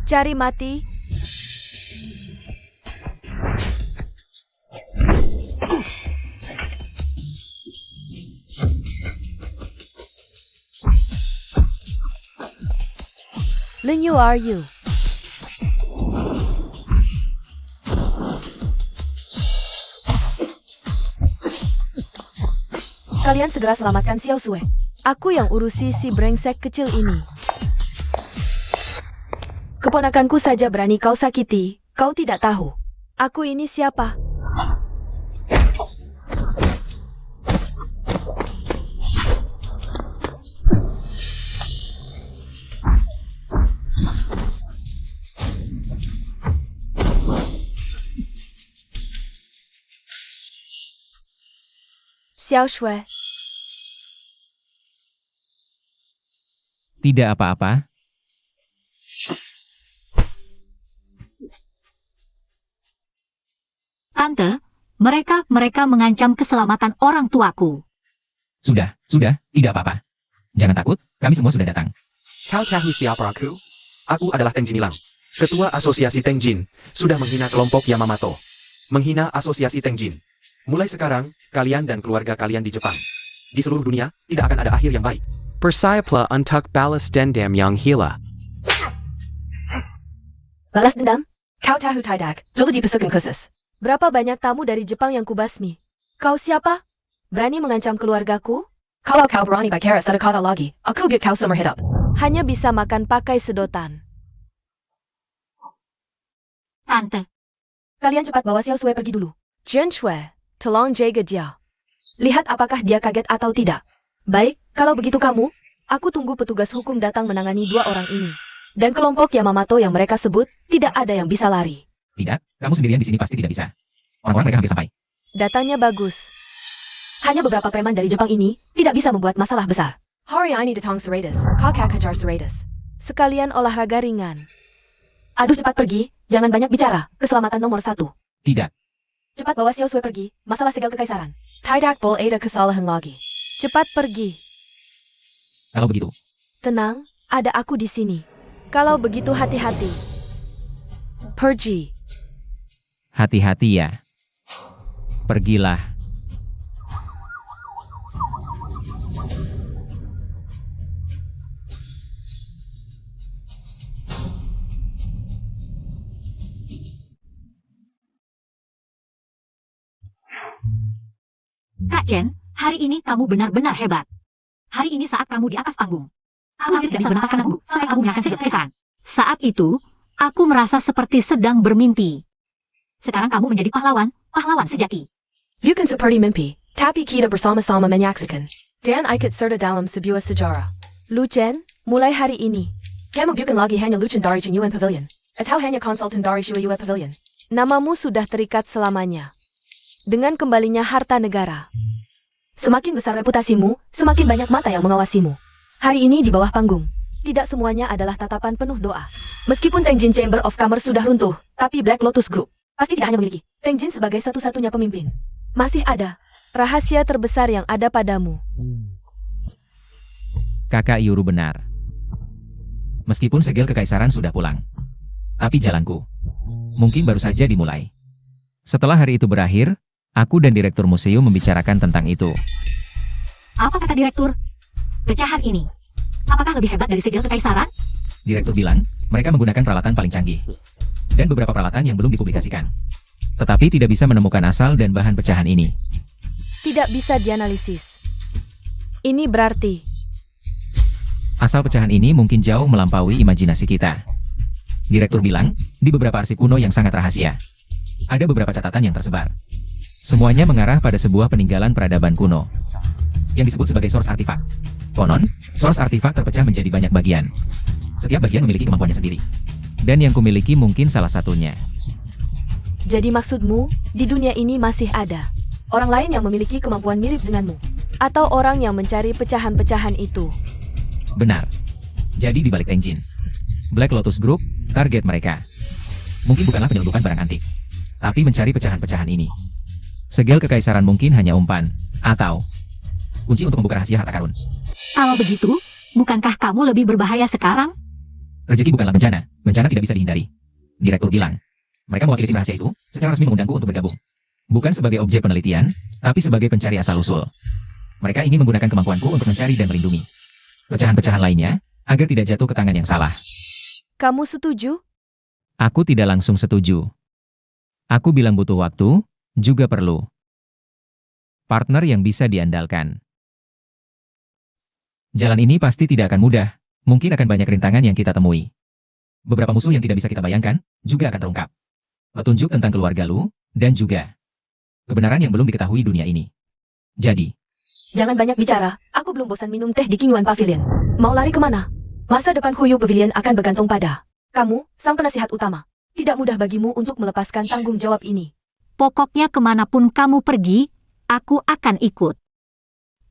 Cari mati. Lin Yu are you? Kalian segera selamatkan Xiao Sui. Aku yang urusi si brengsek kecil ini. Keponakanku saja berani kau sakiti, kau tidak tahu. Aku ini siapa? Xiao Shui. Tidak apa-apa. Tante, mereka mengancam keselamatan orang tuaku. Sudah, tidak apa-apa. Jangan takut, kami semua sudah datang. Kau tahu siapa aku? Aku adalah Tengjin Ilang. Ketua Asosiasi Tengjin, sudah menghina kelompok Yamamoto. Menghina Asosiasi Tengjin. Mulai sekarang, kalian dan keluarga kalian di Jepang. Di seluruh dunia, tidak akan ada akhir yang baik. Persiaplah untuk balas dendam yang hila. Balas dendam? Kau tahu tidak, dulu di pasukan khusus. Berapa banyak tamu dari Jepang yang kubasmi? Kau siapa? Berani mengancam keluargaku? Kalau kau berani bicara satu kata lagi, aku biar kau seumur hidup. Hanya bisa makan pakai sedotan. Tante, Kalian cepat bawa Xiao Sui pergi dulu. Jian Shui, tolong jaga dia. Lihat apakah dia kaget atau tidak. Baik, kalau begitu aku tunggu petugas hukum datang menangani dua orang ini. Dan kelompok Yamamoto yang mereka sebut, tidak ada yang bisa lari. Tidak, kamu sendirian di sini pasti tidak bisa. Orang-orang mereka hampir sampai. Datanya bagus. Hanya beberapa preman dari Jepang ini tidak bisa membuat masalah besar. Hari ini datang Seraitas, kakak kejar Seraitas. Sekalian olahraga ringan. Aduh cepat pergi, jangan banyak bicara, keselamatan nomor 1. Tidak. Cepat bawa Xiao Sui pergi, masalah segel kekaisaran. Tidak boleh ada kesalahan lagi. Cepat pergi. Kalau begitu, Tenang, ada aku di sini. Kalau begitu hati-hati. Pergi. hati-hati ya. Pergilah. Kak Chen, hari ini kamu benar-benar hebat. Hari ini saat kamu di atas panggung. Aku hampir tidak bisa bernafas karena gugup sampai kamu mengenakan segel kekaisaran. Saat itu, aku merasa seperti sedang bermimpi. Sekarang kamu menjadi pahlawan sejati. Bukan seperti mimpi, tapi kita bersama-sama menyaksikan. Dan ikut serta dalam sebuah sejarah. Lu Chen, mulai hari ini, kamu bukan lagi hanya Luchan dari Chen Yuan Pavilion, atau hanya konsultan dari Shui Yue Pavilion. Namamu sudah terikat selamanya. Dengan kembalinya harta negara. Semakin besar reputasimu, semakin banyak mata yang mengawasimu. Hari ini di bawah panggung, tidak semuanya adalah tatapan penuh doa. Meskipun Tengjin Chamber of Commerce sudah runtuh, tapi Black Lotus Group pasti tidak hanya memiliki Tengjin sebagai satu-satunya pemimpin. Masih ada rahasia terbesar yang ada padamu. Kakak Yuru benar. Meskipun segel kekaisaran sudah pulang, tapi jalanku Mungkin baru saja dimulai. Setelah hari itu berakhir, aku dan direktur museum membicarakan tentang itu. Apa kata direktur? Pecahan ini, apakah lebih hebat dari segel kekaisaran? Direktur bilang, mereka menggunakan peralatan paling canggih. Dan beberapa peralatan yang belum dipublikasikan. Tetapi tidak bisa menemukan asal dan bahan pecahan ini. Tidak bisa dianalisis. Ini berarti Asal pecahan ini mungkin jauh melampaui imajinasi kita. Direktur bilang, di beberapa arsip kuno yang sangat rahasia. Ada beberapa catatan yang tersebar. Semuanya mengarah pada sebuah peninggalan peradaban kuno. Yang disebut sebagai source artifact. Konon, source artifact terpecah menjadi banyak bagian. Setiap bagian memiliki kemampuannya sendiri. Dan yang kumiliki mungkin salah satunya. Jadi maksudmu, di dunia ini masih ada orang lain yang memiliki kemampuan mirip denganmu? Atau orang yang mencari pecahan-pecahan itu? Benar. Jadi di balik engine Black Lotus Group, target mereka mungkin bukanlah penyelundupan barang antik, tapi mencari pecahan-pecahan ini. Segel kekaisaran mungkin hanya umpan, atau kunci untuk membuka rahasia harta karun. Kalau begitu, bukankah kamu lebih berbahaya sekarang? Rezeki bukanlah bencana, bencana tidak bisa dihindari. Direktur bilang, mereka mewakili tim rahasia itu, secara resmi mengundangku untuk bergabung. Bukan sebagai objek penelitian, tapi sebagai pencari asal-usul. Mereka ingin menggunakan kemampuanku untuk mencari dan melindungi pecahan-pecahan lainnya, agar tidak jatuh ke tangan yang salah. Kamu setuju? Aku tidak langsung setuju. Aku bilang butuh waktu, juga perlu partner yang bisa diandalkan. Jalan ini pasti tidak akan mudah, mungkin akan banyak rintangan yang kita temui. Beberapa musuh yang tidak bisa kita bayangkan, juga akan terungkap. Petunjuk tentang keluarga Lu, dan juga kebenaran yang belum diketahui dunia ini. Jadi, Jangan banyak bicara, aku belum bosan minum teh di Qingyuan Pavilion. Mau lari kemana? Masa depan Huyu Pavilion akan bergantung pada kamu, sang penasihat utama. Tidak mudah bagimu untuk melepaskan tanggung jawab ini. Pokoknya kemanapun kamu pergi, aku akan ikut.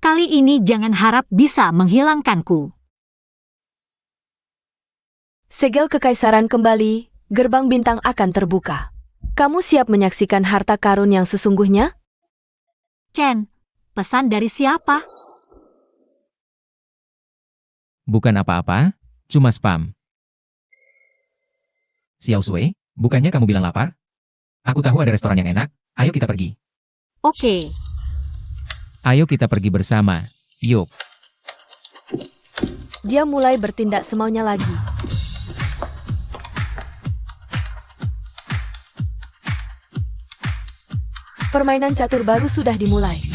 Kali ini jangan harap bisa menghilangkanku. Segel kekaisaran kembali, gerbang bintang akan terbuka. Kamu siap menyaksikan harta karun yang sesungguhnya? Chen, pesan dari siapa? bukan apa-apa, cuma spam. Xiao Sui, bukannya kamu bilang lapar? Aku tahu ada restoran yang enak, ayo kita pergi. Oke. Ayo kita pergi bersama, yuk. Dia mulai bertindak semaunya lagi. Permainan catur baru sudah dimulai.